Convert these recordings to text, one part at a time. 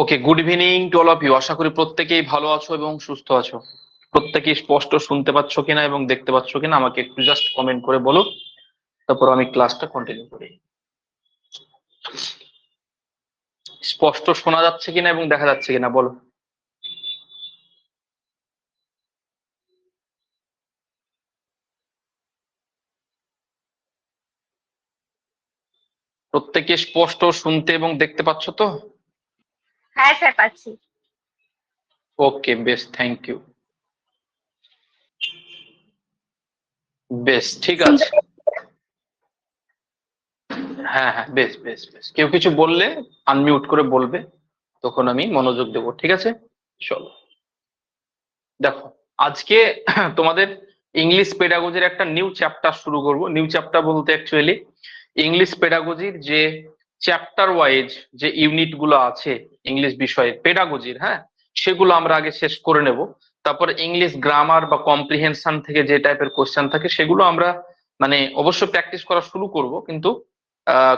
Okay, good evening to all of you. আশা করি প্রত্যেকেই ভালো আছো এবং সুস্থ আছো। প্রত্যেকেই স্পষ্ট শুনতে পাচ্ছ কিনা এবং দেখতে পাচ্ছ কিনা আমাকে একটু জাস্ট কমেন্ট করে বলো, তারপর আমি ক্লাসটা কন্টিনিউ করি। স্পষ্ট শোনা যাচ্ছে কিনা এবং দেখা যাচ্ছে কিনা বলো। প্রত্যেকে স্পষ্ট শুনতে এবং দেখতে পাচ্ছ তো? হ্যাঁ স্যার, পাচ্ছি। ওকে, বেশ, থ্যাংক ইউ। বেশ, ঠিক আছে। হ্যাঁ হ্যাঁ, বেশ বেশ বেশ, কেউ কিছু বললে আনমিউট করে বলবে, তখন আমি মনোযোগ দেবো। ঠিক আছে, চলো। দেখো, আজকে তোমাদের ইংলিশ পেডাগোজির একটা নিউ চ্যাপ্টার শুরু করব। নিউ চ্যাপ্টার বলতে অ্যাকচুয়ালি ইংলিশ পেডাগোজির যে চ্যাপ্টার ওয়াইজ যে ইউনিট গুলো আছে ইংলিশ বিষয়ে পেডাগোজির, হ্যাঁ, সেগুলো আমরা আগে শেষ করে নেব। তারপর ইংলিশ গ্রামার বা কম্প্রিহেনশন থেকে যে টাইপের কোশ্চেন থাকে সেগুলো আমরা মানে অবশ্যই প্র্যাকটিস করা শুরু করব, কিন্তু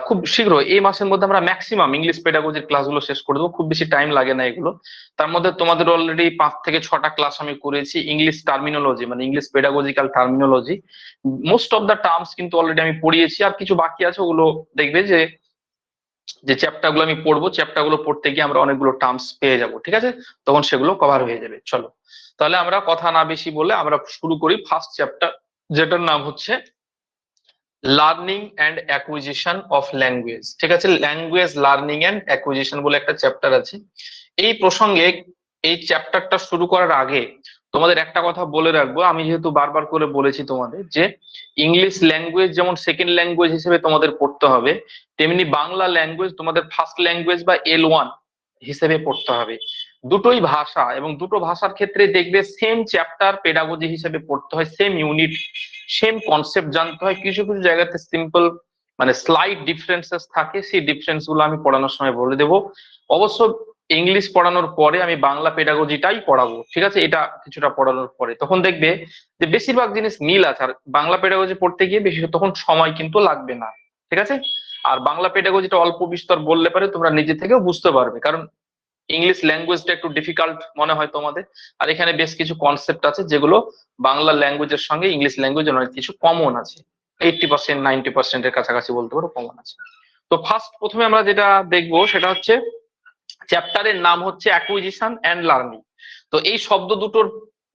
খুব শীঘ্র এই মাসের মধ্যে আমরা ম্যাক্সিমাম ইংলিশ পেডাগোজির ক্লাসগুলো শেষ করে দেবো। খুব বেশি টাইম লাগে না এগুলো। তার মধ্যে তোমাদের অলরেডি 5 থেকে 6টা ক্লাস আমি করেছি ইংলিশ টার্মিনোলজি, মানে English pedagogical terminology. Most of the terms কিন্তু অলরেডি আমি পড়িয়েছি, আর কিছু বাকি আছে। ওগুলো দেখবে যে যে চ্যাপ্টার গুলো আমি পড়বো, চ্যাপ্টার গুলো পড়তে গিয়ে আমরা অনেকগুলো টার্মস পেয়ে যাব। ঠিক আছে, তখন সেগুলো কভার হয়ে যাবে। চলো, তাহলে আমরা কথা না বেশি বলে আমরা শুরু করি ফার্স্ট চ্যাপ্টার, যেটার নাম হচ্ছে learning and acquisition of language. ঠিক আছে, ল্যাঙ্গুয়েজ লার্নিং অ্যান্ড অ্যাকুইজিশন বলে একটা চ্যাপ্টার আছে। এই প্রসঙ্গে এই চ্যাপ্টারটা শুরু করার আগে তোমাদের একটা কথা বলে রাখবো। আমি যেহেতু বারবার করে বলেছি তোমাদের যে ইংলিশ ল্যাঙ্গুয়েজ যেমন সেকেন্ড ল্যাঙ্গুয়েজ হিসেবে তোমাদের পড়তে হবে, তেমনি বাংলা ল্যাঙ্গুয়েজ তোমাদের ফার্স্ট ল্যাঙ্গুয়েজ বা L1 হিসেবে পড়তে হবে। দুটোই ভাষা, এবং দুটো ভাষার ক্ষেত্রে দেখবে সেম চ্যাপ্টার পেডাগোজি হিসেবে পড়তে হয়, সেম ইউনিট, সেম কনসেপ্ট জানতে হয়। কিছু কিছু জায়গাতে সিম্পল মানে স্লাইট ডিফারেন্সেস থাকে, সেই ডিফারেন্স গুলো আমি পড়ানোর সময় বলে দেবো। অবশ্য ইংলিশ পড়ানোর পরে আমি বাংলা পেডাগোজিটাই পড়াবো। ঠিক আছে, এটা কিছুটা পড়ানোর পরে তখন দেখবে যে বেশিরভাগ জিনিস মিল আছে। আর বাংলা পেডাগোজি পড়তে গিয়ে বেশি তখন সময় কিন্তু লাগবে না। ঠিক আছে, আর বাংলা পেডাগোজিটা অল্প বিস্তর বললে পারে তোমরা নিজে থেকেও বুঝতে পারবে, কারণ ইংলিশ ল্যাঙ্গুয়েজটা একটু ডিফিকাল্ট মনে হয় তোমাদের। আর এখানে বেশ কিছু কনসেপ্ট আছে যেগুলো বাংলা ল্যাঙ্গুয়েজের সঙ্গে ইংলিশ ল্যাঙ্গুয়েজের অনেক কিছু কমন আছে। 80% 90%-এর কাছাকাছি বলতে পারো কমন আছে। তো ফার্স্ট প্রথমে আমরা যেটা দেখবো সেটা হচ্ছে চ্যাপ্টারের নাম হচ্ছে অ্যাকুইজিশন অ্যান্ড লার্নিং। তো এই শব্দ দুটোর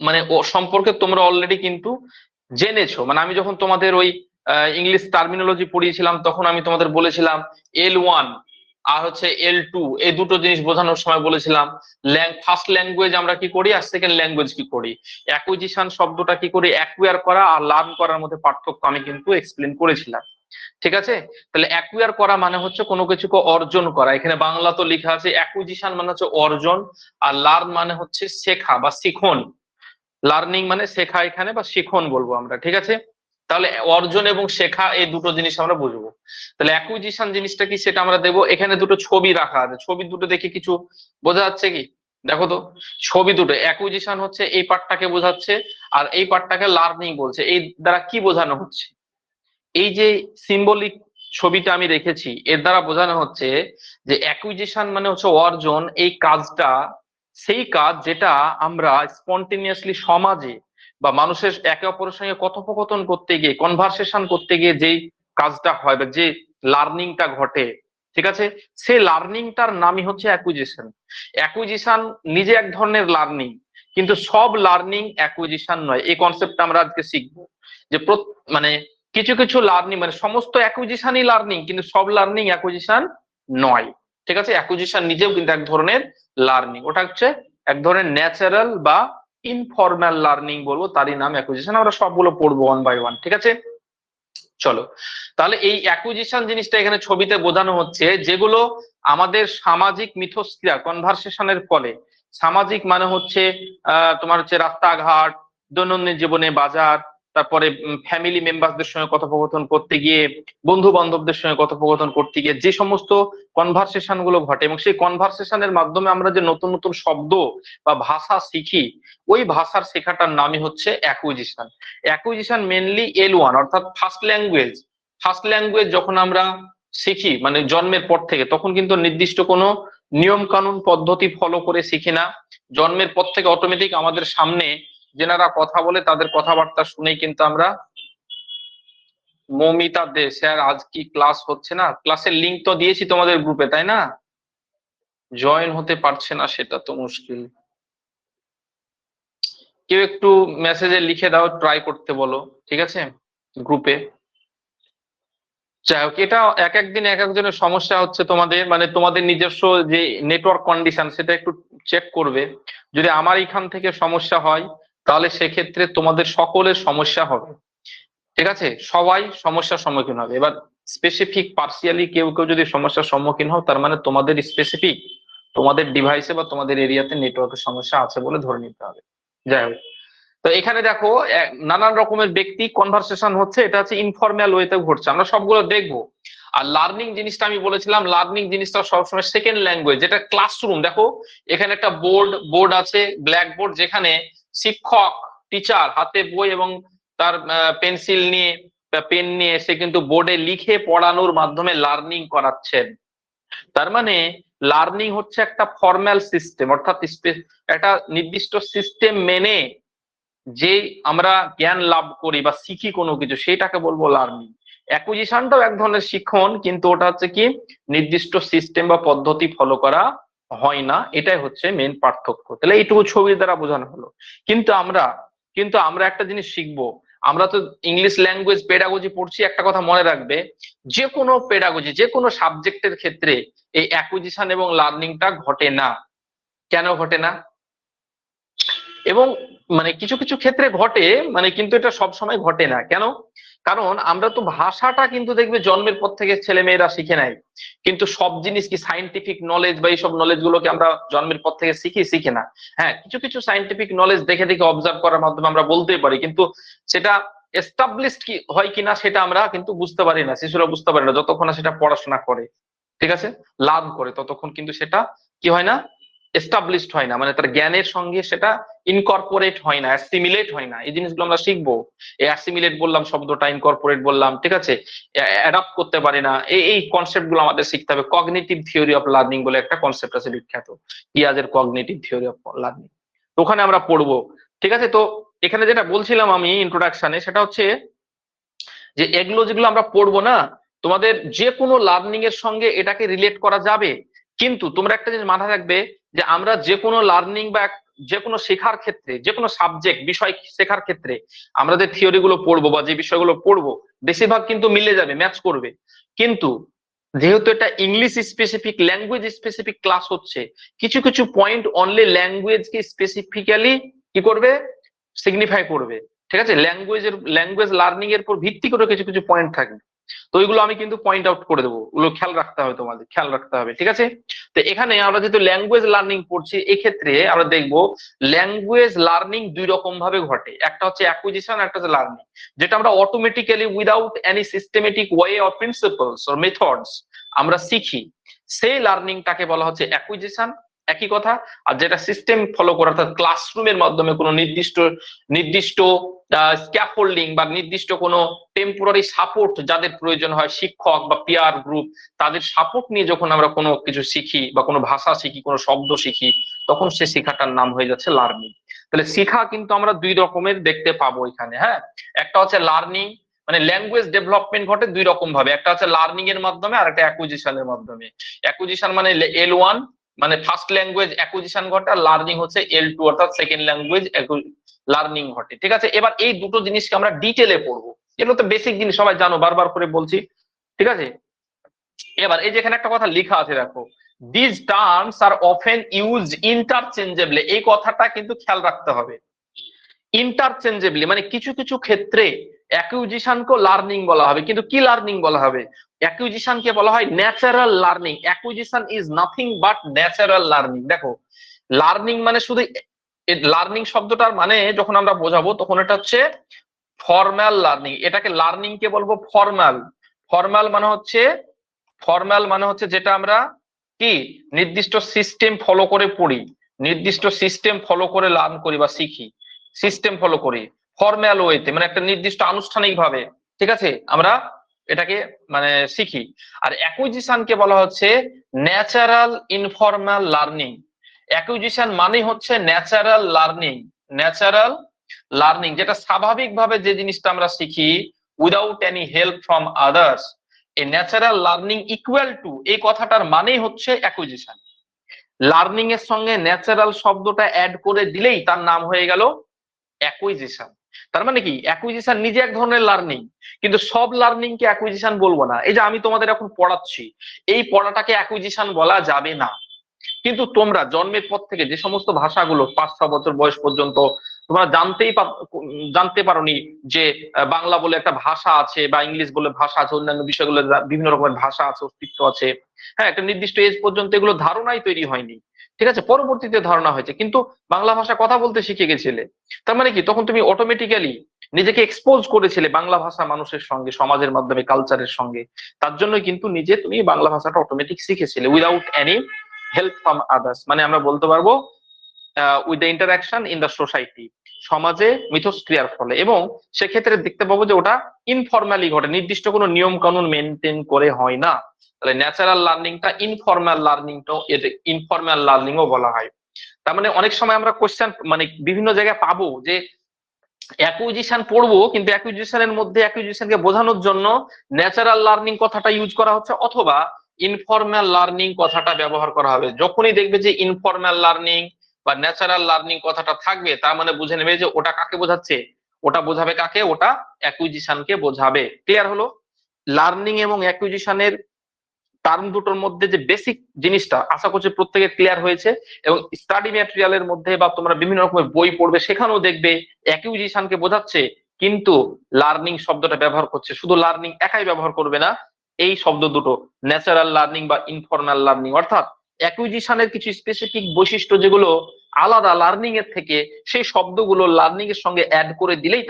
মানে সম্পর্কে তোমরা অলরেডি কিন্তু জেনেছো। মানে আমি যখন তোমাদের ওই ইংলিশ টার্মিনোলজি পড়িয়েছিলাম তখন আমি তোমাদের বলেছিলাম L1 আর হচ্ছে L2, এই দুটো জিনিস বোঝানোর সময় বলেছিলাম ফার্স্ট ল্যাঙ্গুয়েজ আমরা কি করি আর সেকেন্ড ল্যাঙ্গুয়েজ কি করি। অ্যাকুইজিশন শব্দটা কি করি, অ্যাকুয়ার করা আর লার্ন করার মধ্যে পার্থক্য আমি কিন্তু এক্সপ্লেন করেছিলাম। ঠিক আছে, তাহলে অ্যাকুয়ার করা মানে হচ্ছে কোনো কিছুকে অর্জন করা। এখানে বাংলা তো লেখা আছে অ্যাকুইজিশন মানে হচ্ছে অর্জন, আর লার্ন মানে হচ্ছে শেখা বা শিখন। লার্নিং মানে শেখা এখানে, বা শিখন বলবো আমরা। ঠিক আছে, তাহলে অর্জন এবং শেখা এই দুটো জিনিস আমরা বুঝবো। তাহলে অ্যাকুইজিশন জিনিসটা কি সেটা আমরা দেখবো। এখানে দুটো ছবি রাখা আছে, ছবি দুটো দেখে কিছু বোঝা যাচ্ছে কি? দেখো তো, ছবি দুটো অ্যাকুইজিশন হচ্ছে এই পার্টটাকে বোঝাচ্ছে, আর এই পার্টটাকে লার্নিং বলছে। এই দ্বারা কি বোঝানো হচ্ছে? এই যে সিম্বলিক ছবিটা আমি রেখেছি এর দ্বারা বোঝানো হচ্ছে যে অ্যাকুইজিশন মানে হচ্ছে অর্জন। এই কাজটা সেই কাজ যেটা আমরা স্পন্টেনিয়াসলি সমাজে বা মানুষের একে অপরের সঙ্গে কথোপকথন করতে গিয়ে, কনভারসেশন করতে গিয়ে যেই কাজটা হয় বা যে লার্নিংটা ঘটে, ঠিক আছে, সেই লার্নিংটার নামই হচ্ছে অ্যাকুইজিশন। অ্যাকুইজিশন নিজে এক ধরনের লার্নিং, কিন্তু সব লার্নিং অ্যাকুইজিশন নয়। এই কনসেপ্টটা আমরা আজকে শিখবো যে মানে কিছু কিছু লার্নিং মানে সমস্ত অ্যাকুইজিশনই লার্নিং, কিন্তু সব লার্নিং অ্যাকুইজিশন নয়। ঠিক আছে, অ্যাকুইজিশন নিজেও কিন্তু এক ধরনের লার্নিং, ওটা হচ্ছে এক ধরনের ন্যাচারাল বা ইনফর্মাল লার্নিং বলবো, তারই নাম অ্যাকুইজিশন। আমরা সবগুলো পড়বো ওয়ান বাই ওয়ান। ঠিক আছে, চলো। তাহলে এই অ্যাকুইজিশন জিনিসটা এখানে ছবিতে বোঝানো হচ্ছে যেগুলো আমাদের সামাজিক মিথস্ক্রিয়া কনভারসেশনের ফলে, সামাজিক মানে হচ্ছে তোমার হচ্ছে রাস্তাঘাট, দৈনন্দিন জীবনে বাজার, তারপরে ফ্যামিলি মেম্বারদের সঙ্গে কথোপকথন করতে গিয়ে, বন্ধু বান্ধবদের সঙ্গে কথোপকথন করতে গিয়ে যে সমস্ত কনভারসেশন গুলো ঘটে, এবং সেই কনভারসেশনের মাধ্যমে আমরা যে নতুন নতুন শব্দ বা ভাষা শিখি, ওই ভাষার শেখাটার নামই হচ্ছে অ্যাকুইজিশন। অ্যাকুইজিশন মেনলি L1 অর্থাৎ ফার্স্ট ল্যাঙ্গুয়েজ। ফার্স্ট ল্যাঙ্গুয়েজ যখন আমরা শিখি মানে জন্মের পর থেকে, তখন কিন্তু নির্দিষ্ট কোনো নিয়ম কানুন পদ্ধতি ফলো করে শিখি না। জন্মের পর থেকে অটোমেটিক আমাদের সামনে যেনারা কথা বলে তাদের কথাবার্তা শুনেই কিন্তু আমরা। মৌমিতা দে, স্যার আজ কি ক্লাস হচ্ছে না? ক্লাসের লিংক তো দিয়েছি তোমাদের গ্রুপে, তাই না? জয়েন হতে পারছে না, সেটা তো মুশকিল। কেউ একটু মেসেজে লিখে দাও, ট্রাই করতে বলো, ঠিক আছে, গ্রুপে। যাই হোক, এটা এক একদিন এক একজনের সমস্যা হচ্ছে। তোমাদের মানে তোমাদের নিজস্ব যে নেটওয়ার্ক কন্ডিশন সেটা একটু চেক করবে। যদি আমার এখান থেকে সমস্যা হয় তাহলে সেক্ষেত্রে তোমাদের সকলের সমস্যা হবে, ঠিক আছে? সবাই সমস্যার সম্মুখীন হবে। এবার স্পেসিফিক পার্সিয়ালি কেউ কেউ যদি সমস্যার সম্মুখীন হও, তার মানে তোমাদের স্পেসিফিক তোমাদের ডিভাইসে বা তোমাদের এরিয়াতে নেটওয়ার্কের সমস্যা আছে বলে ধরে নিতে হবে। যাই হোক, তো এখানে দেখো নানান রকমের ব্যক্তি কনভারসেশন হচ্ছে, এটা হচ্ছে ইনফর্মাল ওয়েতে ঘটছে, আমরা সবগুলো দেখবো। আর লার্নিং জিনিসটা আমি বলেছিলাম, লার্নিং জিনিসটা সবসময় সেকেন্ড ল্যাঙ্গুয়েজ, যেটা ক্লাসরুম। দেখো এখানে একটা বোর্ড আছে, ব্ল্যাক বোর্ড, যেখানে শিক্ষক টিচার হাতে বই এবং তার পেন্সিল নিয়ে পেন নিয়ে সে কিন্তু বোর্ডে লিখে পড়ানোর মাধ্যমে লার্নিং করাচ্ছেন। তার মানে লার্নিং হচ্ছে একটা ফর্মাল সিস্টেম, অর্থাৎ একটা নির্দিষ্ট সিস্টেম মেনে যে আমরা জ্ঞান লাভ করি বা শিখি কোনো কিছু, সেটাকে বলবো লার্নিং। অ্যাকুইজিশনটাও এক ধরনের শিক্ষণ, কিন্তু ওটা হচ্ছে কি নির্দিষ্ট সিস্টেম বা পদ্ধতি ফলো করা হয় না। এটাই হচ্ছে মেন পার্থক্য। তাহলে এইটুকু ছবির দ্বারা বোঝানো হলো। কিন্তু আমরা একটা জিনিস শিখবো। আমরা তো ইংলিশ ল্যাঙ্গুয়েজ পেডাগজি পড়ছি, একটা কথা মনে রাখবে, যে কোনো পেডাগজি যে কোনো সাবজেক্টের ক্ষেত্রে এই অ্যাকুইজিশন এবং লার্নিংটা ঘটে না। কেন ঘটে না? এবং মানে কিছু কিছু ক্ষেত্রে ঘটে, মানে কিন্তু এটা সব সময় ঘটে না। কেন? কারণ আমরা তো ভাষাটা কিন্তু দেখবে জন্মের পর থেকে ছেলে মেয়েরা শিখে নেয়, কিন্তু সব জিনিস কি সাইন্টিফিক নলেজ বা এইসব নলেজ গুলোকে আমরা জন্মের পর থেকে শিখি না। হ্যাঁ, কিছু কিছু সাইন্টিফিক নলেজ দেখে দেখে অবজার্ভ করার মাধ্যমে আমরা বলতে পারি, কিন্তু সেটা এস্টাবলিশড কি হয় কিনা সেটা আমরা কিন্তু বুঝতে পারি না, শিশুরা বুঝতে পারে না যতক্ষণ না সেটা পড়াশোনা করে, ঠিক আছে, লার্ন করে, ততক্ষণ কিন্তু সেটা কি হয় না, এস্টাবলিশড হয় না, মানে তার জ্ঞানের সঙ্গে সেটা ইনকর্পোরেট হয় না, অ্যাসিমিলেট হয় না। এই জিনিসগুলো আমরা শিখবো। এই অ্যাসিমিলেট বললাম শব্দটা, ইনকর্পোরেট বললাম, ঠিক আছে, অ্যাডাপ্ট করতে পারে না, এই কনসেপ্ট গুলো আমাদের শিখতে হবে। কগনিটিভ থিওরি অফ লার্নিং বলে একটা কনসেপ্ট আছে বিখ্যাত, পিয়াজের কগনিটিভ থিওরি অফ লার্নিং, ওখানে আমরা পড়বো, ঠিক আছে। তো এখানে যেটা বলছিলাম আমি ইন্ট্রোডাকশনে, সেটা হচ্ছে যে এগুলো যেগুলো আমরা পড়বো না, তোমাদের যে কোনো লার্নিং এর সঙ্গে এটাকে রিলেট করা যাবে। কিন্তু তোমরা একটা জিনিস মাথায় রাখবে, যে আমরা যে কোনো লার্নিং বা যে কোনো শেখার ক্ষেত্রে, যে কোনো সাবজেক্ট বিষয় শেখার ক্ষেত্রে আমরা যে থিওরি গুলো পড়বো বা যে বিষয়গুলো পড়বো, বেশিরভাগ কিন্তু মিলে যাবে, ম্যাচ করবে। কিন্তু যেহেতু এটা English specific, language specific class হচ্ছে, কিছু কিছু পয়েন্ট অনলি ল্যাঙ্গুয়েজকে স্পেসিফিক্যালি কি করবে, সিগনিফাই করবে, ঠিক আছে। ল্যাঙ্গুয়েজ লার্নিং এর উপর ভিত্তি করে কিছু কিছু পয়েন্ট থাকবে। তো ওইগুলো আমি কিন্তু পয়েন্ট আউট করে দেবো, ওগুলো খেয়াল রাখতে হবে, তোমাদের খেয়াল রাখতে হবে, ঠিক আছে। তো এখানে আমরা যেহেতু ল্যাঙ্গুয়েজ লার্নিং পড়ছি, এই ক্ষেত্রে আমরা দেখবো ল্যাঙ্গুয়েজ লার্নিং দুই রকম ভাবে ঘটে। একটা হচ্ছে অ্যাকুইজিশন, একটা হচ্ছে লার্নিং, যেটা আমরা automatically without any systematic way or principles or methods আমরা শিখি, সেই লার্নিংটাকে বলা হচ্ছে অ্যাকুইজিশন। একই কথা। আর যেটা সিস্টেম ফলো করা, অর্থাৎ ক্লাসরুমের মাধ্যমে কোনো নির্দিষ্ট নির্দিষ্ট স্ক্যাফোল্ডিং বা নির্দিষ্ট কোনো টেম্পোরারি সাপোর্ট যাদের প্রয়োজন হয়, শিক্ষক বা পিয়ার গ্রুপ, তাদের সাপোর্ট নিয়ে যখন আমরা কোনো কিছু শিখি বা কোনো ভাষা শিখি, কোনো শব্দ শিখি, তখন সে শেখাটার নাম হয়ে যাচ্ছে লার্নিং। তাহলে শেখা কিন্তু আমরা দুই রকমের দেখতে পাবো এখানে। হ্যাঁ, একটা হচ্ছে লার্নিং, মানে ল্যাঙ্গুয়েজ ডেভেলপমেন্ট ঘটে দুই রকম ভাবে, একটা হচ্ছে লার্নিং এর মাধ্যমে আর একটা অ্যাকুইজিশনের মাধ্যমে। অ্যাকুইজিশন মানে L1, মানে ফার্স্ট ল্যাঙ্গুয়েজ অ্যাকুইজিশন ঘটে, আর লার্নিং হচ্ছে L2 অর্থাৎ সেকেন্ড ল্যাঙ্গুয়েজ লার্নিং ঘটে, ঠিক আছে। এবার এই দুটো জিনিসকে আমরা ডিটেলে পড়বো, এগুলো তো বেসিক জিনিস, সবাই জানো, বারবার করে বলছি, ঠিক আছে। এবার এই যেখানে একটা কথা লেখা আছে দেখো, this terms are often used interchangeably, এই কথাটা কিন্তু খেয়াল রাখতে হবে। ইন্টারচেঞ্জেবলি মানে কিছু কিছু ক্ষেত্রে অ্যাকুইজিশনকে লার্নিং বলা হবে, কিন্তু কি লার্নিং বলা হবে, অ্যাকুইজিশনকে বলা হয় natural learning. Acquisition is nothing but natural learning. দেখো, লার্নিং মানে শুধু, লার্নিং শব্দটার মানে যখন আমরা বোঝাবো তখন এটা হচ্ছে ফর্মাল লার্নিং। এটাকে লার্নিং কে বলবো ফর্মাল। ফর্মাল মানে হচ্ছে, যেটা আমরা কি নির্দিষ্ট সিস্টেম ফলো করে পড়ি, নির্দিষ্ট সিস্টেম ফলো করে লার্ন করি বা শিখি, সিস্টেম ফলো করি ফর্মাল ওয়েতে, মানে একটা নির্দিষ্ট আনুষ্ঠানিক ভাবে, ঠিক আছে, আমরা এটাকে মানে শিখি। আর অ্যাকুইজিশনকে বলা হচ্ছে ন্যাচারাল ইনফর্মাল লার্নিং। অ্যাকুইজিশন মানে হচ্ছে ন্যাচারাল লার্নিং, ন্যাচারাল লার্নিং যেটা স্বাভাবিকভাবে যে জিনিসটা আমরা শিখি without any help from others. এই ন্যাচারাল লার্নিং ইকুয়াল টু এই কথাটার মানেই হচ্ছে অ্যাকুইজিশন। লার্নিং এর সঙ্গে ন্যাচারাল শব্দটা অ্যাড করে দিলেই তার নাম হয়ে গেল অ্যাকুইজিশন। তার মানে কি অ্যাকুইজিশন নিজে এক ধরনের লার্নিং, কিন্তু সব লার্নিং কে অ্যাকুইজিশন বলবো না। এই যে আমি তোমাদের এখন পড়াচ্ছি, এই পড়াটাকে অ্যাকুইজিশন বলা যাবে না। কিন্তু তোমরা জন্মের পর থেকে যে সমস্ত ভাষাগুলো 5-6 বছর বয়স পর্যন্ত তোমরা জানতে পারোনি যে বাংলা বলে একটা ভাষা আছে বা ইংলিশ বলে ভাষা আছে, অন্যান্য বিষয়গুলো বিভিন্ন রকমের ভাষা আছে, অস্তিত্ব আছে। হ্যাঁ, একটা নির্দিষ্ট এজ পর্যন্ত এগুলো ধারণাই তৈরি হয়নি, ঠিক আছে, পরবর্তীতে ধারণা হয়েছে, কিন্তু বাংলা ভাষা কথা বলতে শিখে গেছিলে। তার মানে কি তখন তুমি অটোমেটিক্যালি নিজেকে এক্সপোজ করেছিলে বাংলা ভাষা মানুষের সঙ্গে, সমাজের মাধ্যমে, কালচারের সঙ্গে। তার জন্য কিন্তু নিজে তুমি বাংলা ভাষাটা অটোমেটিক শিখেছিলে without any help from others. মানে আমরা বলতে পারবো with the interaction in the society, সমাজে মিথস্ক্রিয়ার ফলে। এবং সেক্ষেত্রে দেখতে পাবো যে ওটা ইনফরমালি ঘটে, নির্দিষ্ট কোনো নিয়ম কানুন মেনটেন করে হয় না। তাহলে ন্যাচারাল লার্নিংটা ইনফরমাল লার্নিংটাও ইনফরমাল লার্নিংও বলা হয়। তার মানে অনেক সময় আমরা কোশ্চেন মানে বিভিন্ন জায়গায় পাবো যে অ্যাকুইজিশন পড়বো, কিন্তু অ্যাকুইজিশনের মধ্যে অ্যাকুইজিশনকে বোঝানোর জন্য ন্যাচারাল লার্নিং কথাটা ইউজ করা হচ্ছে, অথবা ইনফরমাল লার্নিং কথাটা ব্যবহার করা হবে। যখনই দেখবে যে ইনফরমাল লার্নিং বা ন্যাচারাল লার্নিং কথাটা থাকবে, তার মানে বুঝে নেবে যে ওটা কাকে বোঝাচ্ছে, ওটা বোঝাবে কাকে, ওটা অ্যাকুইজিশনকে বোঝাবে। ক্লিয়ার হলো? লার্নিং এবং অ্যাকুইজিশনের টার্ম দুটোর মধ্যে যে বেসিক জিনিসটা আশা করছি প্রত্যেকের ক্লিয়ার হয়েছে। এবং স্টাডি ম্যাটেরিয়ালের মধ্যে বা তোমরা বিভিন্ন রকমের বই পড়বে, সেখানেও দেখবে অ্যাকুইজিশনকে বোঝাচ্ছে, কিন্তু লার্নিং শব্দটা ব্যবহার করছে। শুধু লার্নিং একাই ব্যবহার করবে না, এই শব্দ দুটো ন্যাচারাল লার্নিং বা ইনফরমাল লার্নিং, অর্থাৎ অ্যাকুইজিশনের কিছু স্পেসিফিক বৈশিষ্ট্য যেগুলো আলাদা লার্নিং এর থেকে, সেই শব্দগুলো লার্নিং এর সঙ্গে অ্যাড করে দিলেই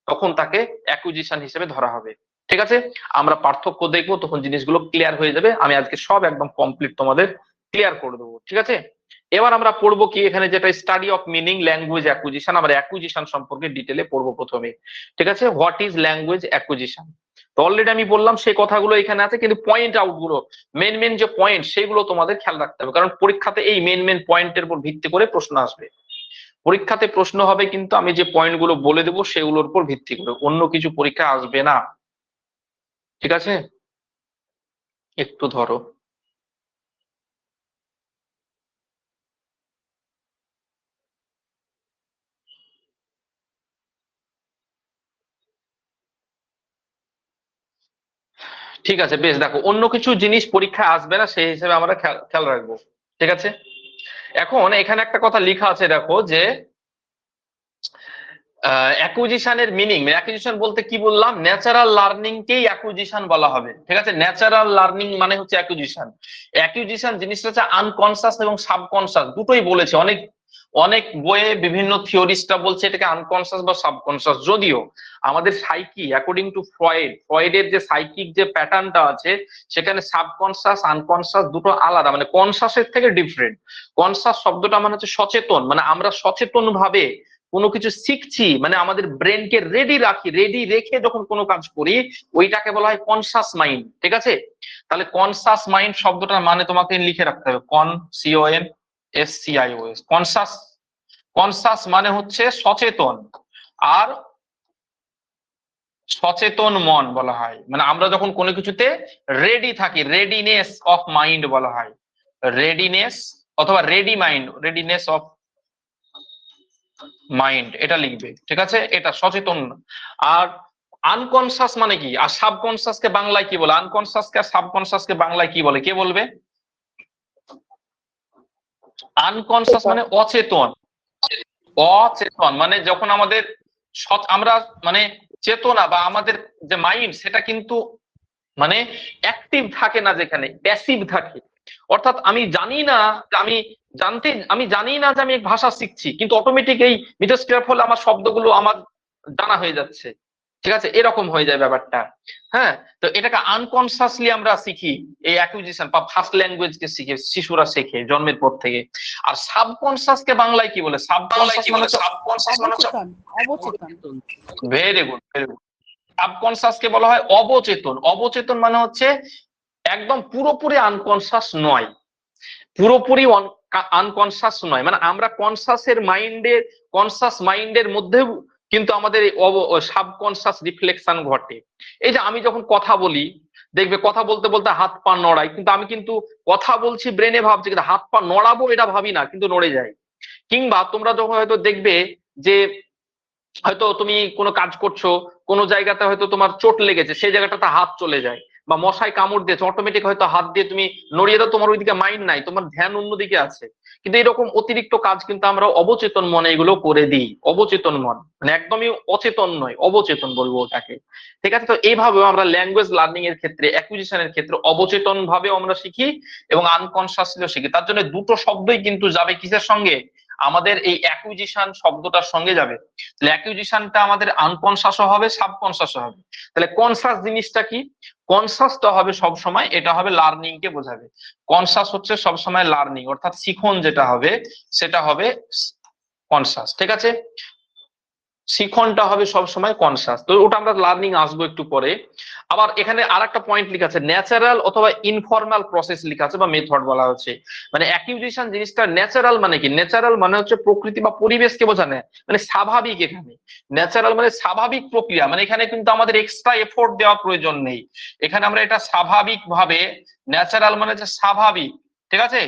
তখন তাকে অ্যাকুইজিশন হিসেবে ধরা হবে। ঠিক আছে, আমরা পার্থক্য দেখবো, তখন জিনিসগুলো ক্লিয়ার হয়ে যাবে। আমি আজকে সব একদম কমপ্লিট তোমাদের ক্লিয়ার করে দেবো। ঠিক আছে, এবার আমরা পড়বো কি এখানে, যেটা study of meaning language acquisition. আমরা অ্যাকুইজিশন সম্পর্কে ডিটেলে পড়বো প্রথমে। ঠিক আছে, হোয়াট ইজ ল্যাঙ্গুয়েজ অ্যাকুইজিশন। তো অলরেডি আমি বললাম সেই কথাগুলো এখানে আছে, কিন্তু পয়েন্ট আউট গুলো, মেন যে পয়েন্ট, সেগুলো তোমাদের খেয়াল রাখতে হবে, কারণ পরীক্ষাতে এই মেন পয়েন্টের উপর ভিত্তি করে প্রশ্ন আসবে। পরীক্ষাতে প্রশ্ন হবে কিন্তু আমি যে পয়েন্ট গুলো বলে দেবো সেগুলোর উপর ভিত্তি করে, অন্য কিছু পরীক্ষা আসবে না। ঠিক আছে, একটু ধরো। ঠিক আছে, বেশ, দেখো অন্য কিছু জিনিস পরীক্ষা আসবে না সেই হিসেবে আমরা খেয়াল রাখবো। ঠিক আছে, এখন এখানে একটা কথা লেখা আছে, দেখো যে অ্যাকুইজিশনের মিনিং, অ্যাকুইজিশন বলতে কি বললাম, ন্যাচারাল লার্নিং কেই অ্যাকুইজিশন বলা হবে। ঠিক আছে, ন্যাচারাল লার্নিং মানে হচ্ছে অ্যাকুইজিশন। অ্যাকুইজিশন জিনিসটা হচ্ছে আনকনসাস এবং সাবকনসাস, দুটোই বলেছে। অনেক অনেক বইয়ে বিভিন্ন থিওরিস্টরা বলছে এটাকে আনকনসাস বা সাবকনসাস, যদিও আমাদের সাইকি অ্যাকর্ডিং টু ফ্রয়েডের যে সাইকিক যে প্যাটার্নটা আছে, সেখানে সাবকনসাস আনকনসাস দুটো আলাদা, মানে কনসাসের থেকে ডিফারেন্ট। কনসাস শব্দটা মানে হচ্ছে সচেতন, মানে আমরা সচেতন ভাবে কোনো কিছু শিখছি, মানে আমাদের ব্রেনকে রেডি রেখে যখন কোনো কাজ করি, ওইটাকে বলা হয় কনসাস মাইন্ড। ঠিক আছে, তাহলে কনসাস মাইন্ড শব্দটার মানে তোমাকে লিখে রাখতে হবে, CONSCIOS, কনসাস। কনসাস মানে হচ্ছে সচেতন, আর সচেতন মন বলা হয়, মানে আমরা যখন কোনো কিছুতে রেডি থাকি, রেডিনেস অফ মাইন্ড বলা হয়, রেডিনেস অথবা ready mind, readiness of mind, এটা লিখবে। ঠিক আছে, এটা সচেতন। আর আনকনসাস মানে কি, আর সাবকনসাসকে বাংলায় কি বলে, আনকনসাসকে আর সাবকনসাসকে বাংলায় কি বলে, কে বলবে? আনকনসাস মানে অচেতন। অচেতন মানে যখন আমাদের আমরা মানে চেতনা বা আমাদের যে মাইন্ড, সেটা কিন্তু মানে অ্যাক্টিভ থাকে না, যেখানে প্যাসিভ থাকে। অর্থাৎ আমি জানি না যে আমি এক ভাষা শিখছি, কিন্তু অটোমেটিক এই মিথস্ক্রিয়ার ফলে আমার শব্দগুলো আমার জানা হয়ে যাচ্ছে। ঠিক আছে, এরকম হয়ে যায় ব্যাপারটা। হ্যাঁ, তো এটাকে আনকনসাসলি আমরা শিখি, এই অ্যাকুইজিশন বা ফার্স্ট ল্যাঙ্গুয়েজকে শিখে শিশুরা শেখে জন্মের পর থেকে। আর সাবকনসাসকে বাংলায় কি বলে, সাবকনসাস মানে অবচেতন। Very good, very good. সাবকনসাসকে বলা হয় অবচেতন। অবচেতন মানে হচ্ছে একদম পুরোপুরি আনকনসাস নয়, পুরোপুরি আনকনসাস নয়, মানে আমরা কনসাস মাইন্ডের মধ্যেও কিন্তু আমাদের সাবকনসাস রিফ্লেকশন ঘটে। এই যে আমি যখন কথা বলি, দেখবে কথা বলতে বলতে হাত পা নড়াই, কিন্তু আমি কিন্তু কথা বলছি ব্রেনে ভাবছি, কিন্তু হাত পা নড়াবো এটা ভাবি না, কিন্তু নড়ে যায়। কিংবা তোমরা যখন হয়তো দেখবে যে হয়তো তুমি কোনো কাজ করছো, কোনো জায়গাতে হয়তো তোমার চোট লেগেছে, সেই জায়গাটাতে হাত চলে যায়, বা মশাই কামড় দিয়েছে, অটোমেটিক হয়তো হাত দিয়ে তুমি নড়িয়ে দাও, তোমার ওইদিকে মাইন্ড নাই, তোমার ধ্যান অন্যদিকে আছে। কিন্তু এরকম অতিরিক্ত কাজ কিন্তু আমরা অবচেতন মনে এগুলো করে দিই। অবচেতন মন মানে একদমই অচেতন নয়, অবচেতন বলবো ওটাকে। ঠিক আছে, তো এইভাবে আমরা ল্যাঙ্গুয়েজ লার্নিং এর ক্ষেত্রে, অ্যাকুইজিশনের ক্ষেত্রে অবচেতন ভাবে আমরা শিখি এবং আনকনসাসলিও শিখি। তার জন্য দুটো শব্দই কিন্তু যাবে কিসের সঙ্গে, আমাদের এই অ্যাকুইজিশন শব্দটার সঙ্গে যাবে। তাহলে অ্যাকুইজিশনটা আমাদের আনকনসাসও হবে, সাবকনসাসও হবে। তাহলে কনসাস জিনিসটা কি? কনসাসটা হবে সব সময়, এটা হবে লার্নিং কে বোঝাবে। কনসাস হচ্ছে সব সময় লার্নিং, অর্থাৎ শিখন যেটা হবে সেটা হবে কনসাস। ঠিক আছে, শিখনটা হবে সবসময় কনসাস। তো ওটা আমরা লার্নিং আসবো একটু পরে। আবার এখানে আরেকটা পয়েন্ট লেখা আছে, ন্যাচারাল অথবা ইনফর্মাল প্রসেস লেখা আছে বা মেথড বলা হচ্ছে। মানে অ্যাকিউজিশন জিনিসটা ন্যাচারাল মানে কি? ন্যাচারাল মানে হচ্ছে প্রকৃতি বা পরিবেশকে বোঝানো, মানে স্বাভাবিক। এখানে ন্যাচারাল মানে স্বাভাবিক প্রক্রিয়া, মানে এখানে কিন্তু আমাদের এক্সট্রা এফোর্ট দেওয়া প্রয়োজন নেই। এখানে আমরা এটা স্বাভাবিক ভাবে, ন্যাচারাল মানে হচ্ছে স্বাভাবিক, ঠিক আছে,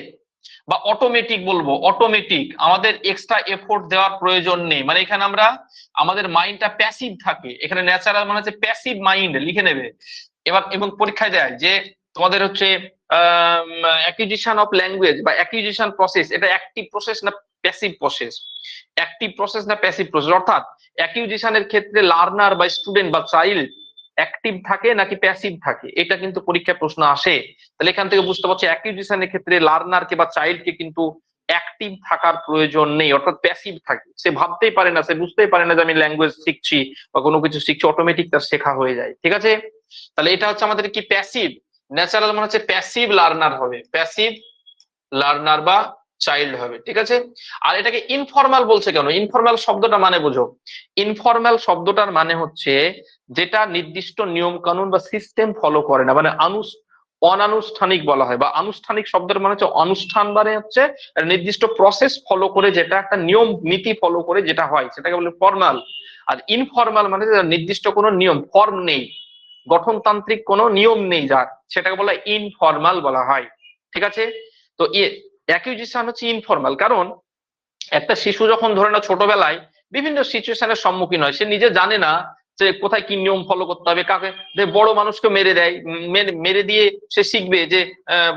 বা অটোমেটিক বলবো, অটোমেটিক, আমাদের এক্সট্রা এফোর্ট দেওয়ার প্রয়োজন নেই। মানে এখানে আমরা আমাদের মাইন্ডটা প্যাসিভ থাকে। এখানে ন্যাচারাল মানে হচ্ছে প্যাসিভ মাইন্ড, লিখে নেবে এবার। এবং পরীক্ষায় দেয় যে তোমাদের হচ্ছে অ্যাকুইজিশন অফ ল্যাঙ্গুয়েজ বা অ্যাকুইজিশন প্রসেস, এটা অ্যাক্টিভ প্রসেস না প্যাসিভ প্রসেস? অ্যাক্টিভ প্রসেস না প্যাসিভ প্রসেস? অর্থাৎ অ্যাকুইজিশনের ক্ষেত্রে লার্নার বা স্টুডেন্ট বা চাইল্ড অ্যাক্টিভ থাকে নাকি প্যাসিভ থাকে, এটা কিন্তু পরীক্ষায় প্রশ্ন আসে। তাহলে এখান থেকে বুঝতে পারছি অ্যাকুইজিশনের ক্ষেত্রে লার্নারকে বা চাইল্ডকে কিন্তু অ্যাক্টিভ থাকার প্রয়োজন নেই, অর্থাৎ প্যাসিভ থাকে। সে ভাবতেই পারে না, সে বুঝতেই পারে না যে আমি ল্যাঙ্গুয়েজ শিখছি বা কোনো কিছু শিখছি, অটোমেটিক তার শেখা হয়ে যায়। ঠিক আছে, তাহলে এটা হচ্ছে আমাদের কি প্যাসিভ। ন্যাচারাল মানে হচ্ছে প্যাসিভ লার্নার হবে, প্যাসিভ লার্নার বা চাইল্ড হবে। ঠিক আছে, আর এটাকে ইনফর্মাল বলছে কেন? ইনফর্মাল শব্দটা মানে বুঝো। ইনফর্মাল শব্দটার মানে হচ্ছে যেটা নির্দিষ্ট নিয়ম কানুন বা সিস্টেম ফলো করে না, মানে অনানুষ্ঠানিক বলা হয়। বা আনুষ্ঠানিক শব্দের মানে হচ্ছে অনুষ্ঠান, মানে হচ্ছে নির্দিষ্ট প্রসেস ফলো করে, যেটা একটা নিয়ম নীতি ফলো করে যেটা হয় সেটাকে বলে ফর্মাল। আর ইনফর্মাল মানে নির্দিষ্ট কোনো নিয়ম, ফর্ম নেই, গঠনতান্ত্রিক কোনো নিয়ম নেই যার, সেটাকে বলা ইনফর্মাল বলা হয়। ঠিক আছে, তো অ্যাকুইজিশন হচ্ছে ইনফর্মাল। কারণ একটা শিশু যখন ধরে না ছোটবেলায় বিভিন্ন সিচুয়েশনের সম্মুখীন হয়, সে নিজে জানে না যে কোথায় কি নিয়ম ফলো করতে হবে, কাকে বড় মানুষকে মেরে দেয়, মেরে দিয়ে সে শিখবে যে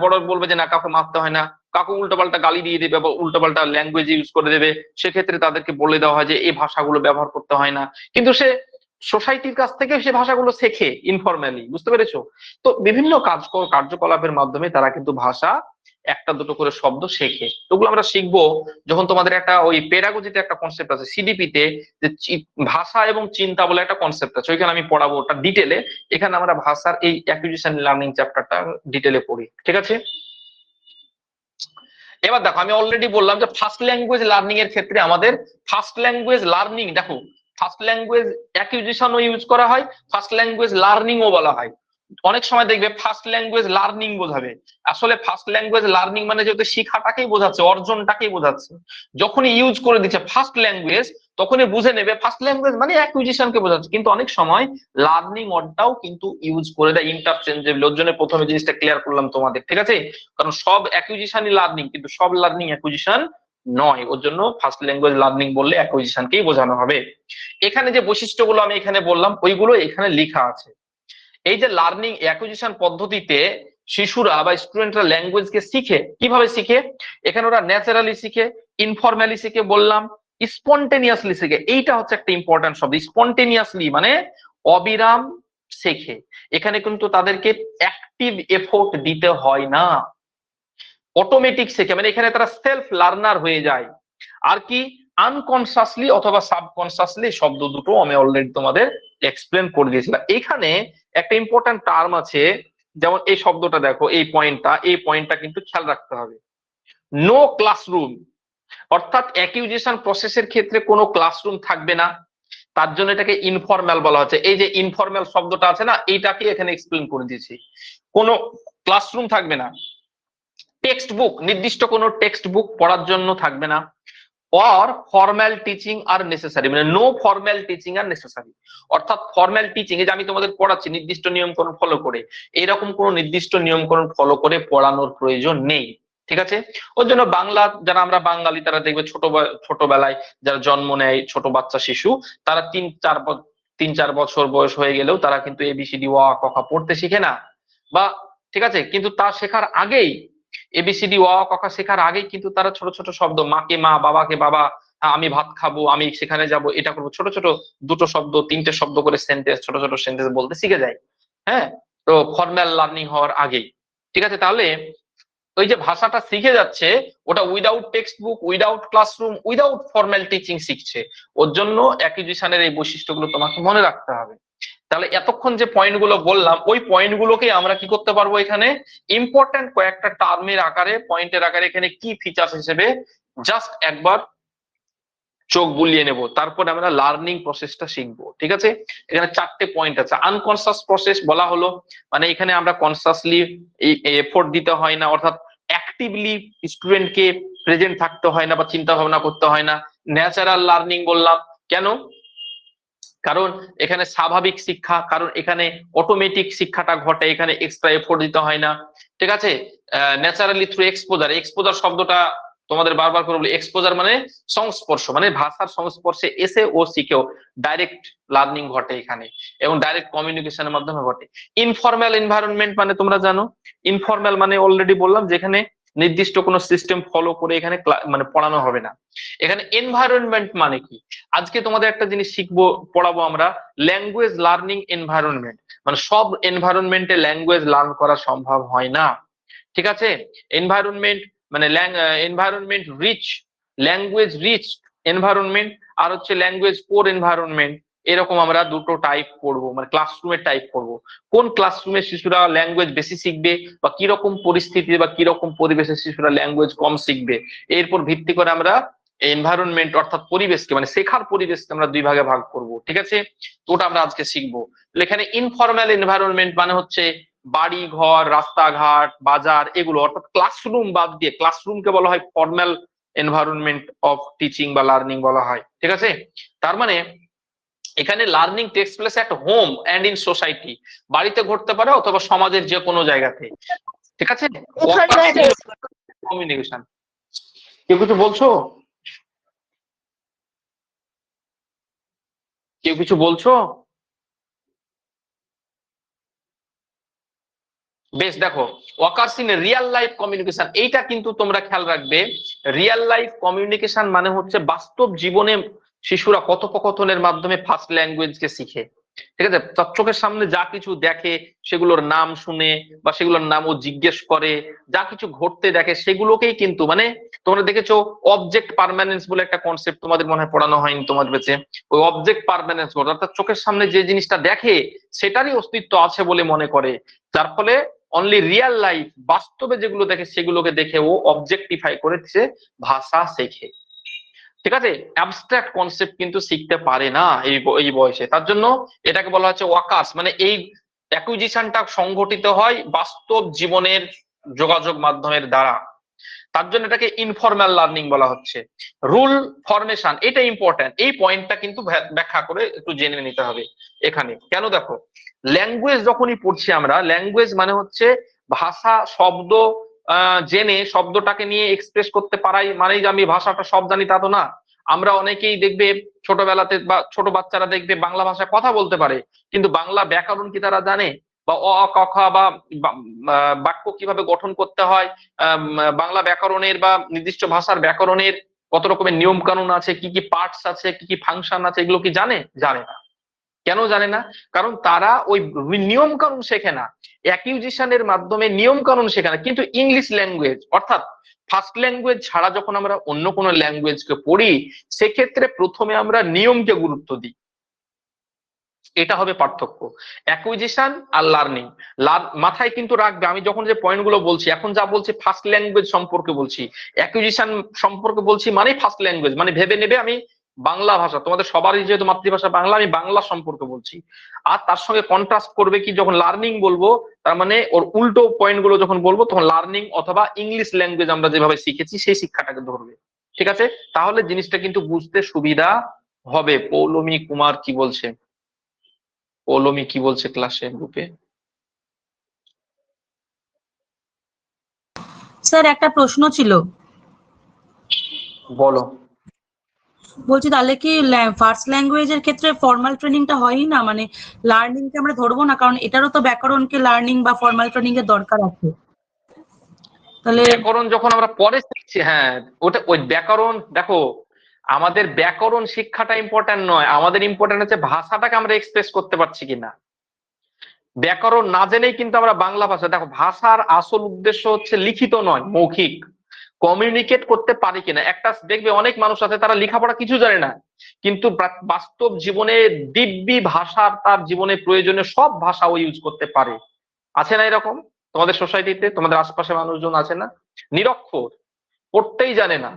বড় বলবে যে না কাউকে মারতে হয় না, কাউকে উল্টোপাল্টা গালি দিয়ে দেবে বা উল্টোপাল্টা ল্যাঙ্গুয়েজ ইউজ করে দেবে, সেক্ষেত্রে তাদেরকে বলে দেওয়া হয় যে এই ভাষাগুলো ব্যবহার করতে হয় না। কিন্তু সে সোসাইটির কাছ থেকে সে ভাষাগুলো শেখে ইনফরমালি, বুঝতে পেরেছো? তো বিভিন্ন কার্যকলাপের মাধ্যমে তারা কিন্তু ভাষা একটা দুটো করে শব্দ শেখে। ওগুলো আমরা শিখবো যখন তোমাদের একটা ওই পেডাগজিতে একটা কনসেপ্ট আছে সিডিপি তে, যে ভাষা এবং চিন্তা বলে একটা কনসেপ্ট আছে, ওইখানে আমি পড়াবো ওটা ডিটেলে। এখানে আমরা ভাষার এই অ্যাকুইজিশন লার্নিং চ্যাপ্টারটা ডিটেলে পড়ি। ঠিক আছে, এবার দেখো আমি অলরেডি বললাম যে ফার্স্ট ল্যাঙ্গুয়েজ লার্নিং এর ক্ষেত্রে আমাদের ফার্স্ট ল্যাঙ্গুয়েজ লার্নিং, দেখো ফার্স্ট ল্যাঙ্গুয়েজ অ্যাকুইজিশনও ইউজ করা হয়, ফার্স্ট ল্যাঙ্গুয়েজ লার্নিংও বলা হয়। অনেক সময় দেখবে ফার্স্ট ল্যাঙ্গুয়েজ লার্নিং বোঝাবে, আসলে ফার্স্ট ল্যাঙ্গুয়েজ লার্নিং মানে যেহেতু শিক্ষাটাকেই বোঝাচ্ছে, অর্জনটাকেই বোঝাচ্ছে। যখনই ইউজ করে দিচ্ছে ফার্স্ট ল্যাঙ্গুয়েজ, তখনই বুঝে নেবে ফার্স্ট ল্যাঙ্গুয়েজ মানে অ্যাকুইজিশনকে বোঝাচ্ছে। কিন্তু অনেক সময় লার্নিং ওয়ার্ডটাও কিন্তু ইউজ করে দেয় ইন্টারচেঞ্জেবল, ওর জন্য প্রথমে জিনিসটা ক্লিয়ার করলাম তোমাদের। ঠিক আছে, কারণ সব অ্যাকুইজিশনই লার্নিং, কিন্তু সব লার্নিং অ্যাকুইজিশন নয়, ওর জন্য ফার্স্ট ল্যাঙ্গুয়েজ লার্নিং বললে অ্যাকুইজিশনকেই বোঝানো হবে। এখানে যে বৈশিষ্ট্যগুলো আমি এখানে বললাম ওইগুলো এখানে লেখা আছে। এই যে লার্নিং অ্যাকুইজিশন পদ্ধতিতে শিশুরা বা স্টুডেন্টরা ল্যাঙ্গুয়েজকে শিখে, কিভাবে শিখে? এখানে ওরা ন্যাচারালি শিখে, ইনফরমালি শিখে বললাম, স্পন্টেনিয়াসলি শিখে। এইটা হচ্ছে একটা ইম্পর্টেন্ট শব্দ, স্পন্টেনিয়াসলি মানে অবিরাম শেখে। এখানে কিন্তু তাদেরকে অ্যাক্টিভ এফোর্ট দিতে হয় না, অটোমেটিক শেখে, মানে এখানে তারা সেলফ লার্নার হয়ে যায়। আর কি আনকনসাসলি অথবা সাবকনসাসলি শব্দ দুটো আমি অলরেডি তোমাদের এক্সপ্লেন করে দিয়েছিলাম। এখানে একটা ইম্পর্টেন্ট টার্ম আছে, যেমন এই শব্দটা দেখো, এই পয়েন্টটা কিন্তু খেয়াল রাখতে হবে। নো ক্লাসরুম, অর্থাৎ অ্যাকিউজিশন প্রসেসের ক্ষেত্রে কোনো ক্লাসরুম থাকবে না। তার জন্য এটাকে ইনফর্মাল বলা হচ্ছে। এই যে ইনফর্মাল শব্দটা আছে না, এইটাকে এখানে এক্সপ্লেন করে দিয়েছি। কোনো ক্লাসরুম থাকবে না, টেক্সট বুক, নির্দিষ্ট কোনো টেক্সট বুক পড়ার জন্য থাকবে না, or formal teaching are necessary, মানে no formal teaching are necessary. অর্থাৎ ফর্মাল টিচিং, এই যে আমি তোমাদের পড়াচ্ছি নির্দিষ্ট নিয়মকানুন ফলো করে, এরকম কোনো নির্দিষ্ট নিয়মকানুন ফলো করে পড়ানোর প্রয়োজন নেই। ঠিক আছে? ওর জন্য বাংলা, যারা আমরা বাঙালি তারা দেখবে ছোটবেলায় যারা জন্ম নেয় ছোট বাচ্চা শিশু, তারা 3-4 বছর বয়স হয়ে গেলেও তারা কিন্তু এবিসিডি অ আ ক খ পড়তে শিখে না, বা ঠিক আছে, কিন্তু তা শেখার আগেই এবিসিডি অ আ ক খ শেখার আগেই কিন্তু তারা ছোট ছোট শব্দ, মাকে মা, বাবাকে বাবা, আমি ভাত খাবো, আমি সেখানে যাব, এটা করবো, ছোট ছোট 2টো শব্দ 3টে শব্দ করে সেন্টেন্স, ছোট ছোট সেন্টেন্স বলতে শিখে যায়। হ্যাঁ, তো ফর্মাল লার্নিং হওয়ার আগেই। ঠিক আছে, তাহলে ওই যে ভাষাটা শিখে যাচ্ছে, ওটা without text book, without classroom, without formal teaching শিখছে। ওর জন্য অ্যাকুইজিশনের এই বৈশিষ্ট্যগুলো তোমাকে মনে রাখতে হবে। তাহলে এতক্ষণ যে পয়েন্টগুলো বললাম, ওই পয়েন্টগুলোকে আমরা কি করতে পারবো, এখানে ইম্পর্টেন্ট কয়েকটা টার্মের আকারে, পয়েন্টের আকারে এখানে কি ফিচার্স হিসেবে জাস্ট একবার চোখ বুলিয়ে নেব, তারপরে আমরা লার্নিং প্রসেসটা শিখবো। ঠিক আছে, এখানে 4টে পয়েন্ট আছে। আনকনসাস প্রসেস বলা হলো, মানে এখানে আমরা কনসাসলি এফোর্ট দিতে হয় না, অর্থাৎ অ্যাক্টিভলি স্টুডেন্টকে প্রেজেন্ট থাকতে হয় না বা চিন্তা ভাবনা করতে হয় না। ন্যাচারাল লার্নিং বললাম কেন, কারণ এখানে স্বাভাবিক শিক্ষা, কারণ এখানে অটোমেটিক শিক্ষাটা ঘটে, এখানে এক্সট্রা এফোর্ট দিতে হয় না। ঠিক আছে, ন্যাচারালি থ্রু এক্সপোজার, এক্সপোজার শব্দটা তোমাদের বারবার করে বলি, এক্সপোজার মানে সংস্পর্শ, মানে ভাষার সংস্পর্শে এসে ও শিখেও ডাইরেক্ট লার্নিং ঘটে এখানে, এবং ডাইরেক্ট কমিউনিকেশনের মাধ্যমে ঘটে। ইনফর্মাল এনভায়রনমেন্ট মানে তোমরা জানো, ইনফর্মাল মানে অলরেডি বললাম, যেখানে নির্দিষ্ট কোনো সিস্টেম ফলো করে এখানে মানে পড়ানো হবে না। এখানে এনভায়রনমেন্ট মানে কি, আজকে তোমাদের একটা জিনিস শিখবো, পড়াবো আমরা, ল্যাঙ্গুয়েজ লার্নিং এনভায়রনমেন্ট, মানে সব এনভায়রনমেন্টে ল্যাঙ্গুয়েজ লার্ন করা সম্ভব হয় না। ঠিক আছে, এনভায়রনমেন্ট মানে environment rich, language rich environment, আর হচ্ছে ল্যাঙ্গুয়েজ পোর এনভায়রনমেন্ট। এরকম আমরা দুটো টাইপ পড়বো, মানে ক্লাসরুমের টাইপ পড়বো। কোন ক্লাসরুমে শিশুরা ল্যাঙ্গুয়েজ বেশি শিখবে, বা কিরকম পরিস্থিতি বা কিরকম পরিবেশে শিশুরা ল্যাঙ্গুয়েজ কম শিখবে, এরপর ভিত্তি করে আমরা এনভায়রনমেন্ট অর্থাৎ পরিবেশকে, মানে শেখার পরিবেশকে আমরা 2 ভাগে ভাগ করব। ঠিক আছে, তো ওটা আমরা আজকে শিখবো। এখানে ইনফর্মাল এনভায়রনমেন্ট মানে হচ্ছে বাড়ি ঘর, রাস্তাঘাট, বাজার, এগুলো, অর্থাৎ ক্লাসরুম বাদ দিয়ে, ক্লাসরুমকে বলা হয় ফর্মাল এনভায়রনমেন্ট অফ টিচিং বা লার্নিং বলা হয়। ঠিক আছে, তার মানে এখানে learning takes place at home and in society, বাড়িতে ঘটতে পারে অথবা সমাজের যে কোনো জায়গাতে। ঠিক আছে, কমিউনিকেশন। কেউ কিছু বলছো, কেউ কিছু বলছো? বেশ, দেখো, workers in real life communication, এইটা কিন্তু তোমরা খেয়াল রাখবে। রিয়েল লাইফ কমিউনিকেশন মানে হচ্ছে বাস্তব জীবনে শিশুরা কথোপকথনের মাধ্যমে ফার্স্ট ল্যাঙ্গুয়েজকে শিখে। ঠিক আছে, তার চোখের সামনে যা কিছু দেখে, সেগুলোর নাম শুনে বা সেগুলোর নাম ও জিজ্ঞেস করে, যা কিছু ঘটতে দেখে সেগুলোকেই কিন্তু, মানে তোমরা দেখেছো অবজেক্ট পার্মানেন্স বলে একটা কনসেপ্ট তোমাদের মনে হয় পড়ানো হয়নি তোমাদের বেঁচে, ওই অবজেক্ট পার্মানেন্স বলে, অর্থাৎ চোখের সামনে যে জিনিসটা দেখে সেটারই অস্তিত্ব আছে বলে মনে করে, যার ফলে অনলি রিয়েল লাইফ, বাস্তবে যেগুলো দেখে সেগুলোকে দেখে ও অবজেক্টিফাই করে সে ভাষা শেখে। ঠিক আছে, অ্যাবস্ট্রাক্ট কনসেপ্ট কিন্তু শিখতে পারে না এই বয়সে, তার জন্য এটাকে বলা হচ্ছে ওয়াকার্স, মানে এই অ্যাকুইজিশনটা সংঘটিত হয় বাস্তব জীবনের যোগাযোগ মাধ্যমের দ্বারা, তার জন্য এটাকে ইনফর্মাল লার্নিং বলা হচ্ছে। রুল ফরমেশন, এটা ইম্পর্টেন্ট, এই পয়েন্টটা কিন্তু ব্যাখ্যা করে একটু জেনে নিতে হবে এখানে। কেন, দেখো, ল্যাঙ্গুয়েজ যখনই পড়ছি আমরা, ল্যাঙ্গুয়েজ মানে হচ্ছে ভাষা, শব্দ জেনে শব্দটাকে নিয়ে এক্সপ্রেস করতে পারাই, মানেই যে আমি ভাষাটা সব জানি তা তো না। আমরা অনেকেই দেখবে ছোটবেলাতে বা ছোট বাচ্চারা দেখবে বাংলা ভাষায় কথা বলতে পারে, কিন্তু বাংলা ব্যাকরণ কি তারা জানে, বা অ আ ক খ বা বাক্য কিভাবে গঠন করতে হয়, বাংলা ব্যাকরণের বা নির্দিষ্ট ভাষার ব্যাকরণের কত রকমের নিয়ম কানুন আছে, কি কি পার্টস আছে, কি কি ফাংশন আছে, এগুলো কি জানে? জানে না। কেন জানে না? কারণ তারা ওই নিয়ম কানুন শেখে না, অ্যাকিউজিশনের মাধ্যমে নিয়ম কানুন শেখে না। কিন্তু ইংলিশ ল্যাঙ্গুয়েজ অর্থাৎ ফার্স্ট ল্যাঙ্গুয়েজ ছাড়া যখন আমরা অন্য কোনো ল্যাঙ্গুয়েজকে পড়ি, সেক্ষেত্রে প্রথমে আমরা নিয়মকে গুরুত্ব দিই। এটা হবে পার্থক্য, অ্যাকুইজিশন আর লার্নিং। মাথায় কিন্তু রাখবে, আমি যখন যে পয়েন্টগুলো বলছি, এখন যা বলছি ফার্স্ট ল্যাঙ্গুয়েজ সম্পর্কে বলছি, অ্যাকুইজিশন সম্পর্কে বলছি, মানে ফার্স্ট ল্যাঙ্গুয়েজ, মানে ভেবে নেবে আমি বাংলা ভাষা, তোমাদের সবারই যেহেতু মাতৃভাষা বাংলা, আমি বাংলা সম্পর্কে বলছি। আর তার সঙ্গে কন্ট্রাস্ট করবে কি, যখন লার্নিং বলবো তার মানে ওর উল্টো পয়েন্ট গুলো যখন বলবো তখন লার্নিং অথবা ইংলিশ ল্যাঙ্গুয়েজ আমরা যেভাবে শিখেছি সেই শিক্ষাটাকে ধরবে। ঠিক আছে, তাহলে জিনিসটা কিন্তু বুঝতে সুবিধা হবে। পৌলমী কুমার কি বলছে, পৌলমী কি বলছে ক্লাসে গ্রুপে? স্যার একটা প্রশ্ন ছিল, বলো। বলছি তাহলে কি ফার্স্ট ল্যাঙ্গুয়েজের ক্ষেত্রে ফর্মাল ট্রেনিংটা হয়ই না, মানে লার্নিং কে আমরা ধরবো না, কারণ এটারও তো ব্যাকরণকে লার্নিং বা ফর্মাল ট্রেনিং এর দরকার আছে। তাহলে ব্যাকরণ যখন আমরা পরে শিখছি, হ্যাঁ ওটা ওই ব্যাকরণ, দেখো আমাদের ব্যাকরণ শিক্ষাটা ইম্পর্টেন্ট নয়, আমাদের ইম্পর্টেন্ট হচ্ছে ভাষাটাকে আমরা এক্সপ্রেস করতে পারছি কিনা। ব্যাকরণ না জেনেই কিন্তু আমরা বাংলা ভাষা, দেখো ভাষার আসল উদ্দেশ্য হচ্ছে লিখিত নয়, মৌখিক। কমিউনিকেট করতে পারি কিনা। একটা দেখবে অনেক মানুষ আছে তারা লেখাপড়া কিছু জানে না, কিন্তু বাস্তব জীবনে দিব্যি ভাষার তার জীবনে প্রয়োজনীয় সব ভাষা ও ইউজ করতে পারে। আছে না এরকম? তোমাদের সোসাইটিতে তোমাদের আশপাশে মানুষজন আছে না, নিরক্ষর, পড়তেই জানে না,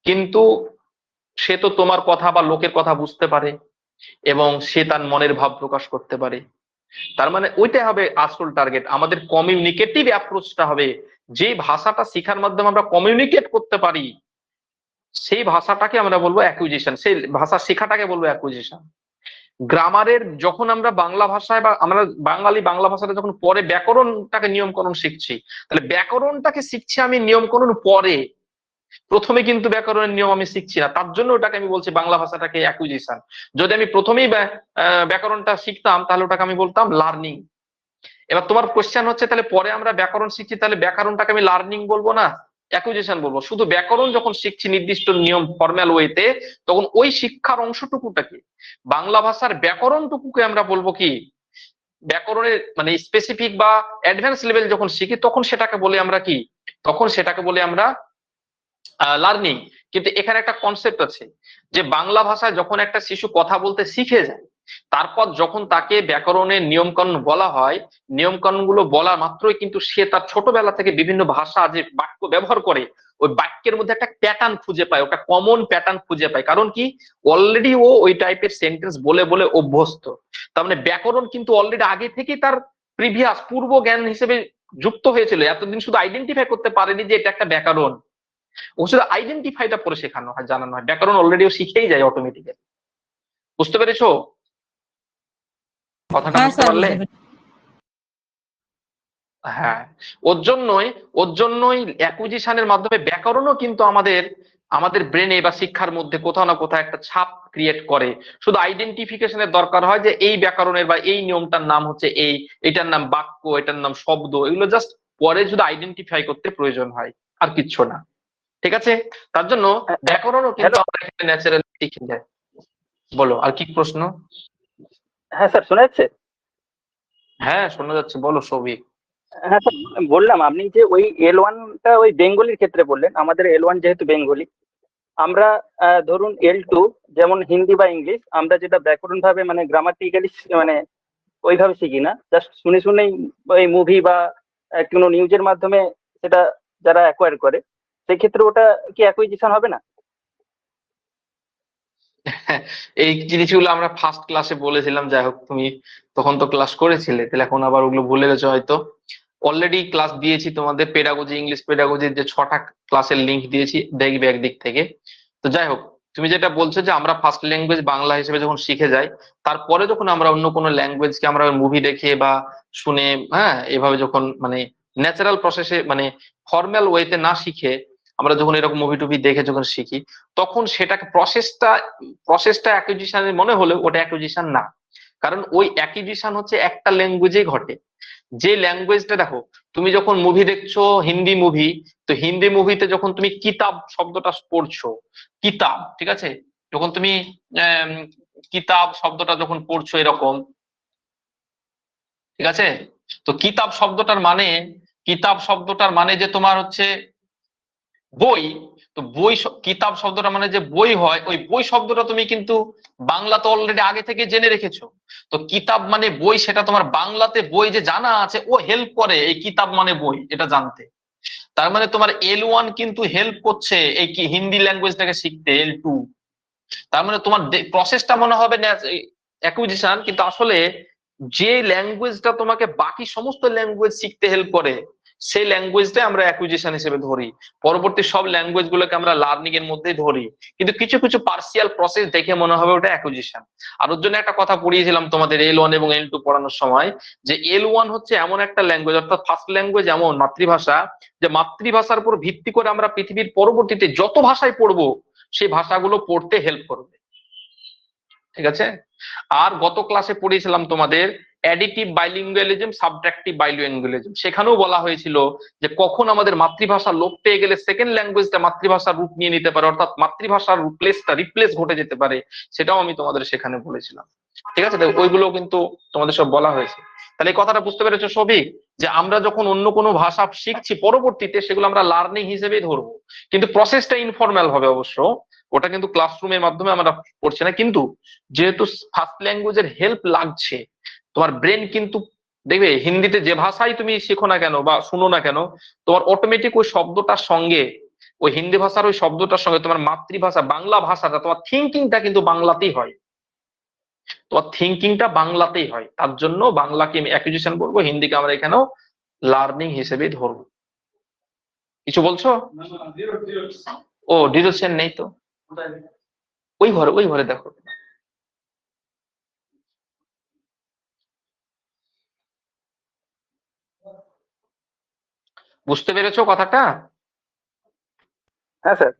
কিন্তু সে তো তোমার কথা বা লোকের কথা বুঝতে পারে এবং সে তার মনের ভাব প্রকাশ করতে পারে। তার মানে ওইটাই হবে আসল টার্গেট, আমাদের কমিউনিকেটিভ অ্যাপ্রোচটা হবে। যে ভাষাটা শেখার মাধ্যমে আমরা কমিউনিকেট করতে পারি সেই ভাষাটাকে আমরা বলবো অ্যাকুইজিশন, সেই ভাষা শেখাটাকে বলবো অ্যাকুইজিশন। গ্রামারের যখন আমরা বাংলা ভাষায় বা আমরা বাঙালি বাংলা ভাষাটা যখন পরে ব্যাকরণটাকে নিয়মকরণ শিখছি, তাহলে ব্যাকরণটাকে শিখছি আমি নিয়মকরণ পরে, প্রথমে কিন্তু ব্যাকরণের নিয়ম আমি শিখছি না। তার জন্য ওটাকে আমি বলছি বাংলা ভাষাটাকে অ্যাকুইজিশন। যদি আমি প্রথমেই ব্যাকরণটা শিখতাম তাহলে ওটাকে আমি বলতাম লার্নিং। এবার তোমার কোশ্চেন হচ্ছে তাহলে পরে আমরা ব্যাকরণ শিখছি, তাহলে ব্যাকরণটাকে আমি লার্নিং বলবো না অ্যাকুইজিশন বলবো? শুধু ব্যাকরণ যখন শিখছি নির্দিষ্ট নিয়ম ফর্মাল ওয়েতে, তখন ওই শিক্ষার অংশটুকুটাকে, বাংলা ভাষার ব্যাকরণটুকুকে আমরা বলবো কি, ব্যাকরণের মানে স্পেসিফিক বা অ্যাডভান্স লেভেল যখন শিখি তখন সেটাকে বলে আমরা কি, তখন সেটাকে বলে আমরা লার্নিং। কিন্তু এখানে একটা কনসেপ্ট আছে যে বাংলা ভাষায় যখন একটা শিশু কথা বলতে শিখে যায়, তারপর যখন তাকে ব্যাকরণের নিয়মকানুন বলা হয়, নিয়মকানুন গুলো বলা মাত্রই কিন্তু সে তার ছোটবেলা থেকে বিভিন্ন ভাষা যে বাক্য ব্যবহার করে, ওই বাক্যের মধ্যে একটা প্যাটার্ন খুঁজে পায়, ওটা কমন প্যাটার্ন খুঁজে পায়। কারণ কি, অলরেডি ও ওই টাইপের সেন্টেন্স বলে বলে অভ্যস্ত। তার মানে ব্যাকরণ কিন্তু অলরেডি আগে থেকেই তার প্রিভিয়াস পূর্ব জ্ঞান হিসেবে যুক্ত হয়েছিল। এতদিন শুধু আইডেন্টিফাই করতে পারেনি যে এটা একটা ব্যাকরণ, ও শুধু আইডেন্টিফাইটা পরে শেখানো হয়, জানানো হয়। ব্যাকরণ অলরেডি ও শিখেই যায় অটোমেটিক্যালি। বুঝতে পেরেছো কথাটা? হ্যাঁ বুঝতে স্যার, পারলে? বুঝতে পেরেছি। হ্যাঁ, ওর জন্যই অ্যাকুইজিশনের মাধ্যমে ব্যাকরণও কিন্তু আমাদের আমাদের ব্রেনে বা শিক্ষার মধ্যে কোথাও না কোথাও একটা ছাপ ক্রিয়েট করে। শুধু আইডেন্টিফিকেশনের দরকার হয় যে এই ব্যাকরণের বা এই নিয়মটার নাম হচ্ছে এই, এটার নাম বাক্য, এটার নাম শব্দ, এগুলো জাস্ট পরে শুধু আইডেন্টিফাই করতে প্রয়োজন হয়, আর কিচ্ছু না। ঠিক আছে, তার জন্য ব্যাকরণও কিন্তু হ্যালো। আমরা এখানে ন্যাচারালি শিখে যাই। বলো, আর কি প্রশ্ন? হ্যাঁ স্যার, শোনা যাচ্ছে? হ্যাঁ শোনা যাচ্ছে, বলো সৌভিক। হ্যাঁ স্যার, বললাম আপনি যে ওই L1টা ওই বেঙ্গলির ক্ষেত্রে বললেন, আমাদের L1 যেহেতু বেঙ্গলি, আমরা ধরুন L2 যেমন হিন্দি বা ইংলিশ, আমরা যেটা ব্যাকরণ ভাবে মানে গ্রামাটিক্যালি মানে ওইভাবে শিখি না, জাস্ট শুনে শুনেই ওই মুভি বা কোনো নিউজের মাধ্যমে সেটা যারা অ্যাকোয়ার করে, সেক্ষেত্রে ওটা কি অ্যাকুইজিশন হবে না? এই জিনিসগুলো আমরা ফার্স্ট ক্লাসে বলেছিলাম, যাই হোক তুমি তখন তো ক্লাস করেছিলে, তাহলে এখন আবার ওগুলো ভুলে গেছো হয়তো। অলরেডি ক্লাস দিয়েছি তোমাদের পেডাগজি, ইংলিশ পেডাগজির যে 6টা ক্লাসের লিংক দিয়েছি, দেখবে একদিক থেকে। তো যাই হোক, তুমি যেটা বলছো যে আমরা ফার্স্ট ল্যাঙ্গুয়েজ বাংলা হিসেবে যখন শিখে যাই, তারপরে যখন আমরা অন্য কোনো ল্যাঙ্গুয়েজকে আমরা মুভি দেখে বা শুনে, হ্যাঁ এভাবে যখন মানে ন্যাচারাল প্রসেসে মানে ফর্মাল ওয়েতে না শিখে আমরা যখন এরকম মুভি টুভি দেখে যখন শিখি, তখন সেটাকে প্রসেসটা অ্যাকুইজিশনের মনে হলেও ওটা অ্যাকুইজিশন না। কারণ ওই অ্যাকুইজিশন হচ্ছে একটা ল্যাঙ্গুয়েজেই ঘটে। যে ল্যাঙ্গুয়েজটা, দেখো তুমি যখন মুভি দেখছো হিন্দি মুভি, তো হিন্দি মুভিতে যখন তুমি কিতাব শব্দটা পড়ছো, কিতাব, ঠিক আছে, যখন তুমি আহ কিতাব শব্দটা যখন পড়ছো এরকম, ঠিক আছে, তো কিতাব শব্দটার মানে যে তোমার হচ্ছে বই। তো কিতাব শব্দটা মানে যে বই হয়, ওই বই শব্দটা তুমি কিন্তু বাংলাতে অলরেডি আগে থেকে জেনে রেখেছো। তো কিতাব মানে বই, সেটা তোমার বাংলাতে বই যে জানা আছে ও হেল্প করে এই কিতাব মানে বই এটা জানতে। তার মানে তোমার L1 কিন্তু হেল্প করছে এই কি হিন্দি ল্যাঙ্গুয়েজটাকে শিখতে L2। তার মানে তোমার প্রসেসটা মনে হবে অ্যাকুইজিশন, কিন্তু আসলে যে ল্যাঙ্গুয়েজটা তোমাকে বাকি সমস্ত ল্যাঙ্গুয়েজ শিখতে হেল্প করে সেই ল্যাঙ্গুয়েজটাই আমরা অ্যাকুইজিশন হিসেবে ধরি। পরবর্তী সব ল্যাঙ্গুয়েজ গুলোকে আমরা লার্নিং এর মধ্যেই ধরি, কিন্তু কিছু কিছু পার্সিয়াল প্রসেস দেখে মনে হবে ওটা অ্যাকুইজিশন। আর ওর জন্য একটা কথা পড়িয়েছিলাম তোমাদের L1 এবং L2 পড়ানোর সময়, যে L1 হচ্ছে এমন একটা ল্যাঙ্গুয়েজ, অর্থাৎ ফার্স্ট ল্যাঙ্গুয়েজ এমন মাতৃভাষা, যে মাতৃভাষার উপর ভিত্তি করে আমরা পৃথিবীর পরবর্তীতে যত ভাষায় পড়বো সেই ভাষাগুলো পড়তে হেল্প করবে। ঠিক আছে। আর গত ক্লাসে পড়িয়েছিলাম তোমাদের অ্যাডিটিভ বাইলিঙ্গুয়ালিজম, সাবট্রাকটিভ বাইলিঙ্গুয়ালিজম। সেখানেও বলা হয়েছিল যে কখন আমাদের মাতৃভাষা লোপ পেয়ে গেলে সেকেন্ড ল্যাঙ্গুয়েজটা মাতৃভাষার রূপ নিয়ে নিতে পারে, অর্থাৎ মাতৃভাষার রিপ্লেস ঘটে যেতে পারে, সেটাও আমি তোমাদের সেখানে বলেছিলাম। ঠিক আছে, ওইগুলো কিন্তু তোমাদের সব বলা হয়েছে। তাহলে এই কথাটা বুঝতে পেরেছো সবই, যে আমরা যখন অন্য কোনো ভাষা শিখছি পরবর্তীতে সেগুলো আমরা লার্নিং হিসেবেই ধরবো, কিন্তু প্রসেসটা ইনফর্মাল হবে অবশ্য, ওটা কিন্তু ক্লাসরুমের মাধ্যমে আমরা পড়ছি না। কিন্তু যেহেতু ফার্স্ট ল্যাঙ্গুয়েজের হেল্প লাগছে, তোমার ব্রেন কিন্তু দেখবে হিন্দিতে যে ভাষাই তুমি শেখো না কেন বা শুনো না কেন, তোমার অটোমেটিক ওই শব্দটার সঙ্গে, ওই হিন্দি ভাষার ওই শব্দটার সঙ্গে তোমার মাতৃভাষা বাংলা ভাষাটা, তোমার থিঙ্কিংটা কিন্তু বাংলাতেই হয়, তোমার থিঙ্কিংটা বাংলাতেই হয়। তার জন্য বাংলাকে আমি অ্যাকুইজিশন করবো, হিন্দিকে আমরা এখানেও লার্নিং হিসেবে ধরবো। কিছু বলছো? ও ডিরেকশন নেই তো, ওই ঘরে দেখো। বুঝতে পেরেছো কথাটা? হ্যাঁ স্যার।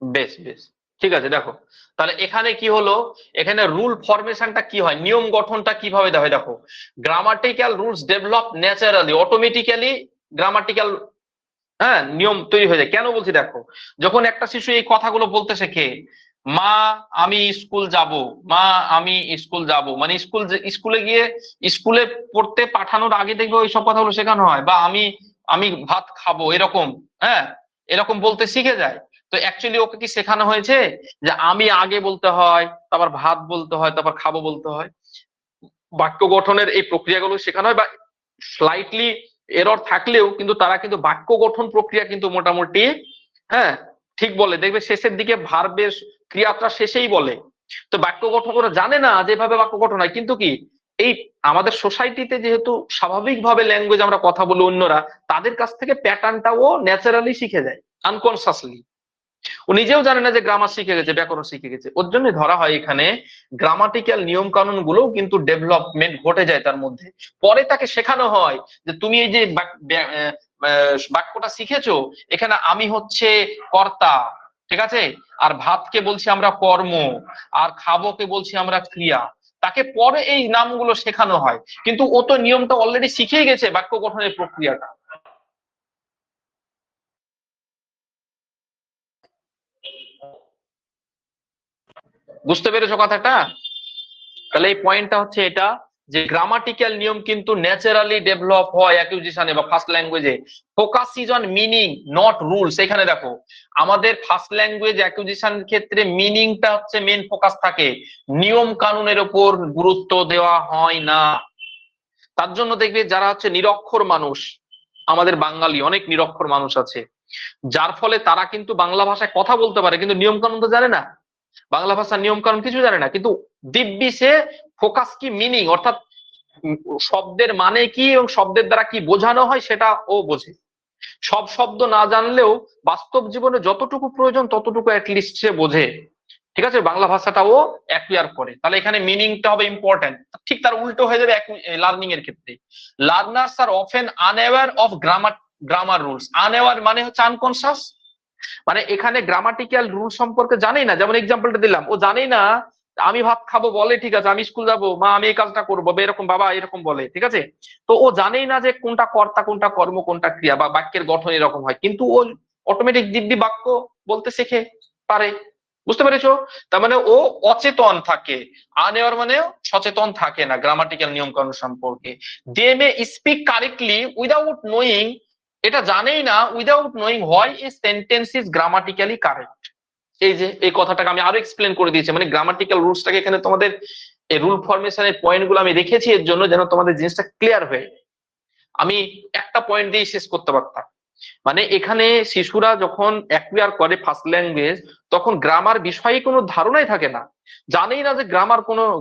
বেশ বেশ, ঠিক আছে। দেখো তাহলে এখানে কি হলো, এখানে রুল ফরমেশনটা কি হয়, নিয়ম গঠনটা কিভাবে হয় দেখো। Grammatical rules develop naturally, automatically grammatical নিয়ম তৈরি হয়ে যায়। কেন বলছি দেখো, যখন একটা শিশু এই কথাগুলো বলতে শেখে, মা আমি স্কুল যাব, মা আমি স্কুল যাব, মানে স্কুলে গিয়ে স্কুলে পড়তে পাঠানোর আগে দেখবে ওই সব কথাগুলো শেখানো হয়, বা আমি আমি ভাত খাবো এরকম, এরকম বলতে শিখে যায়। তো অ্যাকচুয়ালি ওকে কি শেখানো হয়েছে যে আমি আগে বলতে হয়, তারপর ভাত বলতে হয়, তারপর খাবো বলতে হয়? বাক্য গঠনের এই প্রক্রিয়াগুলো শেখানো হয়, বা স্লাইটলি এরর থাকলেও কিন্তু তারা কিন্তু বাক্য গঠন প্রক্রিয়া কিন্তু মোটামুটি ঠিক বলে। দেখবে শেষের দিকে ভার্বের ক্রিয়াটা শেষেই বলে। তো বাক্য গঠন ওরা জানে না যেভাবে বাক্য গঠন হয়, কিন্তু কি এই আমাদের সোসাইটিতে যেহেতু স্বাভাবিকভাবে ল্যাঙ্গুয়েজ আমরা কথা বলি অন্যরা, তাদের কাছ থেকে প্যাটার্নটাও ন্যাচারালি শিখে যায় আনকনসাসলি। ও নিজেও জানে না যে গ্রামার শিখে গেছে, ব্যাকরণ শিখে গেছে। ওর জন্য ধরা হয় এখানে গ্রামাটিক্যাল নিয়ম কানুন গুলোও কিন্তু ডেভেলপমেন্ট ঘটে যায় তার মধ্যে। পরে তাকে শেখানো হয় যে তুমি এই যে বাক্যটা শিখেছো, এখানে আমি হচ্ছে কর্তা, ঠিক আছে, আর ভাতকে বলছি আমরা কর্ম, আর খাবোকে বলছি আমরা ক্রিয়া। তাকে পরে এই নামগুলো শেখানো হয়, কিন্তু ও তো নিয়মটা অলরেডি শিখেই গেছে, বাক্য গঠনের প্রক্রিয়াটা। বুঝতে পেরেছো কথাটা? তাহলে এই পয়েন্টটা হচ্ছে এটা, যে গ্রামাটিক্যাল নিয়ম কিন্তু ন্যাচারালি ডেভেলপ হয় অ্যাকুইজিশনে বা ফার্স্ট ল্যাঙ্গুয়েজে। Focus is on meaning not rules. এখানে দেখো আমাদের ফার্স্ট ল্যাঙ্গুয়েজ অ্যাকুইজিশন ক্ষেত্রে মিনিংটা হচ্ছে মেন ফোকাস থাকে, নিয়ম কানুনের উপর গুরুত্ব দেওয়া হয় না। তার জন্য দেখবে যারা হচ্ছে নিরক্ষর মানুষ, আমাদের বাঙালি অনেক নিরক্ষর মানুষ আছে, যার ফলে তারা কিন্তু বাংলা ভাষায় কথা বলতে পারে কিন্তু নিয়ম কানুন তো জানে না, বাংলা ভাষার নিয়ম কানুন কিছু জানে না, কিন্তু দিব্যি সে ফোকাস কি মিনিং, অর্থাৎ শব্দের মানে কি এবং শব্দের দ্বারা কি বোঝানো হয় সেটা ও বোঝে। সব শব্দ না জানলেও বাস্তব জীবনে যতটুকু প্রয়োজন ততটুকু অ্যাটলিস্ট সে বোঝে। ঠিক আছে, বাংলা ভাষাটা ও অ্যাকুয়ার করে। তাহলে এখানে মিনিংটা হবে ইম্পর্টেন্ট। ঠিক তার উল্টো হয়ে যাবে লার্নিং এর ক্ষেত্রে। Learners are often unaware of grammar rules. Unaware মানে হচ্ছে আনকনসাস, মানে এখানে গ্রামাটিক্যাল রুল সম্পর্কে জানেই না। যেমন এক্সাম্পলটা দিলাম, ও জানেই না আমি ভাত খাবো বলে, ঠিক আছে, আমি স্কুল যাবো, মা আমি এই কাজটা করবো, এরকম বাবা এরকম বলে, ঠিক আছে। তো ও জানেই না যে কোনটা কর্তা, কোনটা কর্ম, কোনটা ক্রিয়া, বা বাক্যের গঠন এরকম হয়, কিন্তু ও অটোমেটিক দিব্যি বাক্য বলতে শিখে পারে। বুঝতে পেরেছো? তার মানে ও অচেতন থাকে। আনএওয়ার মানে সচেতন থাকে না গ্রামাটিক্যাল নিয়ম কানুন সম্পর্কে। দে মে স্পিক কারেক্টলি উইদাউট নোয়িং, এটা জানেই না without knowing why a sentence is grammatically correct. এই যে এই কথাটাকে আমি আরো এক্সপ্লেন করে দিয়েছি, মানে গ্রামাটিক্যাল রুলসটাকে এখানে তোমাদের এই রুল ফরমেশনের পয়েন্ট গুলো আমি রেখেছি এর জন্য যেন তোমাদের জিনিসটা ক্লিয়ার হয়ে। আমি একটা পয়েন্ট দিয়ে শেষ করতে পারতাম। মানে এখানে শিশুরা যখন অ্যাকুয়ার করে ফার্স্ট ল্যাঙ্গুয়েজ, তখন গ্রামার বিষয়ে কোনো ধারণাই থাকে না, জানেই না যে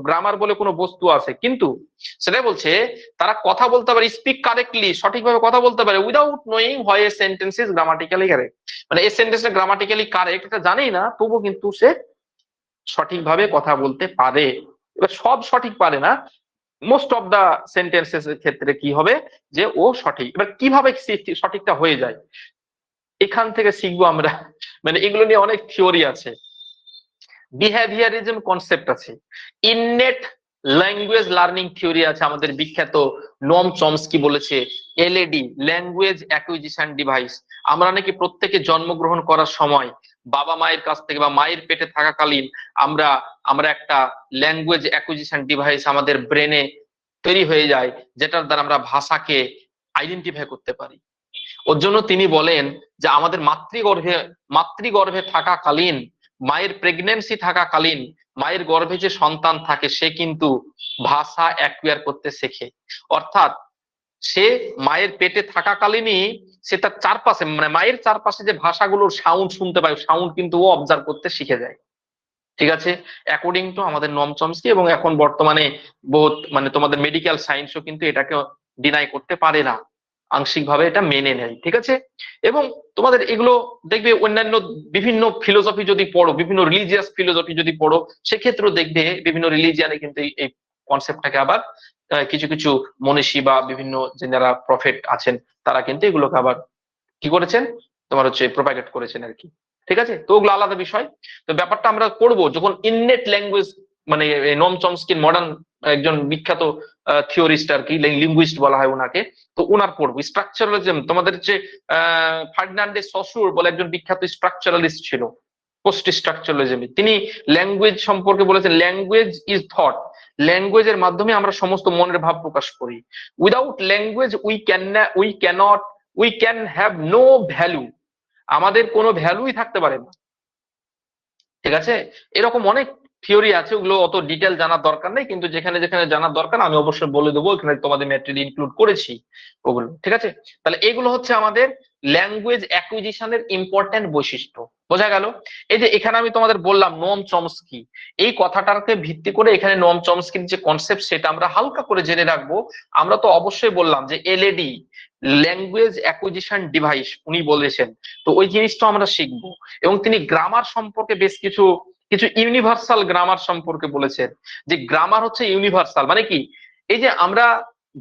গ্রামার বলে কোনো বস্তু আছে। কিন্তু সেটা বলছে তারা কথা বলতে পারে, স্পিক কারেক্টলি, সঠিকভাবে কথা বলতে পারে, উইদাউট নোয়িং হয় a sentence is grammatically correct. মানে এই সেন্টেন্সটা গ্রামাটিক্যালি কারেক্ট এটা জানেই না, তবু কিন্তু সে সঠিকভাবে কথা বলতে পারে। এবার সব সঠিক পারে না, মোস্ট অফ দা সেন্টেন্সেস এর ক্ষেত্রে কি হবে যে ও সঠিক। এবার কিভাবে সঠিকটা হয়ে যায়, এখান থেকে শিখবো আমরা। মানে এগুলো নিয়ে অনেক থিওরি আছে, বিহেভিয়ারিজম কনসেপ্ট আছে, ইননেট ল্যাঙ্গুয়েজ লার্নিং থিওরি আছে। আমাদের বিখ্যাত নোম চমস্কি বলেছে এলএডি, ল্যাঙ্গুয়েজ অ্যাকুইজিশন ডিভাইস। আমরা নাকি প্রত্যেকে জন্মগ্রহণ করার সময় বাবা মায়ের কাছ থেকে বা মায়ের পেটে থাকাকালীন আমরা আমরা একটা ল্যাঙ্গুয়েজ অ্যাকুইজিশন ডিভাইস আমাদের ব্রেনে তৈরি হয়ে যায়, যেটার দ্বারা আমরা ভাষাকে আইডেন্টিফাই করতে পারি। ওর জন্য তিনি বলেন যে আমাদের মাতৃগর্ভে থাকাকালীন, মায়ের প্রেগনেন্সি থাকাকালীন, মায়ের গর্ভে যে সন্তান থাকে সে কিন্তু ভাষা অ্যাকুয়ার করতে শেখে। অর্থাৎ সে মায়ের পেটে থাকাকালীনই সে তার চারপাশে, মানে মায়ের চারপাশে যে ভাষাগুলোর সাউন্ড শুনতে পায়, সাউন্ড কিন্তু ও অবজার্ভ করতে শিখে যায়। ঠিক আছে, অ্যাকর্ডিং টু আমাদের নম চমস্কি। এবং এখন বর্তমানে বহুত মানে তোমাদের মেডিকেল সায়েন্সও কিন্তু এটাকে ডিনাই করতে পারে না, আংশিকভাবে এটা মেনে নেয়। ঠিক আছে, এবং তোমাদের এগুলো দেখবে অন্যান্য বিভিন্ন ফিলোসফি যদি পড়ো, বিভিন্ন রিলিজিয়াস ফিলোসফি যদি পড়ো, সেক্ষেত্রেও দেখবে বিভিন্ন রিলিজিয়ানে কিন্তু এই কনসেপ্টটাকে আবার কিছু কিছু মনীষী বা বিভিন্ন যারা প্রফেট আছেন তারা কিন্তু এগুলোকে আবার কি করেছেন, তোমার হচ্ছে প্রোপাগেট করেছেন আর কি। ঠিক আছে, তো ওগুলো আলাদা বিষয়। তো ব্যাপারটা আমরা করবো যখন ইননেট ল্যাঙ্গুয়েজ, মানে নোম চমস্কি মডার্ন একজন বিখ্যাত থিওরিস্ট আর কি, লিঙ্গুইস্ট বলা হয় ওনাকে, তো ওনার পড়বো স্ট্রাকচারালিজম। তোমাদের যে ফার্ডিনান্ডে সসুর বলে একজন বিখ্যাত স্ট্রাকচারালিস্ট ছিল, পোস্ট স্ট্রাকচারালিজম, তিনি ল্যাঙ্গুয়েজ সম্পর্কে বলেছেন ল্যাঙ্গুয়েজ ইজ থট, ল্যাঙ্গুয়েজের মাধ্যমে আমরা সমস্ত মনের ভাব প্রকাশ করি। Without language we can have no value, আমাদের কোনো ভ্যালুই থাকতে পারে না। ঠিক আছে, এরকম অনেক থিওরি আছে, ওগুলো অত ডিটেল জানার দরকার নেই, কিন্তু যেখানে যেখানে জানার দরকার আমি অবশ্যই বলে দেবো, এখানে তোমাদের ম্যাটেরিয়াল ইনক্লুড করেছি ওগুলো। ঠিক আছে, তাহলে এগুলো হচ্ছে আমাদের ল্যাঙ্গুয়েজ অ্যাকুইজিশনের ইম্পর্টেন্ট বৈশিষ্ট্য। বোঝা গেল? এই যে এখানে আমি তোমাদের বললাম নোম চমস্কি, এই কথাটাকে ভিত্তি করে এখানে নোম চমস্কির যে কনসেপ্ট সেটা আমরা হালকা করে জেনে রাখবো। আমরা তো অবশ্যই বললাম যে এলএডি, ল্যাঙ্গুয়েজ অ্যাকুইজিশন ডিভাইস উনি বলেছেন, তো ওই জিনিসটা আমরা শিখবো। এবং তিনি গ্রামার সম্পর্কে বেশ কিছু কিছু ইউনিভার্সাল গ্রামার সম্পর্কে বলেছেন, যে গ্রামার হচ্ছে ইউনিভার্সাল। মানে কি, এই যে আমরা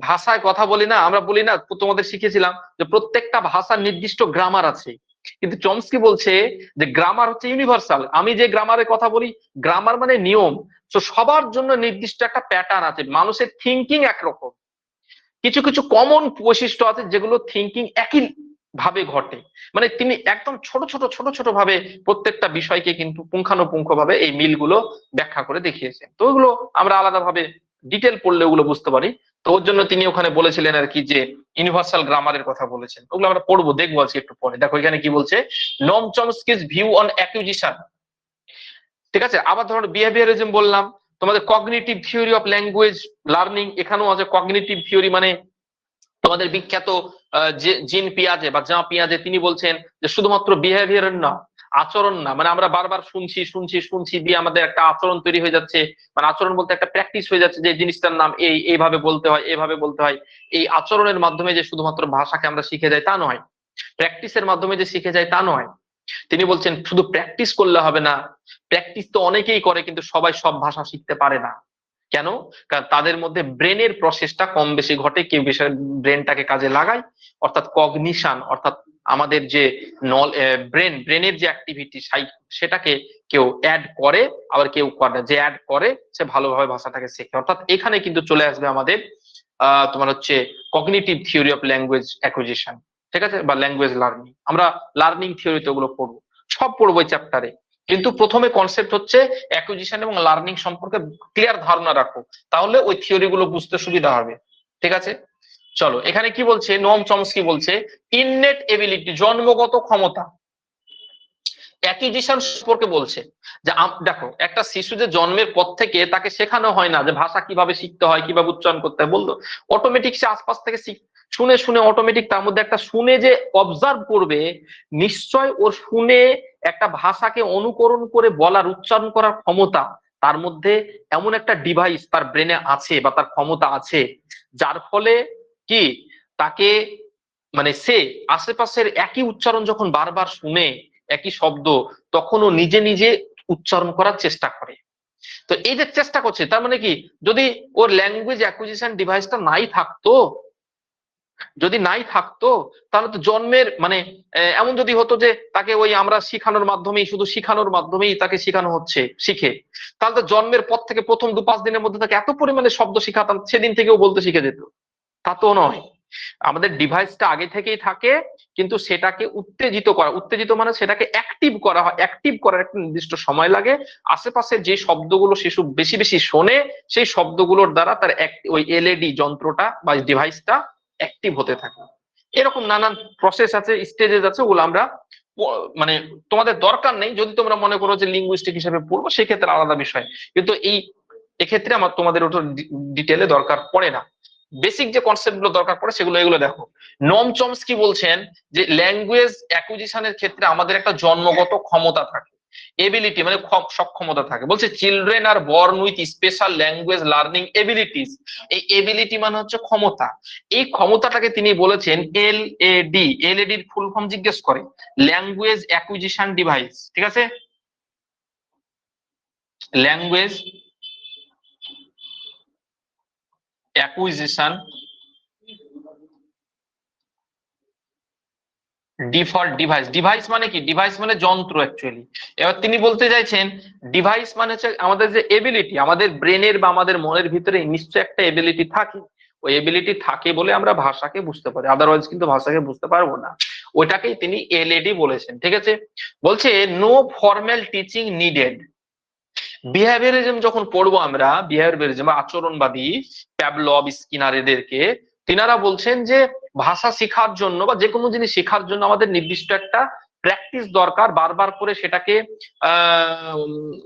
ভাষায় কথা বলি না, আমরা বলি না, তোমাদের শিখেছিলাম যে প্রত্যেকটা ভাষার নির্দিষ্ট গ্রামার আছে, কিন্তু চমস্কি বলছে যে গ্রামার হচ্ছে ইউনিভার্সাল। আমি যে গ্রামারে কথা বলি, গ্রামার মানে নিয়ম, তো সবার জন্য নির্দিষ্ট একটা প্যাটার্ন আছে। মানুষের থিঙ্কিং একরকম, কিছু কিছু কমন বৈশিষ্ট্য আছে যেগুলো থিঙ্কিং একই ভাবে ঘটে। মানে তিনি একদম ছোট ছোট ভাবে প্রত্যেকটা বিষয়কে কিন্তু পুঙ্খানুপুঙ্খ ভাবে এই মিলগুলো ব্যাখ্যা করে দেখিয়েছেন। তো ওগুলো আমরা আলাদাভাবে ডিটেল পড়লে ওগুলো বুঝতে পারি। তো ওর জন্য তিনি ওখানে বলেছিলেন আর কি যে ইউনিভার্সাল গ্রামারের কথা বলেছেন, ওগুলো আমরা পড়বো, দেখবো আজকে একটু পরে। দেখো এখানে কি বলছে, নোম চমস্কিজ ভিউ অন অ্যাকুইজিশন। ঠিক আছে, আবার ধরো বিহেভিয়ারিজম বললাম, তোমাদের cognitive theory of language learning, এখানেও আছে কগনিটিভ থিওরি। মানে তোমাদের বিখ্যাত জিন পিয়াজে বা জা পিয়াজে তিনি বলছেন যে শুধুমাত্র বিহেভিয়ার না, আচরণ না, মানে আমরা বারবার শুনছি দিয়ে আমাদের একটা আচরণ তৈরি হয়ে যাচ্ছে। মানে আচরণ বলতে একটা প্র্যাকটিস হয়ে যাচ্ছে, যে জিনিসটার নাম এইভাবে বলতে হয়, এইভাবে বলতে হয়। এই আচরণের মাধ্যমে যে শুধুমাত্র ভাষাকে আমরা শিখে যাই তা নয়, প্র্যাকটিসের মাধ্যমে যে শিখে যায় তা নয়। তিনি বলছেন শুধু প্র্যাকটিস করলে হবে না, প্র্যাকটিস তো অনেকেই করে কিন্তু সবাই সব ভাষা শিখতে পারে না। কেন? কারণ তাদের মধ্যে ব্রেনের প্রসেসটা কম বেশি ঘটে, কেউ বেশি ব্রেনটাকে কাজে লাগায়, অর্থাৎ কগনিশন, অর্থাৎ আমাদের যে ব্রেনের যে অ্যাক্টিভিটি সেটাকে কেউ অ্যাড করে, আবার কেউ করে না। যে অ্যাড করে সে ভালোভাবে ভাষাটাকে শেখে। অর্থাৎ এখানে কিন্তু চলে আসবে আমাদের তোমার হচ্ছে cognitive theory of language acquisition. ঠিক আছে, বা ল্যাঙ্গুয়েজ লার্নিং। আমরা লার্নিং থিওরিতে ওগুলো পড়বো, সব পড়বো এই চ্যাপ্টারে। কিন্তু প্রথমে কনসেপ্ট হচ্ছে অ্যাকুইজিশন এবং লার্নিং সম্পর্কে ক্লিয়ার ধারণা রাখো, তাহলে ওই থিওরি গুলো বুঝতে সুবিধা হবে। ঠিক আছে, চলো এখানে কি বলছে, নোম চমস্কি বলছে ইননেট এবিলিটি, জন্মগত ক্ষমতা। অ্যাকুইজিশন সম্পর্কে বলছে যে দেখো একটা শিশু যে জন্মের পর থেকে তাকে শেখানো হয় না যে ভাষা কিভাবে শিখতে হয়, কিভাবে উচ্চারণ করতে হয়, বলতো অটোমেটিক সে আশপাশ থেকে শুনে শুনে অটোমেটিক তার মধ্যে একটা শুনে যে অবজার্ভ করবে, নিশ্চয় ওর শুনে একটা ভাষাকে অনুকরণ করে বলার উচ্চারণ করার ক্ষমতা তার মধ্যে এমন একটা ডিভাইস তার ব্রেনে আছে বা তার ক্ষমতা আছে, যার ফলে কি তাকে মানে সে আশেপাশের একই উচ্চারণ যখন বারবার শুনে একই শব্দ, তখন ও নিজে নিজে উচ্চারণ করার চেষ্টা করে। তো এই যে চেষ্টা করছে, তার মানে কি, যদি ওর ল্যাঙ্গুয়েজ অ্যাকুইজিশন ডিভাইসটা নাই থাকতো, যদি নাই থাকতো, তাহলে তো জন্মের মানে এমন যদি হতো যে তাকে ওই আমরা শিখানোর মাধ্যমেই, শুধু শিখানোর মাধ্যমেই তাকে শেখানো হচ্ছে শিখে, তাহলে তো জন্মের পর থেকে প্রথম 2-5 দিনের মধ্যে তাকে এত পরিমাণে শব্দ শিখাতাম, সেদিন থেকেও বলতে শিখে যেত। তা তো নয়, আমাদের ডিভাইসটা আগে থেকেই থাকে, কিন্তু সেটাকে উত্তেজিত করা, উত্তেজিত মানে সেটাকে অ্যাক্টিভ করা হয়, অ্যাক্টিভ করার একটা নির্দিষ্ট সময় লাগে। আশেপাশে যে শব্দগুলো শিশু বেশি বেশি শোনে, সেই শব্দগুলোর দ্বারা তার ওই এলইডি যন্ত্রটা বা ডিভাইসটা অ্যাক্টিভ হতে থাকে। এরকম নানান প্রসেস আছে, স্টেজেস আছে, ওগুলো আমরা মানে তোমাদের দরকার নেই, যদি তোমরা মনে করো যে লিঙ্গুইস্টিক হিসেবে পড়বো সেক্ষেত্রে আলাদা বিষয়, কিন্তু এক্ষেত্রে আমার তোমাদের ওটা ডিটেলে দরকার পড়ে না। বেসিক যে কনসেপ্ট গুলো দরকার পড়ে সেগুলো এগুলো দেখো। নম চমস্কি বলছেন যে ল্যাঙ্গুয়েজ অ্যাকুইজিশনের ক্ষেত্রে আমাদের একটা জন্মগত ক্ষমতা থাকে, এবিলিটি মানে সক্ষমতা থাকে। বলছে children are born with special language learning abilities. এই এবিলিটি মানে হচ্ছে ক্ষমতা। এই ক্ষমতাটাকে তিনি বলেছেন এলএডি। এলএডি এর ফুল ফর্ম জিজ্ঞেস করে, ল্যাঙ্গুয়েজ অ্যাকুইজিশন ডিভাইস। ঠিক আছে, language acquisition default device. Device মানে কি? ডিভাইস মানে যন্ত্র অ্যাকচুয়ালি। এবার তিনি বলতে চাইছেন ডিভাইস মানে হচ্ছে আমাদের যে এবিলিটি, আমাদের ব্রেনের বা আমাদের মনের ভিতরে নিশ্চয় একটা এবিলিটি থাকে। ওই এবিলিটি থাকে বলে আমরা ভাষাকে বুঝতে পারি, আদারওয়াইজ কিন্তু ভাষাকে বুঝতে পারবো না। ওইটাকেই তিনি এলএডি বলেছেন। ঠিক আছে, বলছে no formal teaching needed. Behaviourism যখন পড়বো আমরা, বিহেভিয়ারিজম আচরণবাদী, প্যাভলভ, স্কিনার, এদেরকে তিনারা বলছেন যে ভাষা শেখার জন্য বা যে কোনো জিনিস শেখার জন্য আমাদের নির্দিষ্ট একটা প্র্যাকটিস দরকার, বারবার করে সেটাকে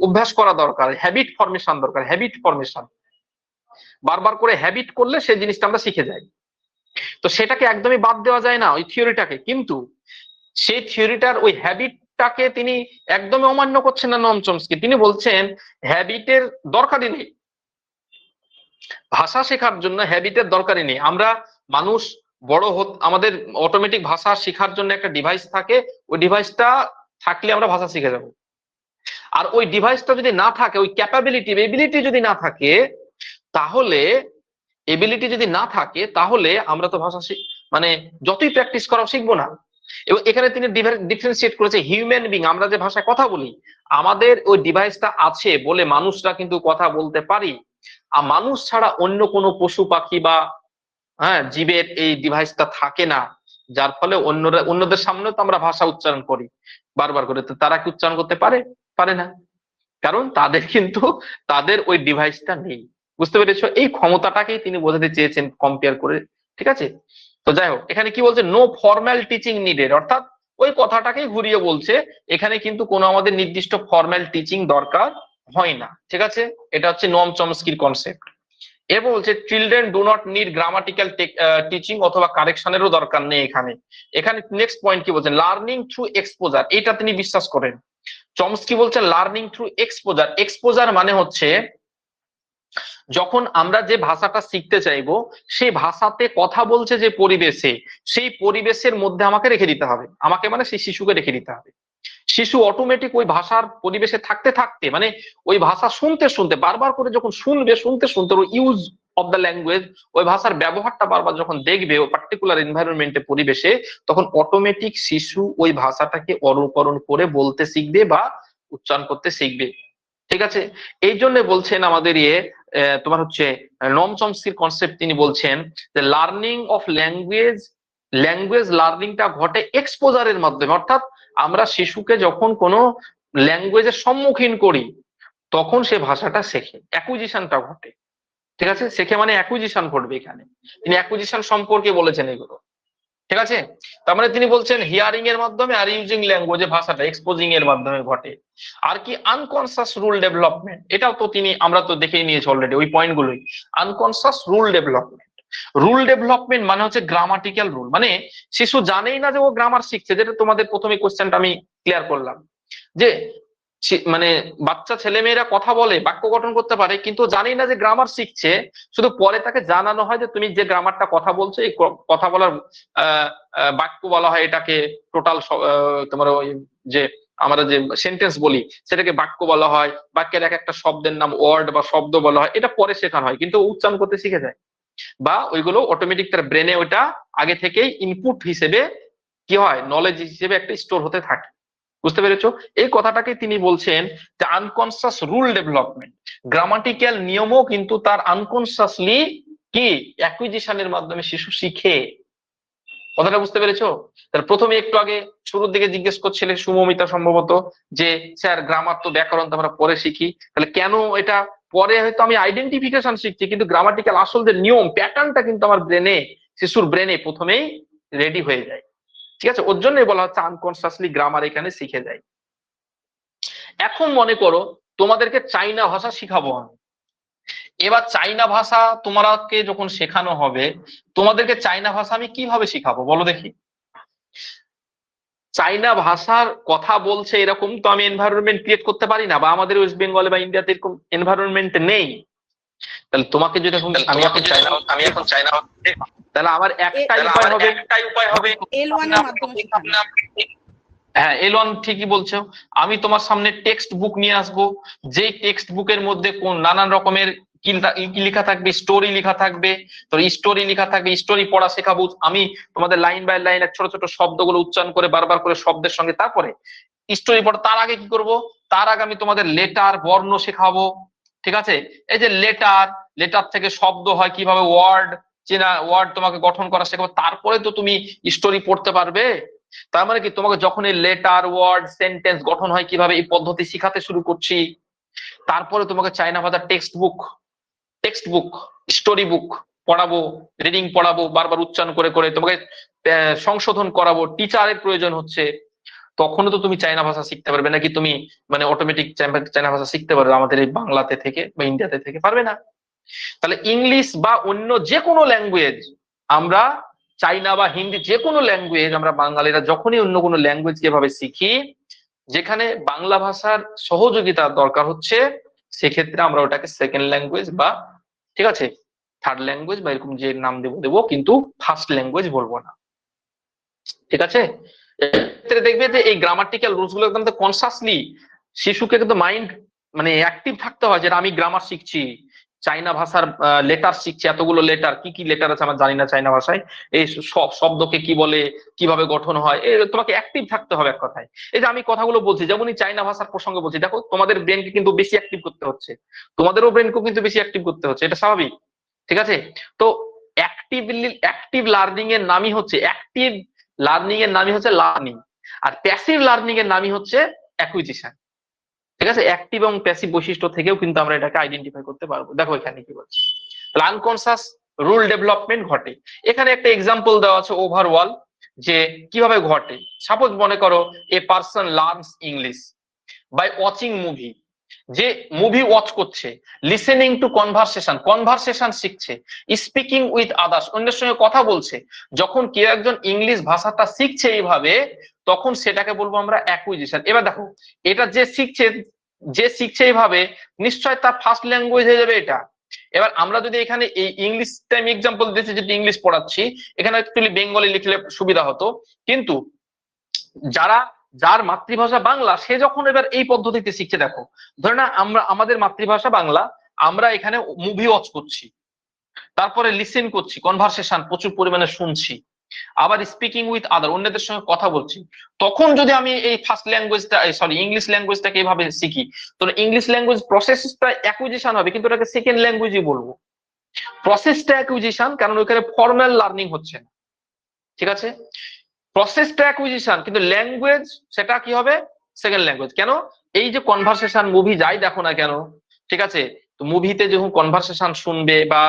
অভ্যাস করা দরকার, হ্যাবিট ফরমেশন দরকার, হ্যাবিট ফরমেশন। বারবার করে হ্যাবিট করলে সেই জিনিসটা আমরা শিখে যাই। তো সেটাকে একদমই বাদ দেওয়া যায় না ওই থিওরিটাকে, কিন্তু সেই থিওরিটার ওই হ্যাবিটটাকে তিনি একদমই অমান্য করছেন না নম চমস্কি। তিনি বলছেন হ্যাবিটের দরকারই নেই, ভাষা শেখার জন্য হ্যাবিটের দরকারই নেই। আমরা মানুষ বড় আমাদের অটোমেটিক ভাষা শেখার জন্য একটা ডিভাইস থাকে, ওই ডিভাইসটা থাকলে আমরা ভাষা শিখে যাব। আর ওই ডিভাইসটা যদি না থাকে, ওই ক্যাপাবিলিটি এবিলিটি যদি না থাকে, তাহলে এবিলিটি যদি না থাকে তাহলে আমরা তো ভাষা মানে যতই প্র্যাকটিস করাও শিখবো না। এবং এখানে তিনি ডিফারেন্সিয়েট করেছে হিউম্যান বিং, আমরা যে ভাষায় কথা বলি, আমাদের ওই ডিভাইসটা আছে বলে মানুষরা কিন্তু কথা বলতে পারি। আর মানুষ ছাড়া অন্য কোনো পশু পাখি বা জীবের এই ডিভাইসটা থাকে না, যার ফলে অন্যদের সামনেও তো আমরা ভাষা উচ্চারণ করি বারবার করে। তো তারা কি উচ্চারণ করতে পারে না, কারণ তাদের কিন্তু তাদের ওই ডিভাইসটা নেই। বুঝতে পেরেছো? এই ক্ষমতাটাকেই তিনি বোঝাতে চেয়েছেন কম্পেয়ার করে। ঠিক আছে, তো যাই হোক, এখানে কি বলছে, নো ফর্মাল টিচিং নিডেড, অর্থাৎ ওই কথাটাকেই ঘুরিয়ে বলছে এখানে কিন্তু কোনো আমাদের নির্দিষ্ট ফর্মাল টিচিং দরকার হয় না। ঠিক আছে, এটা হচ্ছে নম চমস্কির কনসেপ্ট। এরপর বলছে children do not need grammatical teaching অথবা কারেকশনেরও দরকার নেই এখানে। এখানে নেক্সট পয়েন্ট কি বলছেন, লার্নিং থ্রু এক্সপোজার, এটা তিনি বিশ্বাস করেন। চমস্কি বলছেন লার্নিং থ্রু এক্সপোজার। এক্সপোজার মানে হচ্ছে যখন আমরা যে ভাষাটা শিখতে চাইবো, সেই ভাষাতে কথা বলছে যে পরিবেশে, সেই পরিবেশের মধ্যে আমাকে রেখে দিতে হবে, আমাকে মানে সেই শিশুকে রেখে দিতে হবে। শিশু অটোমেটিক ওই ভাষার পরিবেশে থাকতে থাকতে, মানে ওই ভাষা শুনতে শুনতে, বারবার করে যখন শুনবে, শুনতে শুনতে ওই ইউজ অফ দ্য ল্যাঙ্গুয়েজ, ওই ভাষার ব্যবহারটা বারবার যখন দেখবে ও পার্টিকুলার এনভায়রনমেন্টে, পরিবেশে, তখন অটোমেটিক শিশু ওই ভাষাটাকে অনুকরণ করে বলতে শিখবে বা উচ্চারণ করতে শিখবে। ঠিক আছে, এই জন্য বলছেন আমাদের তোমার হচ্ছে নম চমস্কির কনসেপ্ট, তিনি বলছেন যে লার্নিং অফ ল্যাঙ্গুয়েজ লার্নিংটা ঘটে এক্সপোজারের মাধ্যমে। অর্থাৎ আমরা শিশুকে যখন কোনো ল্যাঙ্গুয়েজের সম্মুখীন করি, তখন সে ভাষাটা শেখে, অ্যাকুইজিশনটা ঘটে। ঠিক আছে, শেখে মানে অ্যাকুইজিশন ঘটবে। এখানে তিনি অ্যাকুইজিশন সম্পর্কে বলেছেন এগুলো। ঠিক আছে, তার মানে তিনি বলছেন হিয়ারিং এর মাধ্যমে আর ইউজিং ল্যাঙ্গুয়েজে ভাষাটা এক্সপোজিং এর মাধ্যমে ঘটে। আর কি আনকনসিয়াস রুল ডেভেলপমেন্ট, এটাও তো আমরা তো দেখেই নিয়েছি অলরেডি ওই পয়েন্টগুলোই। Unconscious rule development rule development মানে হচ্ছে গ্রামাটিক্যাল রুল, মানে শিশু জানেই না যে ও গ্রামার শিখছে, যেটা তোমাদের প্রথমে কোশ্চেনটা আমি ক্লিয়ার করলাম যে মানে বাচ্চা ছেলেমেয়েরা কথা বলে, বাক্য গঠন করতে পারে, কিন্তু জানেই না যে গ্রামার শিখছে। শুধু পরে তাকে জানানো হয় যে তুমি যে গ্রামারটা কথা বলছো, এই কথা বলার বাক্য বলা হয় এটাকে, টোটাল তোমার ওই যে আমরা যে সেন্টেন্স বলি সেটাকে বাক্য বলা হয়, বাক্যের এক একটা শব্দের নাম ওয়ার্ড বা শব্দ বলা হয়, এটা পরে শেখানো হয়, কিন্তু উচ্চারণ করতে শিখে যায়, বা ওইগুলো অটোমেটিক তার ব্রেনে ওইটা আগে থেকেই ইনপুট হিসেবে কি হয়, নলেজ হিসেবে একটা স্টোর হতে থাকে। বুঝতে পেরেছো? এই কথাটাকে তিনি বলছেন যে আনকনসিয়াস রুল ডেভেলপমেন্ট। গ্রামাটিক্যাল নিয়মও কিন্তু তার আনকনসিয়াসলি কি অ্যাকুইজিশনের মাধ্যমে শিশু শিখে। কথাটা বুঝতে পেরেছো? তাহলে প্রথমে একটু আগে শুরুর দিকে জিজ্ঞেস করছিলে সুমমিতা সম্ভবত, যে স্যার গ্রামার তো ব্যাকরণ তো আমরা পরে শিখি, তাহলে কেন এটা পরে? হয়তো আমি আইডেন্টিফিকেশন শিখছি, কিন্তু গ্রামাটিক্যাল আসল যে নিয়ম প্যাটার্নটা কিন্তু আমার ব্রেনে, শিশুর ব্রেনে প্রথমেই রেডি হয়ে যায়। ঠিক আছে, ওর জন্যই বলা হচ্ছে আনকনসিয়াসলি গ্রামার এখানে শিখে যায়। এখন মনে করো তোমাদেরকে চাইনা ভাষা শিখাবো আমি। এবার চাইনা ভাষা তোমাকে যখন শেখানো হবে, তোমাদেরকে চাইনা ভাষা আমি কিভাবে শিখাবো বলো দেখি? চাইনা ভাষার কথা বলছে এরকম তো আমি এনভায়রনমেন্ট ক্রিয়েট করতে পারি না, বা আমাদের ওয়েস্ট বেঙ্গলে বা ইন্ডিয়াতে এরকম এনভায়রনমেন্ট নেই। তাহলে তোমাকে যদি এখন আমি এখন চাইনা তাহলে আমার একটাই উপায় হবে L1 এর মাধ্যমে শেখানো। হ্যাঁ, L1 ঠিকই বলছো। আমি তোমার সামনে টেক্সট বুক নিয়ে আসবো, যে টেক্সট বুকের মধ্যে কোন নানান রকমের কি লেখা থাকবে, স্টোরি লেখা থাকবে, তো স্টোরি লেখা থাকবে, স্টোরি পড়া শেখাবো আমি তোমাদের লাইন বাই লাইন ছোট ছোট শব্দগুলো উচ্চারণ করে বারবার করে শব্দের সঙ্গে, তারপরে স্টোরি পড়া। তার আগে কি করব, তার আগে আমি তোমাদের লেটার বর্ণ শেখাবো। ঠিক আছে, এই যে লেটার থেকে শব্দ হয়, কিভাবে ওয়ার্ড চেনা, ওয়ার্ড তোমাকে গঠন করা শেখাবো, তারপরে তো তুমি স্টোরি পড়তে পারবে। তার মানে কি, তোমাকে যখন এই লেটার ওয়ার্ড সেন্টেন্স গঠন হয় কিভাবে, এই পদ্ধতি শিখাতে শুরু করছি, তারপরে তোমাকে চাইনা ভাষার টেক্সট বুক স্টোরি বুক পড়াবো, রিডিং পড়াবো, বারবার উচ্চারণ করে করে তোমাকে সংশোধন করাবো, টিচারের প্রয়োজন হচ্ছে। তখনও তো তুমি চাইনা ভাষা শিখতে পারবে নাকি? তুমি মানে অটোমেটিক চাইনা ভাষা শিখতে পারবে আমাদের এই বাংলাতে থেকে বা ইন্ডিয়াতে থেকে? পারবে না। তাহলে ইংলিশ বা অন্য যে কোনো ল্যাঙ্গুয়েজ, আমরা চাইনা বা হিন্দি যে কোনো ল্যাঙ্গুয়েজ, আমরা বাঙালিরা যখনই অন্য কোনো ল্যাঙ্গুয়েজ যেভাবে শিখি, যেখানে বাংলা ভাষার সহযোগিতার দরকার হচ্ছে, সেক্ষেত্রে আমরা ওটাকে সেকেন্ড ল্যাঙ্গুয়েজ বা ঠিক আছে থার্ড ল্যাঙ্গুয়েজ বা এরকম যে নাম দেবো, কিন্তু ফার্স্ট ল্যাঙ্গুয়েজ বলবো না। ঠিক আছে, এক্ষেত্রে দেখবে যে এই গ্রামাটিক্যাল রুলস গুলো একদম কনসাসলি শিশুকে কিন্তু মাইন্ড মানে অ্যাক্টিভ থাকতে হয়, যেটা আমি গ্রামার শিখছি, চাইনা ভাষার লেটার শিখছি, এতগুলো লেটার, কি কি লেটার আছে আমার জানি না চাইনা ভাষায়, এই সব শব্দকে কি বলে, কিভাবে গঠন হয়, তোমাকে অ্যাক্টিভ থাকতে হবে এক কথায়। এই যে আমি কথাগুলো বলছি, যেমনই চাইনা ভাষার প্রসঙ্গে বলছি, দেখো তোমাদের ব্রেনকে কিন্তু বেশি অ্যাক্টিভ করতে হচ্ছে, তোমাদেরও ব্রেনকেও কিন্তু বেশি অ্যাক্টিভ করতে হচ্ছে, এটা স্বাভাবিক। ঠিক আছে, তো অ্যাক্টিভ লার্নিং এর নামই হচ্ছে লার্নিং, আর প্যাসিভ লার্নিং এর নামই হচ্ছে অ্যাকুইজিশন। ঠিক আছে, অ্যাক্টিভ এবং প্যাসিভ বৈশিষ্ট্য থেকেও কিন্তু আমরা এটাকে আইডেন্টিফাই করতে পারবো। দেখো এখানে কি বলছে, আনকনসিয়াস রুল ডেভেলপমেন্ট ঘটে। এখানে একটা এক্সাম্পল দেওয়া আছে ওভারঅল, যে কিভাবে ঘটে। সাপোজ মনে করো a person learns English by watching movie, যে মুভি ওয়াচ করছে, লিসেনিং টু কনভারসেশন শিখছে, স্পিকিং উইথ আদার্স, অন্যের সঙ্গে কথা বলছে। যখন কেউ একজন ইংলিশ ভাষাটা শিখছে এইভাবে, তখন সেটাকে বলবো আমরা অ্যাকুইজিশন। এবার দেখো, এটা যে শিখছে এইভাবে, নিশ্চয় তার ফার্স্ট ল্যাঙ্গুয়েজ হয়ে যাবে এটা। এবার আমরা যদি এখানে এই ইংলিশটা আমি এক্সাম্পল দিয়েছি, যেটা ইংলিশ পড়াচ্ছি, এখানে অ্যাকচুয়ালি বেঙ্গলি লিখলে সুবিধা হতো, কিন্তু যার মাতৃভাষা বাংলা, সে যখন এবার এই পদ্ধতিতে শিখছে, দেখো ধরে না আমাদের মাতৃভাষা বাংলা, আমরা এখানে মুভি ওয়াচ করছি, তারপরে লিসেন করছি, কনভারসেশন প্রচুর পরিমাণে শুনছি, আবার স্পিকিং উইথ আদার, অন্যদের সঙ্গে কথা বলছি। তখন যদি আমি এই ফার্স্ট ল্যাঙ্গুয়েজটা ইংলিশ ল্যাঙ্গুয়েজটাকে এইভাবে শিখি, তো ইংলিশ ল্যাঙ্গুয়েজ প্রসেসটা অ্যাকুইজিশন হবে, কিন্তু এটাকে সেকেন্ড ল্যাঙ্গুয়েজই বলবো। প্রসেসটা অ্যাকুইজিশন, কারণ ওইখানে ফর্মাল লার্নিং হচ্ছে না। ঠিক আছে, প্রসেসটা অ্যাকুইজিশন, কিন্তু ল্যাঙ্গুয়েজ সেটা কি হবে, সেকেন্ড ল্যাঙ্গুয়েজ। কেন? এই যে কনভারসেশন মুভি যাই দেখো না কেন, ঠিক আছে, তো মুভিতে যখন কনভারসেশন শুনবে বা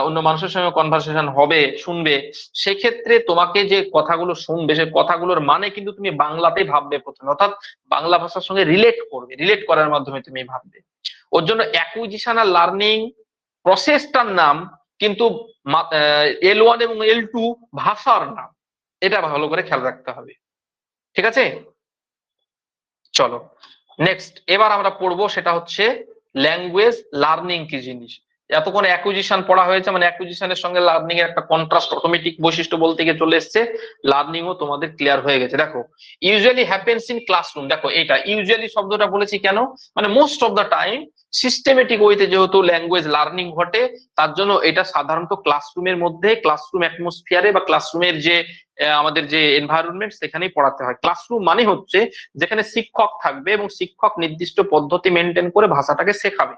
অন্য মানুষের সঙ্গে কনভারসেশন হবে শুনবে, সেক্ষেত্রে তোমাকে যে কথাগুলো শুনবে, সে কথাগুলোর মানে কিন্তু তুমি বাংলাতেই ভাববে প্রথমে, অর্থাৎ বাংলা ভাষার সঙ্গে রিলেট করবে, রিলেট করার মাধ্যমে তুমি ভাববে। ওর জন্য অ্যাকুইজিশন আর লার্নিং প্রসেসটার নাম কিন্তু L1 এবং L2 ভাষার নাম, এটা ভালো করে খেয়াল রাখতে হবে। ঠিক আছে, চলো নেক্সট এবার আমরা পড়বো, সেটা হচ্ছে ল্যাঙ্গুয়েজ লার্নিং কি জিনিস। এতক্ষণ অ্যাকুইজিশন পড়া হয়েছে, মানে অ্যাকুইজিশনের সঙ্গে লার্নিং এর একটা কন্ট্রাস্ট অটোমেটিক বৈশিষ্ট্য বলতে গিয়ে চলে এসছে, লার্নিং ও তোমাদের ক্লিয়ার হয়ে গেছে। দেখো ইউজুয়ালি হ্যাপেন্স ইন ক্লাসরুম, দেখো এটা ইউজুয়ালি শব্দটা বলেছি কেন, মানে most of the time systematic ওয়েতে যেহেতু ল্যাঙ্গুয়েজ লার্নিং ঘটে, তার জন্য এটা সাধারণত ক্লাসরুমের মধ্যে, ক্লাসরুম অ্যাটমসফিয়ারে বা ক্লাসরুমের যে আমাদের যে এনভায়রনমেন্ট সেখানেই পড়াতে হয়। ক্লাসরুম মানে হচ্ছে যেখানে শিক্ষক থাকবে এবং শিক্ষক নির্দিষ্ট পদ্ধতি মেনটেন করে ভাষাটাকে শেখাবে।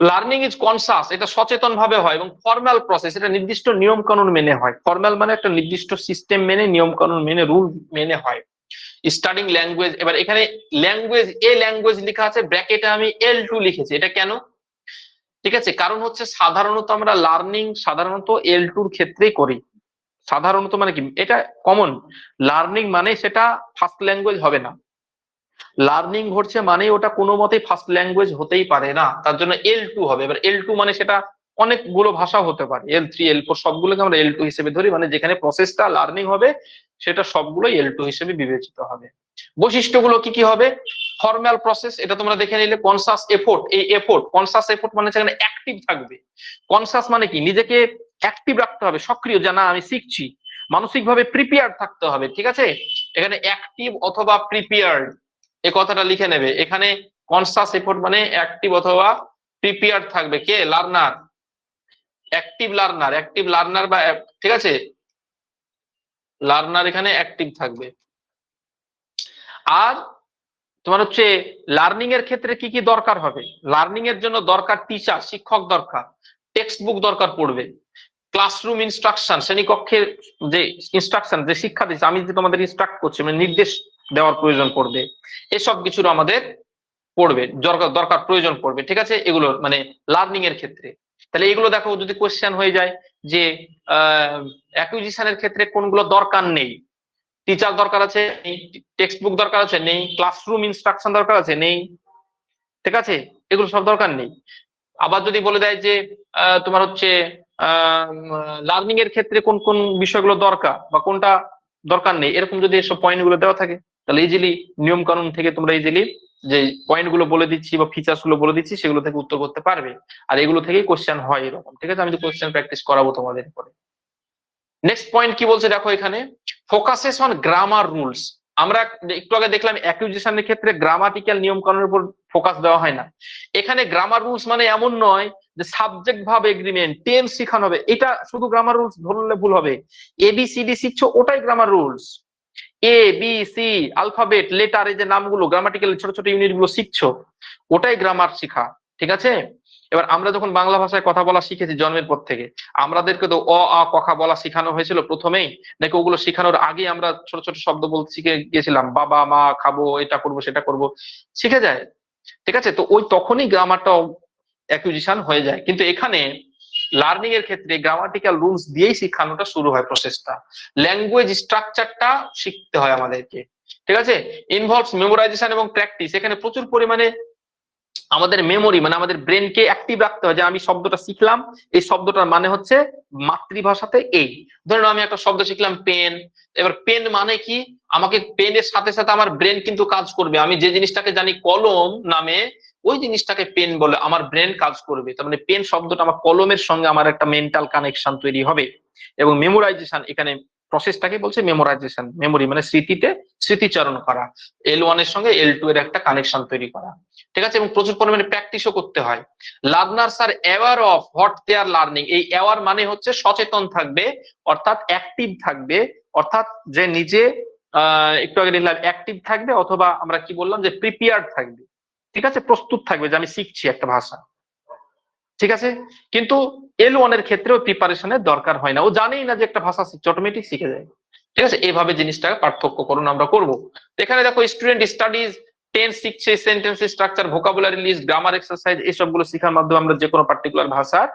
লার্নিং ইজ কনসাস, এটা সচেতন ভাবে হয়, এবং ফর্মাল প্রসেস, এটা নির্দিষ্ট নিয়ম কানুন মেনে হয়। ফর্মাল মানে একটা নির্দিষ্ট সিস্টেম মেনে, নিয়ম কানুন মেনে, রুল মেনে হয়। স্টাডিং ল্যাঙ্গুয়েজ, এবার এখানে ল্যাঙ্গুয়েজ ল্যাঙ্গুয়েজ লেখা আছে ব্র্যাকেটে, আমি L2 লিখেছি, এটা কেন? ঠিক আছে, কারণ হচ্ছে সাধারণত আমরা লার্নিং সাধারণত L2 এর ক্ষেত্রেই করি। সাধারণত মানে কি, এটা কমন, লার্নিং মানে সেটা ফার্স্ট ল্যাঙ্গুয়েজ হবে না। লার্নিং ঘটছে মানে ওটা কোনো মতেই ফার্স্ট ল্যাঙ্গুয়েজ হতেই পারে না, তার জন্য L2 হবে। এবার L2 মানে সেটা অনেকগুলো ভাষা হতে পারে, L3 L4 সবগুলোকে আমরা L2 হিসেবে ধরি, মানে যেখানে প্রসেসটা লার্নিং হবে সেটা সবগুলোই L2 হিসেবে বিবেচিত হবে। বৈশিষ্ট্যগুলো কি কি হবে? ফর্মাল প্রসেস, এটা তোমরা দেখে নিলে। কনসাস এফোর্ট, এই এফোর্ট, কনসাস এফোর্ট মানে সেখানে অ্যাক্টিভ থাকবে। কনসাস মানে কি, নিজেকে অ্যাক্টিভ রাখতে হবে, সক্রিয়, জানা আমি শিখছি, মানসিকভাবে প্রিপেয়ার্ড থাকতে হবে। ঠিক আছে, এখানে অ্যাক্টিভ অথবা প্রিপেয়ার্ড এই কথাটা লিখে নেবে। এখানে কনসাস এফোর্ট মানে অ্যাক্টিভ অথবা প্রিপেয়ার্ড থাকবে কে? Learner, active learner, active learner বা ঠিক আছে, লার্নার এখানে অ্যাক্টিভ থাকবে। আর তোমার হচ্ছে লার্নিং এর ক্ষেত্রে কি কি দরকার হবে? লার্নিং এর জন্য দরকার টিচার, শিক্ষক দরকার, টেক্সট বুক দরকার পড়বে, ক্লাসরুম ইনস্ট্রাকশন, শ্রেণীকক্ষের যে ইনস্ট্রাকশন, যে শিক্ষা দিচ্ছে, আমি যে তোমাদের ইনস্ট্রাক্ট করছি, মানে নির্দেশ দেওয়ার প্রয়োজন পড়বে, এসব কিছুর আমাদের পড়বে, দরকার প্রয়োজন পড়বে। ঠিক আছে, এগুলো মানে লার্নিং এর ক্ষেত্রে। তাহলে এগুলো দেখো যদি কোশ্চেন হয়ে যায় যে অ্যাকুইজিশনের ক্ষেত্রে কোনগুলো দরকার নেই, টিচার দরকার আছে নেই, টেক্সট বুক দরকার আছে নেই, ক্লাসরুম ইনস্ট্রাকশন দরকার আছে নেই, ঠিক আছে, এগুলো সব দরকার নেই। আবার যদি বলে দেয় যে তোমার হচ্ছে লার্নিং এর ক্ষেত্রে কোন কোন বিষয়গুলো দরকার বা কোনটা দরকার নেই, এরকম যদি এসব পয়েন্ট গুলো দেওয়া থাকে, তাহলে ইজিলি নিয়ম কানুন থেকে তোমরা ইজিলি যে পয়েন্ট গুলো বলে দিচ্ছি বা ফিচার্স গুলো বলে দিচ্ছি সেগুলো থেকে উত্তর করতে পারবে। আর এগুলো থেকেই কোশ্চেন হয় এরকম। ঠিক আছে, আমি তো কোশ্চেন প্র্যাকটিস করাবো তোমাদের পরে। নেক্সট পয়েন্ট কি বলছে দেখো এখানে, ফোকাসেস অন গ্রামার রুলস। আমরা একটু আগে দেখলাম অ্যাকুইজিশনের ক্ষেত্রে গ্রামাটিক্যাল নিয়ম কানুনের উপর ফোকাস দেওয়া হয় না। এখানে গ্রামার রুলস মানে এমন নয় যে সাবজেক্ট ভাব এগ্রিমেন্ট, টেন্স শেখানো হবে, এটা শুধু গ্রামার রুলস ধরলে ভুল হবে। ABCD শিখছো, ওটাই grammar rules. ABC alphabet letter, এই যে নামগুলো, গ্রামাটিক্যাল ছোট ছোট ইউনিট গুলো শিখছো, ওটাই গ্রামার শিখা। ঠিক আছে, এবার আমরা যখন বাংলা ভাষায় কথা বলা শিখেছি জন্মের পর থেকে, আমাদেরকে তো অ আ ক খ বলা শেখানো হয়েছিল প্রথমেই, নাকি ওগুলো শেখানোর আগে আমরা ছোট ছোট শব্দ বলতে শিখে গিয়েছিলাম, বাবা মা খাবো, এটা করব সেটা করব, শিখে যায়। ঠিক আছে, তো ওই তখনই গ্রামারটা অ্যাকুইজিশন হয়ে যায়। কিন্তু এখানে লার্নিং এর ক্ষেত্রে গ্রামাটিক্যাল রুলস দিয়েই শিখানোটা শুরু হয়, প্রসেসটা, ল্যাঙ্গুয়েজ স্ট্রাকচারটা শিখতে হয় আমাদেরকে। ঠিক আছে, ইনভলভস মেমোরাইজেশন এবং প্র্যাকটিস, এখানে প্রচুর পরিমাণে আমাদের মেমোরি মানে আমাদের ব্রেনকে অ্যাক্টিভ রাখতে হয়, যে আমি শব্দটা শিখলাম, এই শব্দটার মানে হচ্ছে মাতৃভাষাতে এই, ধরুন আমি একটা শব্দ শিখলাম পেন, এবার পেন মানে কি, আমাকে পেনের সাথে সাথে আমার ব্রেন কিন্তু কাজ করবে। আমি যে জিনিসটাকে জানি কলম নামে, ওই জিনিসটাকে পেন বলে, আমার ব্রেন কাজ করবে। তার মানে পেন শব্দটা আমার কলমের সঙ্গে আমার একটা মেন্টাল কানেকশন তৈরি হবে। এবং মেমোরাইজেশন, এখানে প্রসেসটাকে বলছে মেমোরাইজেশন, মেমোরি মানে স্মৃতিতে স্মৃতিচারণ করা, L1 এর সঙ্গে L2 এর একটা কানেকশন তৈরি করা। ঠিক আছে, এবং প্রচুর পরিমাণে প্র্যাকটিসও করতে হয়। Learners are aware of what they are learning, এই অ্যাওয়ার মানে হচ্ছে সচেতন থাকবে, অর্থাৎ অ্যাক্টিভ থাকবে, অর্থাৎ যে নিজে একটু আগে নিলাম অ্যাক্টিভ থাকবে, অথবা আমরা কি বললাম যে প্রিপেয়ার্ড থাকবে। ঠিক আছে, প্রস্তুত থাকবে যে আমি শিখছি একটা ভাষা। ঠিক আছে, কিন্তু L1 এর ক্ষেত্রেও প্রিপারেশনের দরকার হয় না, ও জানেই না যে একটা ভাষা শিখছে, অটোমেটিক শিখে যায়। ঠিক আছে, এইভাবে জিনিসটাকে পার্থক্যকরণ আমরা করব। এখানে দেখো স্টুডেন্ট স্টাডিজ টেন্স শিখছে, sentence structure, vocabulary list, grammar exercise, এইসবগুলো শেখার মাধ্যমে আমরা যে কোনো পার্টিকুলার ভাষার,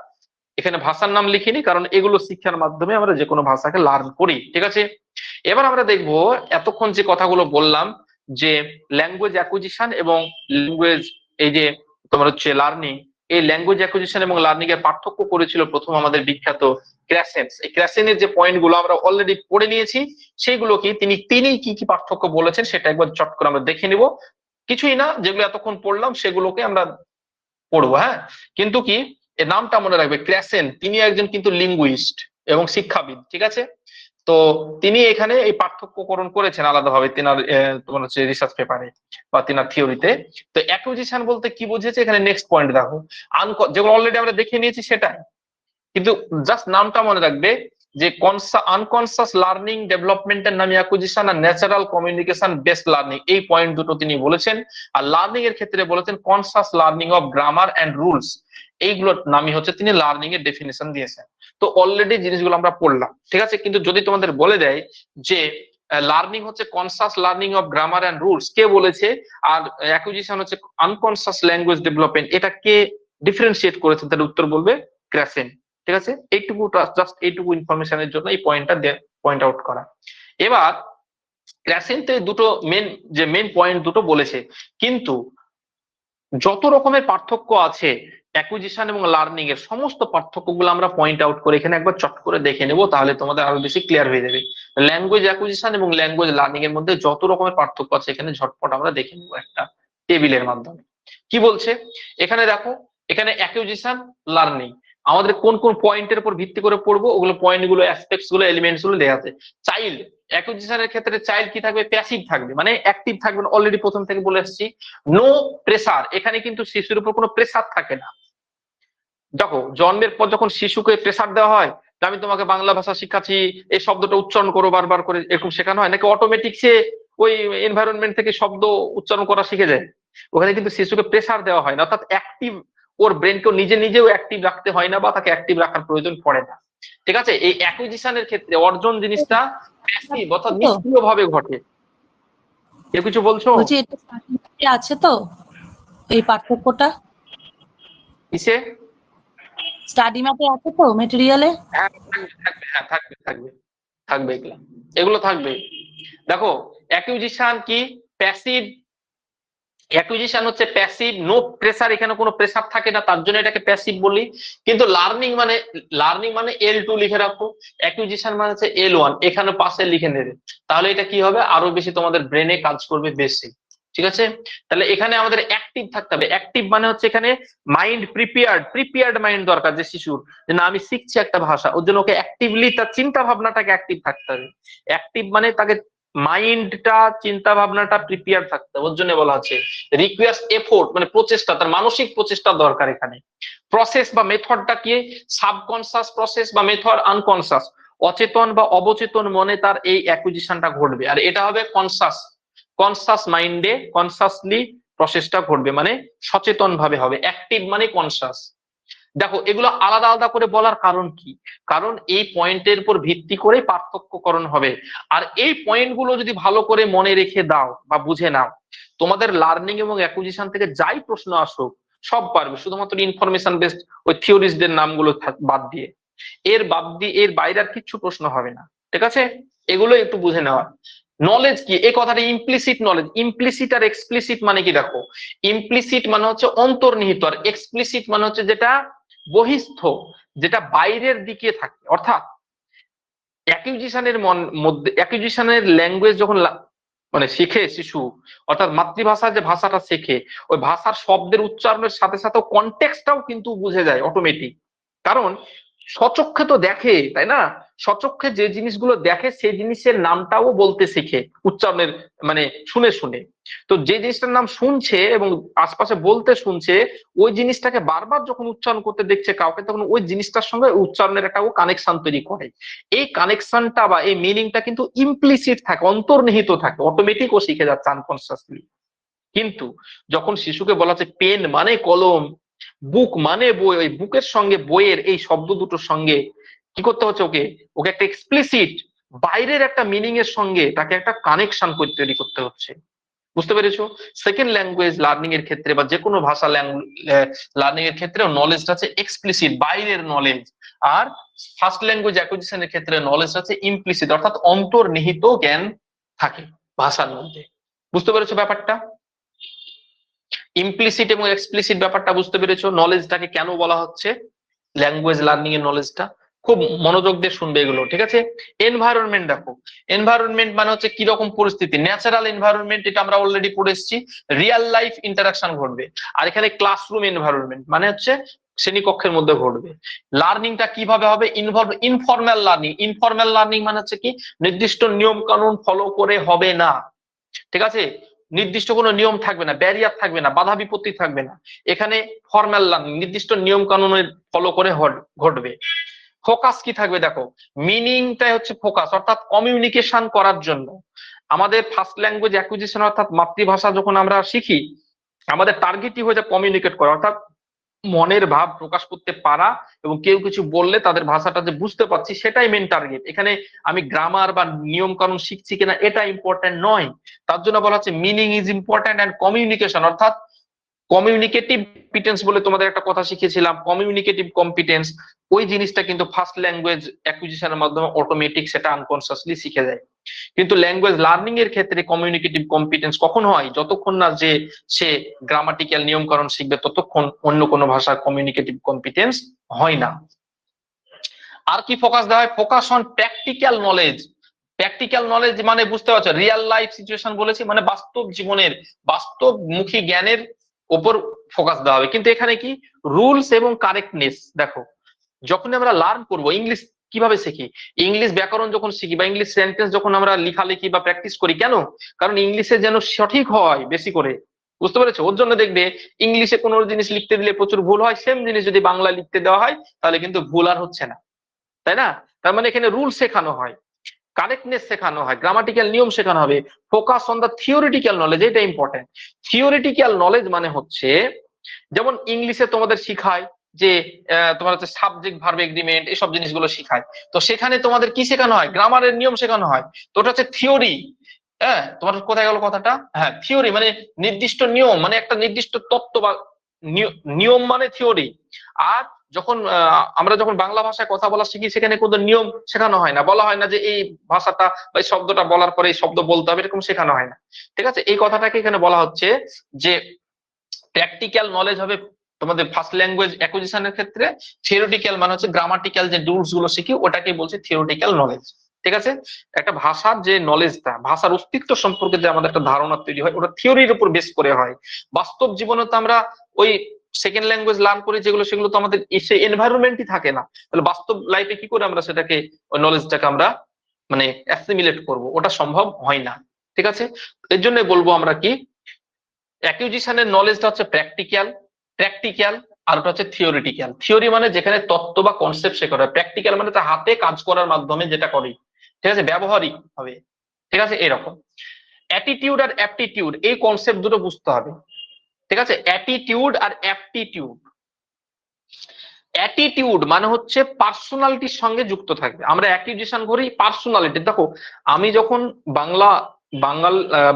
এখানে ভাষার নাম লিখিনি কারণ এগুলো শিক্ষার মাধ্যমে আমরা যে কোনো ভাষাকে লার্ন করি। ঠিক আছে, এবার আমরা দেখবো এতক্ষণ যে কথাগুলো বললাম, যে ল্যাঙ্গুয়েজ অ্যাকুইজিশন এবং ল্যাঙ্গুয়েজ এই যে তোমার হচ্ছে লার্নিং, এই ল্যাঙ্গুয়েজ অ্যাকুইজিশন এবং লার্নিং এর পার্থক্য করেছিল প্রথম আমাদের বিখ্যাত ক্র্যাসেন্স। এই ক্র্যাসেনের যে পয়েন্ট গুলো আমরা অলরেডি পড়ে নিয়েছি, সেইগুলো কি তিনি কি কি পার্থক্য বলেছেন সেটা একবার চট করে আমরা দেখে নিব। কিছুই না, যেগুলো এতক্ষণ পড়লাম সেগুলোকে আমরা পড়বো। হ্যাঁ, কিন্তু কি এর নামটা মনে রাখবে, ক্র্যাসেন তিনি একজন কিন্তু লিঙ্গুইস্ট এবং শিক্ষাবিদ, ঠিক আছে? তো তিনি এখানে এই পার্থক্যকরণ করেছেন আলাদাভাবে তেনার তোমার হচ্ছে রিসার্চ পেপারে বা তেনার থিওরিতে। তো অ্যাকুইজিশন বলতে কি বুঝেছে এখানে, নেক্সট পয়েন্ট দেখো, যেগুলো অলরেডি আমরা দেখে নিয়েছি সেটাই, কিন্তু জাস্ট নামটা মনে রাখবে যে আনকনসাস লার্নিং ডেভেলপমেন্টের নামে অ্যাকুইজিশন আর ন্যাচারাল কমিউনিকেশন বেসড লার্নিং, এই পয়েন্ট দুটো তিনি বলেছেন। আর লার্নিং এর ক্ষেত্রে বলেছেন conscious learning of grammar and rules, এইগুলোর নামই হচ্ছে তিনি লার্নিং এর ডেফিনেশন দিয়েছেন। তো অলরেডি জিনিসগুলো আমরা পড়লাম, ঠিক আছে? কিন্তু যদি তোমাদের বলে দেয় যে লার্নিং হচ্ছে conscious learning of grammar and rules, কে বলেছে? আর অ্যাকুইজিশন হচ্ছে আনকনসাস ল্যাঙ্গুয়েজ ডেভেলপমেন্ট, এটা কে ডিফারেন্সিয়েট করেছেন? তার উত্তর বলবে ক্র্যাসেন, ঠিক আছে? এইটুকু জাস্ট এইটুকু ইনফরমেশনের জন্য এই পয়েন্টটা পয়েন্ট আউট করা। এবার ক্র্যাসেন্টে দুটো মেন পয়েন্ট দুটো বলেছে, কিন্তু যত রকমের পার্থক্য আছে অ্যাকুইজিশন এবং লার্নিং এর, সমস্ত পার্থক্যগুলো আমরা পয়েন্ট আউট করে এখানে একবার চট করে দেখে নেব, তাহলে তোমাদের আরো বেশি ক্লিয়ার হয়ে যাবে। ল্যাঙ্গুয়েজ অ্যাকুইজিশন এবং ল্যাঙ্গুয়েজ লার্নিং এর মধ্যে যত রকমের পার্থক্য আছে এখানে ঝটপট আমরা দেখে নেব একটা টেবিলের মাধ্যমে। কি বলছে এখানে দেখো, এখানে অ্যাকুইজিশন লার্নিং আমাদের কোন কোন পয়েন্টের উপর ভিত্তি করে পড়বো, ওগুলো পয়েন্টগুলো অ্যাসপেক্টস গুলো এলিমেন্টস গুলো দেওয়া আছে। চাইল্ড অ্যাকুইজিশনের ক্ষেত্রে চাইল্ড কি থাকবে? প্যাসিভ থাকবে, মানে অ্যাক্টিভ থাকবে না, অলরেডি প্রথম থেকে বলে এসেছি। নো প্রেসার, এখানে কিন্তু শিশুর উপর কোনো প্রেসার থাকে না। দেখো জন্মের পর যখন শিশুকে প্রেসার দেওয়া হয়, আমি তোমাকে বাংলা ভাষা শিখাচ্ছি, এই শব্দটা উচ্চারণ করো বারবার করে, এরকম শেখানো হয় নাকি অটোমেটিক সে ওই এনভায়রনমেন্ট থেকে শব্দ উচ্চারণ করা শিখে যায়? ওখানে কিন্তু শিশুকে প্রেসার দেওয়া হয় না, অর্থাৎ অ্যাক্টিভ, ওর ব্রেনকেও নিজেও অ্যাক্টিভ রাখতে হয় না বা তাকে অ্যাক্টিভ রাখার প্রয়োজন পড়ে না, ঠিক আছে? এই অ্যাকুইজিশনের ক্ষেত্রে অর্জন জিনিসটা প্যাসিভ অর্থাৎ নিষ্ক্রিয় ভাবে ঘটে। কেউ কিছু বলছো? বলছি এটা সার্টিফিকেটে আছে তো এই পার্থক্যটা? কিসে? স্টাডি ম্যাপে আছে তো, মেটেরিয়ালে? হ্যাঁ থাকবে এগুলো থাকবে। দেখো অ্যাকুইজিশন কি? প্যাসিভ। অ্যাকুইজিশন হচ্ছে প্যাসিভ, নো প্রেসার, এখানে কোনো প্রেসার থাকে না, তার জন্য এটাকে প্যাসিভ বলি। কিন্তু লার্নিং মানে L2 লিখে রাখো, অ্যাকুইজিশন মানে হচ্ছে L1, এখানে পাশে লিখে নেবে, তাহলে এটা কি হবে? আরো বেশি তোমাদের ব্রেনে কাজ করবে বেশি, ঠিক আছে? তাহলে এখানে আমাদের অ্যাক্টিভ থাকতে হবে। অ্যাক্টিভ মানে হচ্ছে এখানে মাইন্ড প্রিপেয়ার্ড মাইন্ড দরকার, যে শিশুর যে না আমি শিখছি একটা ভাষা, ওর জন্য ওকে অ্যাক্টিভলি তার চিন্তা ভাবনাটাকে অ্যাক্টিভ থাকতে হবে। অ্যাক্টিভ মানে তাকে মাইন্ডটা, চিন্তা ভাবনাটা প্রিপেয়ার থাকতে হবে, ওর জন্য বলা হচ্ছে রিকোয়ার্স এফোর্ট, মানে প্রচেষ্টা, তার মানসিক প্রচেষ্টা দরকার এখানে। প্রসেস বা মেথডটা কি? সাবকনসাস প্রসেস বা মেথড, আনকনসাস অচেতন বা অবচেতন মনে তার এই অ্যাকুইজিশনটা ঘটবে, আর এটা হবে কনসাস মাইন্ডে কনসাসলি প্রসেসটা ঘটবে, মানে সচেতন ভাবে হবে। অ্যাক্টিভ মানে কনসাস। দেখো এগুলো আলাদা আলাদা করে বলার কারণ কি? কারণ এই পয়েন্টের উপর ভিত্তি করে পার্থক্যকরণ হবে, আর এই পয়েন্টগুলো যদি ভালো করে মনে রেখে দাও বা বুঝে নাও, তোমাদের লার্নিং এবং অ্যাকুইজিশন থেকে যাই প্রশ্ন আসুক সব পারবে, শুধুমাত্র ইনফরমেশন বেসড ওই থিওরিস্টদের নামগুলো বাদ দিয়ে। এর বাইরে আর কিচ্ছু প্রশ্ন হবে না, ঠিক আছে? এগুলো একটু বুঝে নেওয়া। নলেজ কি? এই কথাটা ইমপ্লিসিট নলেজ। ইমপ্লিসিট আর এক্সপ্লিসিট মানে কি দেখো, ইমপ্লিসিট মানে হচ্ছে অন্তর্নিহিত, আর এক্সপ্লিসিট মানে হচ্ছে যেটা বহিস্থ, যেটা বাইরের দিকে থাকে। অর্থাৎ অ্যাকুইজিশনের ল্যাঙ্গুয়েজ যখন মানে শিখে শিশু, অর্থাৎ মাতৃভাষা যে ভাষাটা শেখে, ওই ভাষার শব্দের উচ্চারণের সাথে সাথে কনটেক্সটটাও কিন্তু বুঝে যায় অটোমেটিক। কারণ স্বচক্ষে তো দেখে, তাই না? স্বচক্ষে যে জিনিসগুলো দেখে সেই জিনিসের নামটাও বলতে শিখে উচ্চারণের মানে শুনে শুনে। তো যে জিনিসটার নাম শুনছে এবং আশপাশে বলতে শুনছে, ওই জিনিসটাকে বারবার যখন উচ্চারণ করতে দেখছে কাউকে, তখন ওই জিনিসটার সঙ্গে উচ্চারণের একটা কানেকশন তৈরি করে। এই কানেকশনটা বা এই মিনিংটা কিন্তু ইমপ্লিসিট থাকে, অন্তর্নিহিত থাকে, অটোমেটিক ও শিখে যাচ্ছে আনকনসিয়াসলি। কিন্তু যখন শিশুকে বলা হচ্ছে পেন মানে কলম, বুক মানে বই, ওই বুকের সঙ্গে বইয়ের এই শব্দ দুটোর সঙ্গে কি করতে হচ্ছে? ওকে একটা এক্সপ্লিসিট বাইরের একটা মিনিং এর সঙ্গে তাকে একটা কানেকশন তৈরি করতে হচ্ছে। বুঝতে পেরেছো? সেকেন্ড ল্যাঙ্গুয়েজ লার্নিং এর ক্ষেত্রে বা যে কোনো ভাষা লার্নিং এর ক্ষেত্রে নলেজটা আছে এক্সপ্লিসিট, বাইরের নলেজ। আর ফার্স্ট ল্যাঙ্গুয়েজ অ্যাকুইজিশনের ক্ষেত্রে নলেজ আছে ইমপ্লিসিট, অর্থাৎ অন্তর্নিহিত জ্ঞান থাকে ভাষার মধ্যে। বুঝতে পেরেছো ব্যাপারটা? ইমপ্লিসিট এবং এক্সপ্লিসিট ব্যাপারটা বুঝতে পেরেছো, নলেজটাকে কেন বলা হচ্ছে ল্যাঙ্গুয়েজ লার্নিং এর নলেজটা, খুব মনোযোগ দিয়ে শুনবে এগুলো, ঠিক আছে। এনভায়রনমেন্ট দেখো, এনভায়রনমেন্ট মানে হচ্ছে কি রকম পরিস্থিতি, ন্যাচারাল এনভায়রনমেন্ট এটা আমরা অলরেডি পড়ে এসেছি, রিয়েল লাইফ ইন্টারাকশন ঘটবে, আর এখানে ক্লাসরুম এনভায়রনমেন্ট মানে হচ্ছে শ্রেণীকক্ষের মধ্যে ঘটবে। লার্নিংটা কিভাবে হবে, ইনফর্মাল লার্নিং, ইনফর্মাল লার্নিং মানে হচ্ছে কি নির্দিষ্ট নিয়ম কানুন ফলো করে হবে না, ঠিক আছে, নির্দিষ্ট কোনো নিয়ম থাকবে না, ব্যারিয়ার থাকবে না, বাধা বিপত্তি থাকবে না, এখানে ফর্মাল লার্নিং নির্দিষ্ট নিয়ম কানুনের ফলো করে ঘটবে। ফোকাস কি থাকবে দেখো, মিনিংটাই হচ্ছে ফোকাস, অর্থাৎ কমিউনিকেশন করার জন্য আমাদের ফার্স্ট ল্যাঙ্গুয়েজ অ্যাকুইজিশন অর্থাৎ মাতৃভাষা যখন আমরা শিখি আমাদের টার্গেটই হয়ে যায় কমিউনিকেট করা, অর্থাৎ মনের ভাব প্রকাশ করতে পারা, এবং কেউ কিছু বললে তাদের ভাষাটা যে বুঝতে পারছি সেটাই মেন টার্গেট। এখানে আমি গ্রামার বা নিয়ম কানুন শিখছি কিনা এটা ইম্পর্টেন্ট নয়, তার জন্য বলা হচ্ছে meaning is important and communication, অর্থাৎ কমিউনিকেটিভ কম্পিটেন্স বলে তোমাদের একটা কথা শিখেছিলাম, কমিউনিকেটিভ কম্পিটেন্স, ওই জিনিসটা কিন্তু ফার্স্ট ল্যাঙ্গুয়েজ অ্যাকুইজিশনের মাধ্যমে অটোমেটিক সেটা আনকনসিয়াসলি শিখে যায়। কিন্তু ল্যাঙ্গুয়েজ লার্নিং এর ক্ষেত্রে কমিউনিকেটিভ কম্পিটেন্স কখন হয়, যতক্ষণ না যে সে গ্রামাটিক্যাল নিয়মকরণ শিখবে ততক্ষণ অন্য কোনো ভাষার কমিউনিকেটিভ কম্পিটেন্স হয় না। আর কি ফোকাস দেওয়া হয়, focus on practical knowledge, practical knowledge মানে বুঝতে পারছো রিয়েল লাইফ সিচুয়েশন বলেছি, মানে বাস্তব জীবনের বাস্তবমুখী জ্ঞানের উপর ফোকাস দেওয়া হবে। কিন্তু এখানে কি রুলস এবং কারেক্টনেস দেখো, যখন আমরা লার্ন করব ইংলিশ কিভাবে শিখি, ইংলিশ ব্যাকরণ যখন শিখি বা ইংলিশ সেন্টেন্স যখন আমরা লেখালেখি বা প্র্যাকটিস করি, কেন, কারণ ইংলিশে যেন সঠিক হয় বেশি করে, বুঝতে পেরেছো, ওর জন্য দেখবে ইংলিশে কোনো জিনিস লিখতে দিলে প্রচুর ভুল হয়, সেম জিনিস যদি বাংলা লিখতে দেওয়া হয় তাহলে কিন্তু ভুল আর হচ্ছে না, তাই না। তার মানে এখানে রুল শেখানো হয়, কারেক্টনেস শেখানো হয়, গ্রামাটিক্যাল নিয়ম শেখানো হবে, focus on the theoretical knowledge, এটা ইম্পর্টেন্ট। থিওরিটিক্যাল নলেজ মানে হচ্ছে যেমন ইংলিশে তোমাদের শিখায় যে তোমার হচ্ছে সাবজেক্ট ভার্ব এগ্রিমেন্ট এইসব জিনিসগুলো শিখায়, তো সেখানে তোমাদের কি শেখানো হয়, গ্রামারের নিয়ম শেখানো হয়, তো ওটা হচ্ছে থিওরি। হ্যাঁ, তোমার কোথায় গেল কথাটা, হ্যাঁ থিওরি মানে নির্দিষ্ট নিয়ম, মানে একটা নির্দিষ্ট তত্ত্ব বা নিয়ম মানে থিওরি। আর যখন আমরা যখন বাংলা ভাষায় কথা বলা শিখি সেখানে কোনো নিয়ম শেখানো হয় না, বলা হয় না যে এই ভাষাটা বা এই শব্দটা বলার পরে এই শব্দ বলতে হবে, এরকম শেখানো হয় না, ঠিক আছে। এই কথাটাকে এখানে বলা হচ্ছে যে প্র্যাকটিক্যাল নলেজ হবে তোমাদের ফার্স্ট ল্যাঙ্গুয়েজ অ্যাকুইজিশনের ক্ষেত্রে, থিওরিটিক্যাল মানে হচ্ছে গ্রামাটিক্যাল যে রুলস গুলো শিখি ওটাকে বলছে থিওরিটিক্যাল নলেজ, ঠিক আছে। একটা ভাষার যে নলেজটা, ভাষার অস্তিত্ব সম্পর্কে যে আমাদের একটা ধারণা তৈরি হয় ওটা থিওরির উপর বেস করে হয়। বাস্তব জীবনে তো আমরা ওই সেকেন্ড ল্যাঙ্গুয়েজ লার্ন করি যেগুলো, সেগুলো তো আমাদের সেই এনভায়রনমেন্টই থাকে না, তাহলে বাস্তব লাইফে কি করে আমরা সেটাকে ওই নলেজটাকে আমরা মানে অ্যাসিমিলেট করব, ওটা সম্ভব হয় না, ঠিক আছে। এর জন্য বলবো আমরা কি অ্যাকুইজিশনের নলেজটা হচ্ছে প্র্যাকটিক্যাল আর ওটা হচ্ছে থিওরিটিক্যাল। থিওরি মানে যেখানে তত্ত্ব বা কনসেপ্ট শেখা হয়, প্র্যাকটিক্যাল মানে তা হাতে কাজ করার মাধ্যমে যেটা করি, ঠিক আছে, ব্যবহারিক হবে, ঠিক আছে। এরকম অ্যাটিটিউড আর অ্যাপটিটিউড এই কনসেপ্ট দুটো বুঝতে হবে, ঠিক আছে। অ্যাটিটিউড আর অ্যাপটিটিউড, অ্যাটিটিউড মানে হচ্ছে পার্সোনালিটির সঙ্গে যুক্ত থাকবে, আমরা অ্যাকুইজিশন করি পার্সোনালিটি। দেখো আমি যখন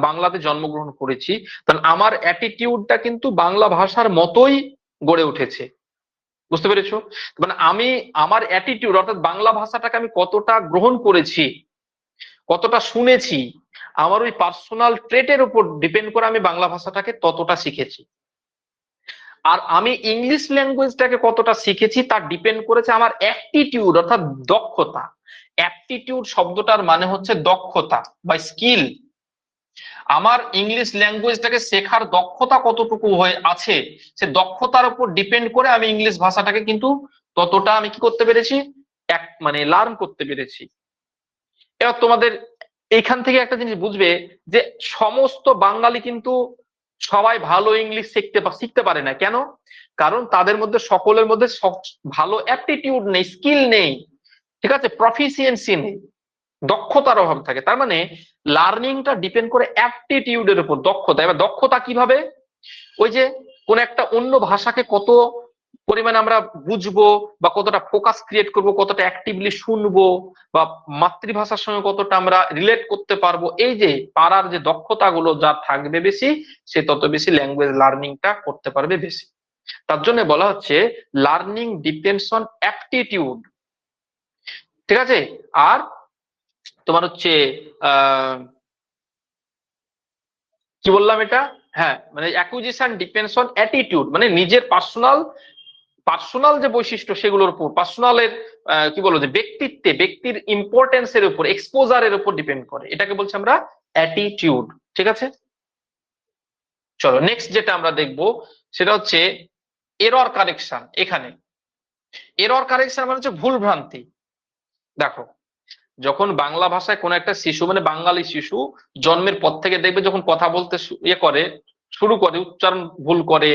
বাংলাতে জন্মগ্রহণ করেছি তখন আমার অ্যাটিটিউডটা কিন্তু বাংলা ভাষার মতোই গড়ে উঠেছে, বুঝতে পেরেছো, মানে আমি আমার অ্যাটিটিউড অর্থাৎ বাংলা ভাষাটাকে আমি কতটা গ্রহণ করেছি, কতটা শুনেছি, আমার ওই পার্সোনাল ট্রেটের উপর ডিপেন্ড করে আমি বাংলা ভাষাটাকে ততটা শিখেছি। আর আমি ইংলিশ ল্যাঙ্গুয়েজটাকে কতটা শিখেছি তার ডিপেন্ড করেছে আমার অ্যাপটিটিউড অর্থাৎ দক্ষতা। অ্যাপটিটিউড শব্দটার মানে হচ্ছে দক্ষতা বা স্কিল। আমার ইংলিশ ল্যাঙ্গুয়েজটাকে শেখার দক্ষতা কতটুকু হয়ে আছে সে দক্ষতার উপর ডিপেন্ড করে আমি ইংলিশ ভাষাটাকে কিন্তু ততটা আমি কি করতে পেরেছি, মানে লার্ন করতে পেরেছি। এবার তোমাদের এইখান থেকে একটা জিনিস বুঝবে যে সমস্ত বাঙালি কিন্তু সবাই ভালো ইংলিশ শিখতে পারে না, কেন, কারণ তাদের মধ্যে সকলের মধ্যে ভালো অ্যাপটিটিউড নেই, স্কিল নেই, ঠিক আছে, প্রফিসিয়েন্সি নেই, দক্ষতার অভাব থাকে। তার মানে লার্নিংটা ডিপেন্ড করে অ্যাপটিটিউডের উপর, দক্ষতা। এবার দক্ষতা কিভাবে, ওই যে কোন একটা অন্য ভাষাকে কত পরিমাণে আমরা বুঝবো বা কতটা ফোকাস ক্রিয়েট করব, কতটা অ্যাক্টিভলি শুনবো বা মাতৃভাষার সঙ্গে কতটা আমরা রিলেট করতে পারবো, এই যে পারার যে দক্ষতাগুলো যা থাকবে বেশি সে তত বেশি ল্যাঙ্গুয়েজ লার্নিংটা করতে পারবে বেশি। তার জন্য বলা হচ্ছে লার্নিং ডিপেন্ডস অন অ্যাপটিটিউড, ঠিক আছে। আর তোমার হচ্ছে কি বললাম এটা, হ্যাঁ, মানে অ্যাকুইজিশন ডিপেন্ডস অন অ্যাটিটিউড, মানে নিজের পার্সোনাল যে বৈশিষ্ট্য সেগুলোর উপর, পার্সোনালের কি বলবো যে ব্যক্তিত্বে, ব্যক্তির ইম্পর্টেন্সের উপর, এক্সপোজারের উপর ডিপেন্ড করে, এটাকে বলছি আমরা অ্যাটিটিউড। ঠিক আছে, চলো নেক্সট যেটা আমরা দেখবো সেটা হচ্ছে এরর কারেকশন। এখানে এরর কারেকশন মানে হচ্ছে ভুল ভ্রান্তি। দেখো, যখন বাংলা ভাষায় কোন একটা শিশু, মানে বাঙালি শিশু জন্মের পর থেকে দেখবে যখন কথা বলতে শুরু করে, উচ্চারণ ভুল করে,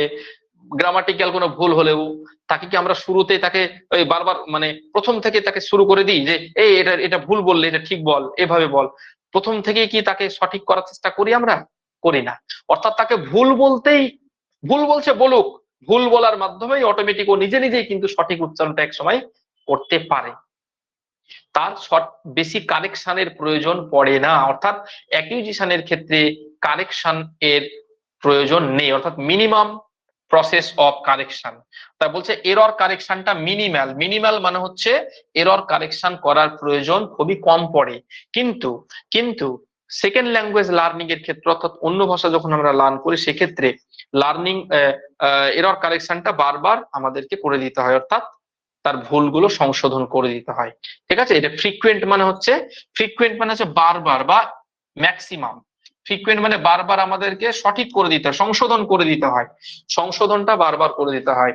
গ্রামাটিক্যাল কোনো ভুল হলেও তাকে কি আমরা শুরুতেই তাকে ওই বারবার মানে প্রথম থেকে তাকে শুরু করে দিই যে এই এটা এটা ভুল বললে এটা ঠিক বল, এভাবে বল, প্রথম থেকে কি তাকে সঠিক করার চেষ্টা করি? আমরা করি না। অর্থাৎ তাকে ভুল বলতেই, ভুল বলছে বলুক, ভুল বলার মাধ্যমেই অটোমেটিক ও নিজে নিজেই কিন্তু সঠিক উচ্চারণটা এক সময় করতে পারে, তার বেশি কারেকশনের প্রয়োজন পড়ে না। অর্থাৎ অ্যাকিউজিশনের ক্ষেত্রে কারেকশন এর প্রয়োজন নেই, অর্থাৎ মিনিমাম প্রসেস অফ কারেকশন। তাই বলছে এরর কারেকশনটা মিনিমাল। মিনিমাল মানে হচ্ছে এরর কারেকশন করার প্রয়োজন খুবই কম পড়ে। কিন্তু কিন্তু সেকেন্ড ল্যাঙ্গুয়েজ লার্নিং এর ক্ষেত্রে, অর্থাৎ অন্য ভাষা যখন আমরা লার্ন করি সেক্ষেত্রে লার্নিং এরর কারেকশনটা বারবার আমাদেরকে করে দিতে হয়, অর্থাৎ তার ভুলগুলো সংশোধন করে দিতে হয়। ঠিক আছে, এটা ফ্রিকুয়েন্ট মানে হচ্ছে বারবার বা ম্যাক্সিমাম। ফ্রিকুয়েন্ট মানে বারবার আমাদেরকে সঠিক করে দিতে হয়, সংশোধন করে দিতে হয়, সংশোধনটা বারবার করে দিতে হয়।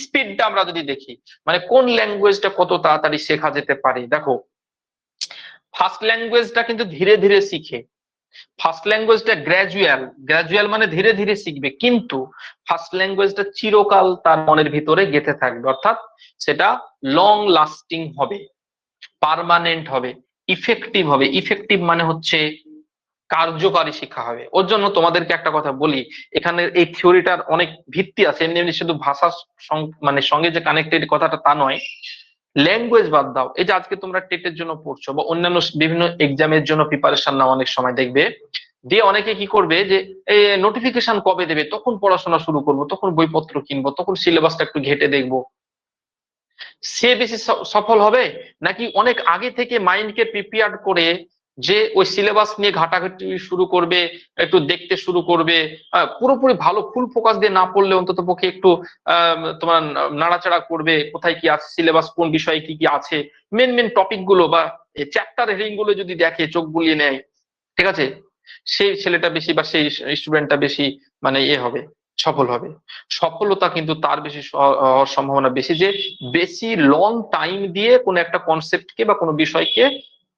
স্পিডটা আমরা যদি দেখি, মানে কোন ল্যাঙ্গুয়েজটা কত তাড়াতাড়ি শেখা যেতে পারে। দেখো, ফার্স্ট ল্যাঙ্গুয়েজটা কিন্তু ধীরে ধীরে শিখে, ফার্স্ট ল্যাঙ্গুয়েজটা গ্রাজুয়াল মানে ধীরে ধীরে শিখবে, কিন্তু ফার্স্ট ল্যাঙ্গুয়েজটা চিরকাল তার মনের ভিতরে গেঁথে থাকবে, অর্থাৎ সেটা লং লাস্টিং হবে, পার্মানেন্ট হবে, ইফেক্টিভ হবে। ইফেক্টিভ মানে হচ্ছে কার্যকারী শিক্ষা হবে। ওর জন্য তোমাদেরকে একটা কথা বলি, এখানে এই থিওরিটার অনেক ভিত্তি আছে, এমনি এমনি শুধু ভাষার মানে সঙ্গে যে কানেক্টেড কথাটা তা নয়। ল্যাঙ্গুয়েজ বাদ দাও, এই যে আজকে তোমরা টেটের জন্য পড়ছো বা অন্যান্য বিভিন্ন এক্সামের জন্য প্রিপারেশন নাও, অনেক সময় দেখবে দিয়ে অনেকে কি করবে যে এই নোটিফিকেশন কবে দেবে তখন পড়াশোনা শুরু করব, তখন বইপত্র কিনবো, তখন সিলেবাসটা একটু ঘেটে দেখবো। সে বেশি সফল হবে নাকি অনেক আগে থেকে মাইন্ডকে প্রিপেয়ার করে যে ওই সিলেবাস নিয়ে ঘাটাঘাটি শুরু করবে, একটু দেখতে শুরু করবে, পুরোপুরি ভালো ফুল ফোকাস দিয়ে না পড়লে অন্তত পক্ষে একটু তোমার নাড়াচাড়া করবে, কোথায় কি আছে সিলেবাস, কোন বিষয়ে কি কি আছে, মেন মেন টপিক গুলো বা চ্যাপ্টার হেডিং গুলো যদি দেখে চোখ বুলিয়ে নেয়, ঠিক আছে, সেই ছেলেটা বেশি বা সেই স্টুডেন্টটা বেশি মানে হবে, সফল হবে। সফলতা কিন্তু তার বেশি হওয়ার সম্ভাবনা বেশি যে বেশি লং টাইম দিয়ে কোনো একটা কনসেপ্টকে বা কোনো বিষয়কে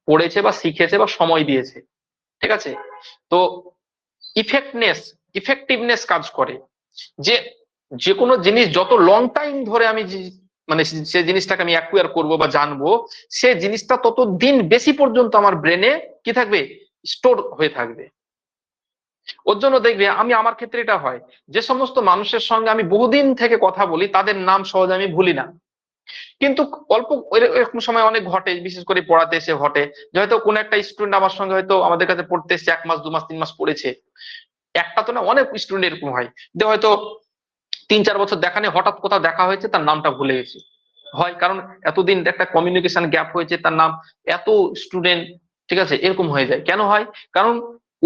পড়েছে বা শিখেছে বা সময় দিয়েছে। ঠিক আছে, তো ইফেক্টিভনেস কাজ করে যে যে কোনো জিনিস যত লং টাইম ধরে আমি মানে সে জিনিসটাকে আমি অ্যাকুয়ার করবো বা জানবো, সে জিনিসটা তত দিন বেশি পর্যন্ত আমার ব্রেনে কি থাকবে, স্টোর হয়ে থাকবে। ওর জন্য দেখবে আমি, আমার ক্ষেত্রে এটা হয়, যে সমস্ত মানুষের সঙ্গে আমি বহুদিন থেকে কথা বলি তাদের নাম সহজে আমি ভুলি না, কিন্তু অল্প এরকম সময় অনেক ঘটে, বিশেষ করে পড়াতে এসে ঘটে যে হয়তো কোন একটা স্টুডেন্ট আমার সঙ্গে হয়তো আমাদের কাছে পড়তে এসে 1 মাস 2 মাস 3 মাস পড়েছে, একটা তো না অনেক স্টুডেন্ট এরকম হয় যে হয়তো 3-4 বছর দেখা নেই, হঠাৎ কোথাও দেখা হয়েছে তার নামটা ভুলে গেছি, হয় কারণ এতদিন একটা কমিউনিকেশন গ্যাপ হয়েছে, তার নাম এত স্টুডেন্ট, ঠিক আছে, এরকম হয়ে যায়। কেন হয়? কারণ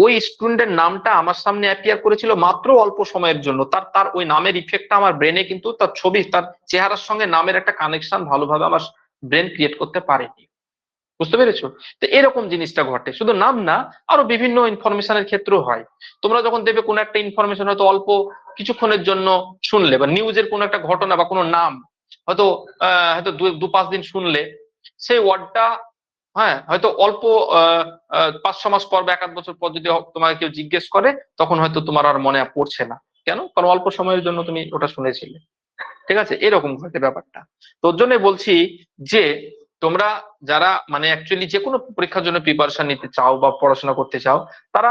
ওই স্টুডেন্টের নামটা আমার সামনে অ্যাপিয়ার করেছিল মাত্র অল্প সময়ের জন্য, তার ওই নামের ইফেক্টটা আমার ব্রেনে কিন্তু তার ছবি, তার চেহারার সঙ্গে নামের একটা কানেকশন ভালোভাবে আমার ব্রেন ক্রিয়েট করতে পারেনি। বুঝতে পেরেছো? তো এরকম জিনিসটা ঘটে, শুধু নাম না, আরো বিভিন্ন ইনফরমেশনের ক্ষেত্রেও হয়। তোমরা যখন দেখবে কোনো একটা ইনফরমেশন হয়তো অল্প কিছুক্ষণের জন্য শুনলে, বা নিউজের কোনো একটা ঘটনা বা কোনো নাম হয়তো হয়তো 2-5 দিন শুনলে, সেই ওয়ার্ডটা হ্যাঁ হয়তো অল্প 5-6 মাস পর বা 1-8 বছর পর যদি তোমাকে কেউ জিজ্ঞেস করে, তখন হয়তো তোমার আর মনে পড়ছে না। কেন? কারণ অল্প সময়ের জন্য তুমি ওটা শুনেছিলে। ঠিক আছে, এরকম ঘটে ব্যাপারটা। তোর জন্য বলছি যে তোমরা যারা মানে অ্যাকচুয়ালি যে কোনো পরীক্ষার জন্য প্রিপারেশন নিতে চাও বা পড়াশোনা করতে চাও, তারা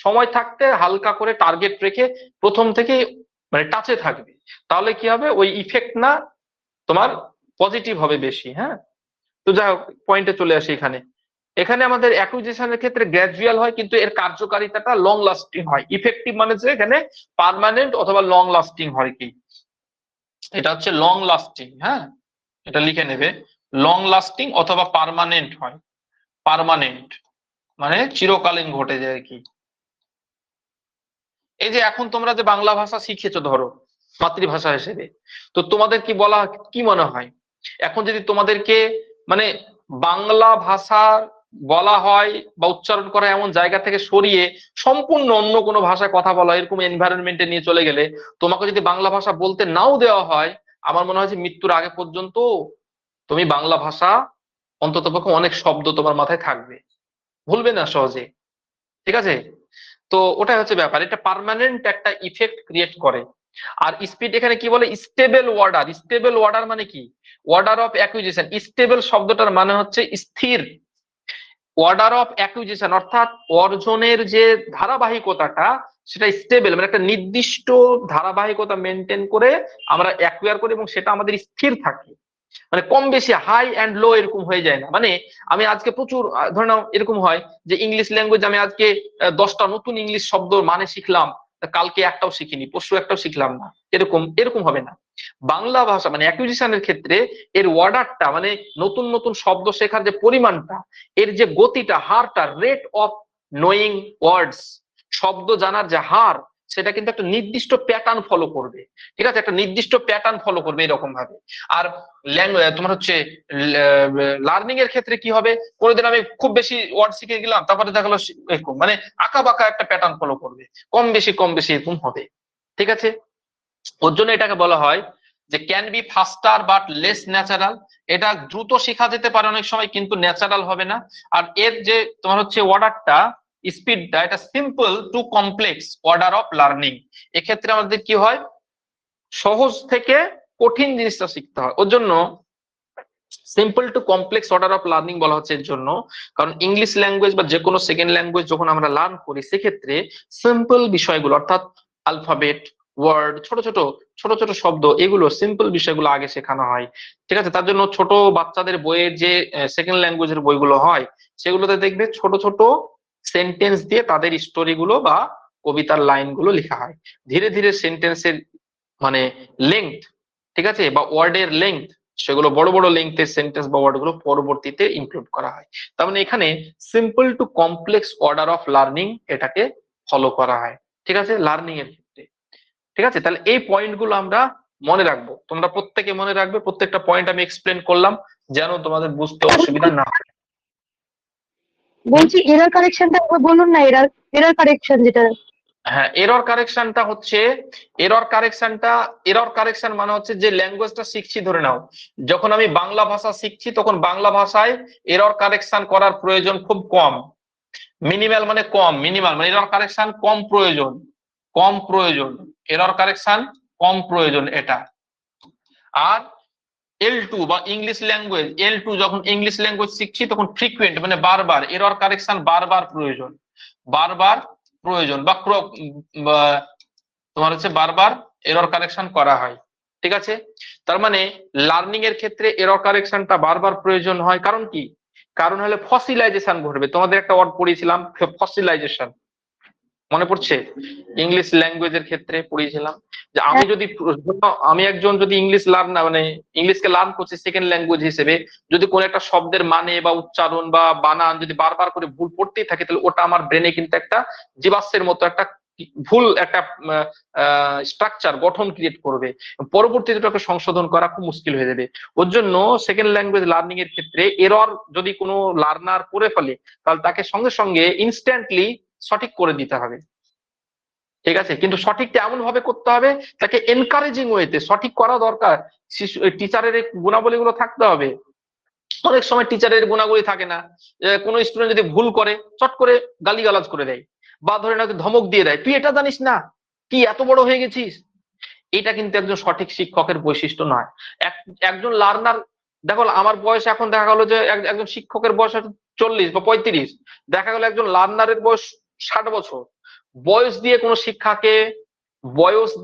সময় থাকতে হালকা করে টার্গেট রেখে প্রথম থেকে মানে টাচে থাকবে, তাহলে কি হবে, ওই ইফেক্ট না তোমার পজিটিভ হবে বেশি। হ্যাঁ, তো যাই হোক পয়েন্টে চলে আসি। এখানে এখানে আমাদের অ্যাকুইজিশনের ক্ষেত্রে গ্র্যাজুয়াল হয়, কিন্তু এর কার্যকারিতাটা লং লাস্টিং হয়। ইফেক্টিভ মানে যে এখানে পার্মানেন্ট অথবা লং লাস্টিং হয়। কি এটা হচ্ছে লং লাস্টিং, হ্যাঁ এটা লিখে নেবে, লং লাস্টিং অথবা পার্মানেন্ট হয়। পার্মানেন্ট মানে চিরকালীন ঘটে যায় আর কি। এই যে এখন তোমরা যে বাংলা ভাষা শিখেছো ধরো মাতৃভাষা হিসেবে, তো তোমাদের কি বলা, কি মনে হয় এখন যদি তোমাদেরকে মানে বাংলা ভাষা বলা হয় বা উচ্চারণ করা এমন জায়গা থেকে সরিয়ে সম্পূর্ণ অন্য কোনো ভাষায় কথা বলা হয়, এরকম এনভায়রনমেন্টে নিয়ে চলে গেলে তোমাকে যদি বাংলা ভাষা বলতে নাও দেওয়া হয়, আমার মনে হয় যে মৃত্যুর আগে পর্যন্ত তুমি বাংলা ভাষা অন্ততপক্ষে অনেক শব্দ তোমার মাথায় থাকবে, ভুলবে না সহজে। ঠিক আছে, তো ওটাই হচ্ছে ব্যাপার, এটা পার্মানেন্ট একটা ইফেক্ট ক্রিয়েট করে। আর স্পিড এখানে কি বলে, স্টেবল ওয়ার্ডার। স্টেবল ওয়ার্ডার মানে কি, অর্ডার অফ অ্যাকুইজিশন। স্টেবল শব্দটার মানে হচ্ছে স্থির। অর্ডার অফ অ্যাকুইজিশন অর্থাৎ অর্জনের যে ধারাবাহিকতাটা সেটা স্টেবল, মানে একটা নির্দিষ্ট ধারাবাহিকতা মেনটেন করে আমরা অ্যাকুয়ার করি এবং সেটা আমাদের স্থির থাকে, মানে কম বেশি হাই অ্যান্ড লো এরকম হয়ে যায় না। মানে আমি আজকে প্রচুর ধরে নাও এরকম হয় যে ইংলিশ ল্যাঙ্গুয়েজ আমি আজকে 10টা নতুন ইংলিশ শব্দ মানে শিখলাম, কালকে একটাও শিখিনি, পরশু একটাও শিখলাম না, এরকম এরকম হবে না। বাংলা ভাষা মানে অ্যাকুইজিশনের ক্ষেত্রে এর ওয়ার্ডারটা মানে নতুন নতুন শব্দ শেখার যে পরিমাণটা, এর যে গতিটা, হারটা, রেট অফ নোয়িং ওয়ার্ডস, শব্দ জানার যে হার, সেটা কিন্তু একটা নির্দিষ্ট প্যাটার্ন ফলো করবে। ঠিক আছে, একটা নির্দিষ্ট প্যাটার্ন ফলো করবে এরকম ভাবে। আর তোমার হচ্ছে লার্নিং এর ক্ষেত্রে কি হবে, কোনোদিন আমি খুব বেশি ওয়ার্ড শিখে গেলাম, তারপরে দেখা গেলো এরকম মানে আঁকা বাঁকা একটা প্যাটার্ন ফলো করবে, কম বেশি এরকম হবে। ঠিক আছে, ওর জন্য এটাকে বলা হয় যে can be ফাস্টার but less natural. এটা দ্রুত শেখা যেতে পারে অনেক সময়, কিন্তু ন্যাচারাল হবে না। আর এর যে তোমার হচ্ছে অর্ডারটা, স্পিডটা, এটা simple to complex order of learning. এক্ষেত্রে আমাদের কি হয়, সহজ থেকে কঠিন জিনিসটা শিখতে হয়। ওর জন্য simple to complex order of learning বলা হচ্ছে এর জন্য, কারণ ইংলিশ ল্যাঙ্গুয়েজ বা যে কোনো সেকেন্ড ল্যাঙ্গুয়েজ যখন আমরা লার্ন করি সেক্ষেত্রে সিম্পল বিষয়গুলো অর্থাৎ অ্যালফাবেট, ওয়ার্ড, ছোট ছোট শব্দ, এগুলো সিম্পল বিষয়গুলো আগে শেখানো হয়। ঠিক আছে, তার জন্য ছোট বাচ্চাদের বইয়ের যে সেকেন্ড ল্যাঙ্গুয়েজের বইগুলো হয় সেগুলোতে দেখবে ছোট ছোট সেন্টেন্স দিয়ে তাদের স্টোরিগুলো বা কবিতার লাইনগুলো লেখা হয়। ধীরে ধীরে সেন্টেন্সের মানে লেংথ, ঠিক আছে, বা ওয়ার্ডের লেংথ, সেগুলো বড় বড় লেংথের সেন্টেন্স বা ওয়ার্ড গুলো পরবর্তীতে ইনক্লুড করা হয়। তার মানে এখানে simple to complex order of learning এটাকে ফলো করা হয়। ঠিক আছে, লার্নিং এর ক্ষেত্রে। ঠিক আছে, তাহলে এই পয়েন্ট গুলো আমরা মনে রাখবো, তোমরা প্রত্যেকে মনে রাখবে। প্রত্যেকটা পয়েন্ট আমি এক্সপ্লেন করলাম যেন তোমাদের বুঝতে অসুবিধা না হয়। বলছি এরর কারেকশনটা একবার বলুন না, এরর কারেকশন যেটা। হ্যাঁ, এরর কারেকশনটা হচ্ছে, এরর কারেকশন মানে হচ্ছে যে ল্যাঙ্গুয়েজটা শিখছি, ধরে নাও যখন আমি বাংলা ভাষা শিখছি তখন বাংলা ভাষায় এরর কারেকশন করার প্রয়োজন খুব কম। মিনিমাল মানে কম, মিনিমাল মানে এরর কারেকশন কম প্রয়োজন, এরর কারেকশন কম প্রয়োজন এটা। আর L2 বা ইংলিশ ল্যাঙ্গুয়েজ, L2 যখন ইংলিশ ল্যাঙ্গুয়েজ শিখছি তখন ফ্রিকুয়েন্ট মানে বারবার এরর কারেকশন বারবার প্রয়োজন, বা তোমার হচ্ছে বারবার এরর কারেকশন করা হয়। ঠিক আছে, তার মানে লার্নিং এর ক্ষেত্রে এরর কারেকশনটা বারবার প্রয়োজন হয়। কারণ কি, কারণ হলে ফসিলাইজেশন ঘটবে। তোমাদের একটা ওয়ার্ড পড়িয়েছিলাম ফসিলাইজেশন, মনে পড়ছে? ইংলিশ ল্যাঙ্গুয়েজের ক্ষেত্রে পড়িয়েছিলাম যে আমি একজন যদি ইংলিশ মানে ইংলিশকে লার্ন করছি সেকেন্ড ল্যাঙ্গুয়েজ হিসেবে, যদি কোনো একটা শব্দের মানে বা উচ্চারণ বা বানান যদি বারবার করে ভুল পড়তেই থাকে, তাহলে ওটা আমার ব্রেনে কিন্তু একটা জীবাশ্মের মতো একটা ভুল একটা স্ট্রাকচার গঠন ক্রিয়েট করবে, পরবর্তীতে ওটাকে সংশোধন করা খুব মুশকিল হয়ে যাবে। ওর জন্য সেকেন্ড ল্যাঙ্গুয়েজ লার্নিং এর ক্ষেত্রে এরর যদি কোনো লার্নার করে ফেলে তাহলে তাকে সঙ্গে সঙ্গে ইনস্ট্যান্টলি সঠিক করে দিতে হবে। ঠিক আছে, কিন্তু সঠিকটা এমন ভাবে করতে হবে তাকে এনকারেজিং ওয়েতে সঠিক করা দরকার। টিচারের গুণাবলীগুলো থাকতে হবে। অনেক সময় টিচারের গুণাবলী থাকে না, কোনো স্টুডেন্ট যদি ভুল করে চট করে গালিগালাজ করে দেয় বা ধরে না ধমক দিয়ে দেয়, তুই এটা জানিস না, কি এত বড় হয়ে গেছিস। এটা কিন্তু একজন সঠিক শিক্ষকের বৈশিষ্ট্য নয়। একজন লার্নার, দেখো আমার বয়স এখন দেখা গেল যে একজন শিক্ষকের বয়স 40 বা 35, দেখা গেল একজন লার্নারের বয়স 60 বছর। বয়স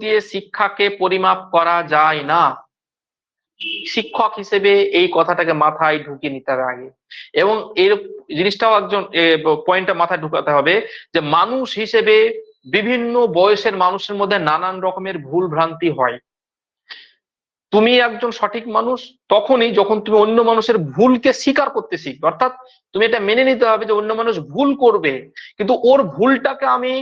দিয়ে শিক্ষাকে পরিমাপ করা যায় না। শিক্ষক হিসেবে এই কথাটাকে মাথায় ঢুকিয়ে নিতে হবে আগে, এবং এর জিনিসটাও একজন পয়েন্টটা মাথায় ঢুকাতে হবে যে মানুষ হিসেবে বিভিন্ন বয়সের মানুষের মধ্যে নানান রকমের ভুল ভ্রান্তি হয়। তুমি একজন সঠিক মানুষ তখনই যখন তুমি অন্য মানুষের ভুলকে স্বীকার করতে শিখবে, অর্থাৎ তুমি এটা মেনে নিতে হবে যে অন্য মানুষ ভুল করবে, কিন্তু ওর ভুলটাকে আমি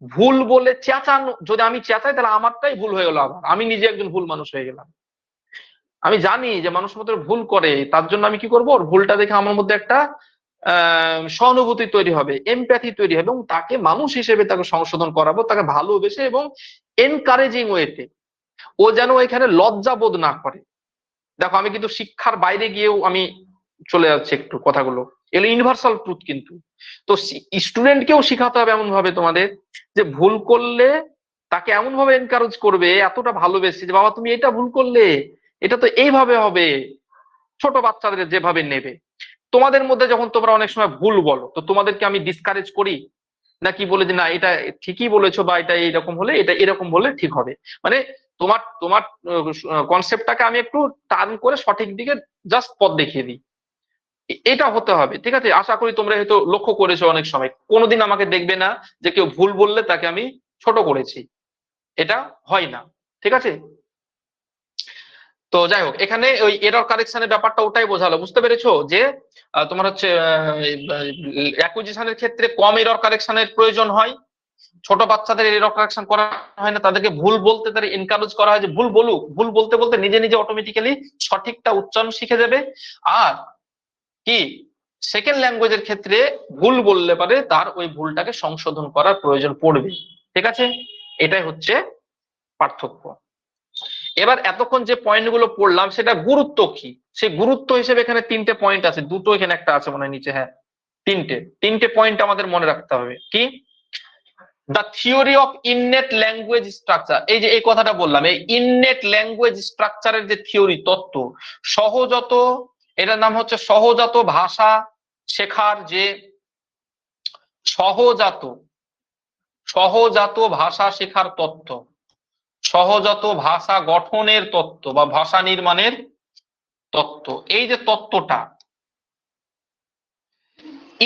ভুল বলে চেঁচানো, যদি আমি চেঁচাই তাহলে আমারটাই ভুল হয়ে গেল, আবার আমি নিজে একজন ভুল মানুষ হয়ে গেলাম। আমি জানি যে মানুষ মধ্যে ভুল করে, তার জন্য আমি কি করবো, ওর ভুলটা দেখে আমার মধ্যে একটা সহানুভূতি তৈরি হবে, এমপ্যাথি তৈরি হবে, এবং তাকে মানুষ হিসেবে তাকে সংশোধন করাবো, তাকে ভালোবেসে এবং এনকারেজিং ওয়েতে, ও যেন এখানে লজ্জা বোধ না করে। দেখো আমি কিন্তু শিক্ষার বাইরে গিয়েও আমি চলে যাচ্ছি একটু কথাগুলো, এগুলো ইউনিভার্সাল ট্রুথ কিন্তু। তো স্টুডেন্টকেও শিখাতে হবে এমন ভাবে তোমাদের, যে ভুল করলে তাকে এমন ভাবে এনকারেজ করবে, এতটা ভালোবেসে, যে বাবা তুমি এটা ভুল করলে, এটা তো এইভাবে হবে, ছোট বাচ্চাদের যেভাবে নেবে। তোমাদের মধ্যে যখন তোমরা অনেক সময় ভুল বলো, তো তোমাদেরকে আমি ডিসকারেজ করি নাকি বলে যে না এটা ঠিকই বলেছো, বা এটা এইরকম হলে, এটা এরকম বলে ঠিক হবে, মানে তোমার তোমার কনসেপ্টটাকে আমি একটু টার্ন করে সঠিক দিকে জাস্ট পথ দেখিয়ে দিই, এটা হতে হবে। ঠিক আছে, আশা করি তোমরা হয়তো লক্ষ্য করেছো অনেক সময়, কোনোদিন আমাকে দেখবে না যে কেউ ভুল বললে তাকে আমি ছোট করেছি, এটা হয় না। ঠিক আছে, তো যাই হোক, এখানে ওই এরর কারেকশনের ব্যাপারটা ওটাই বোঝালো, বুঝতে পেরেছো যে তোমার হচ্ছে অ্যাকুইজিশনের ক্ষেত্রে কম এরর কারেকশনের প্রয়োজন হয়, ছোট বাচ্চাদের এরর কারেকশন করা হয় না, তাদেরকে ভুল বলতে তাদের এনকারেজ করা হয় যে ভুল বলুক, ভুল বলতে বলতে নিজে নিজে অটোমেটিক্যালি সঠিকটা উচ্চারণ শিখে যাবে। আর কি, সেকেন্ড ল্যাঙ্গুয়েজের ক্ষেত্রে ভুল বললে পারে তার ওই ভুলটাকে সংশোধন করার প্রয়োজন পড়বে। ঠিক আছে, এটাই হচ্ছে পার্থক্য। এবার এতক্ষণ যে পয়েন্টগুলো পড়লাম সেটা গুরুত্ব কি, সেই গুরুত্ব হিসেবে এখানে 3টে পয়েন্ট আছে, দুটো এখানে একটা আছে মনে হয় নিচে, হ্যাঁ 3টে পয়েন্ট আমাদের মনে রাখতে হবে। কি, the theory of innate language structure, এই যে এই কথাটা বললাম, এই ইননেট ল্যাঙ্গুয়েজ স্ট্রাকচারের যে থিওরি, তত্ত্ব, সহজাত, এটার নাম হচ্ছে সহজাত ভাষা শেখার যে সহজাত ভাষা শেখার তত্ত্ব, সহজাত ভাষা গঠনের তত্ত্ব বা ভাষা নির্মাণের তত্ত্ব, এই যে তত্ত্বটা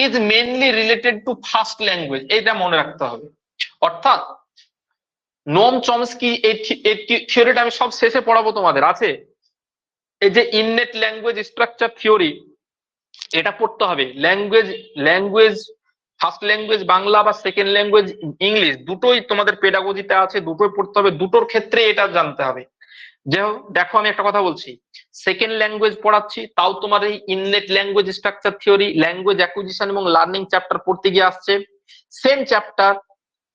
is mainly related to first language, এটা মনে রাখতে হবে। অর্থাৎ নোম চমস্কি এই থিওরিটা আমি সব শেষে পড়াবো তোমাদের, আছে এই যে ইননেট ল্যাঙ্গুয়েজ স্ট্রাকচার থিওরি, এটা পড়তে হবে। ল্যাঙ্গুয়েজ ফার্স্ট ল্যাঙ্গুয়েজ বাংলা বা সেকেন্ড ল্যাঙ্গুয়েজ ইংলিশ, দুটোই তোমাদের পেডাগোজিতে আছে, দুটোই পড়তে হবে, দুটোর ক্ষেত্রে এটা জানতে হবে। যে দেখো আমি একটা কথা বলছি, সেকেন্ড ল্যাঙ্গুয়েজ পড়াচ্ছি, তাও তোমার এই innate language structure theory, language acquisition এবং লার্নিং চ্যাপ্টার পড়তে গিয়ে আসছে। সেম চ্যাপ্টার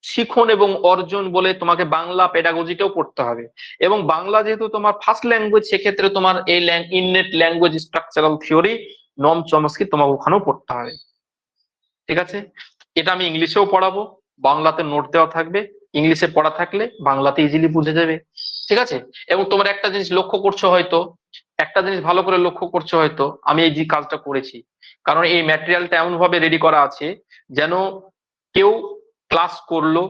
শিখন এবং অর্জন বলে তোমাকে বাংলা পেডাগোজিটাও পড়তে হবে, এবং বাংলা যেহেতু তোমার ফার্স্ট ল্যাঙ্গুয়েজ, সেক্ষেত্রে তোমার এই ইননেট ল্যাঙ্গুয়েজ স্ট্রাকচারাল থিওরি নম চমস্কি তোমাকে ওখানেও পড়তে হবে। ঠিক আছে, এটা আমি ইংলিশেও পড়াবো, বাংলাতে নোট দেওয়া থাকবে, ইংলিশে পড়া থাকলে বাংলাতে ইজিলি বুঝে যাবে। ঠিক আছে, এবং তোমরা একটা জিনিস লক্ষ্য করছো হয়তো, একটা জিনিস ভালো করে লক্ষ্য করছো হয়তো, আমি এই যে কাজটা করেছি, কারণ এই ম্যাটেরিয়ালটা এমন ভাবে রেডি করা আছে যেন কেউ ক্লাস করলো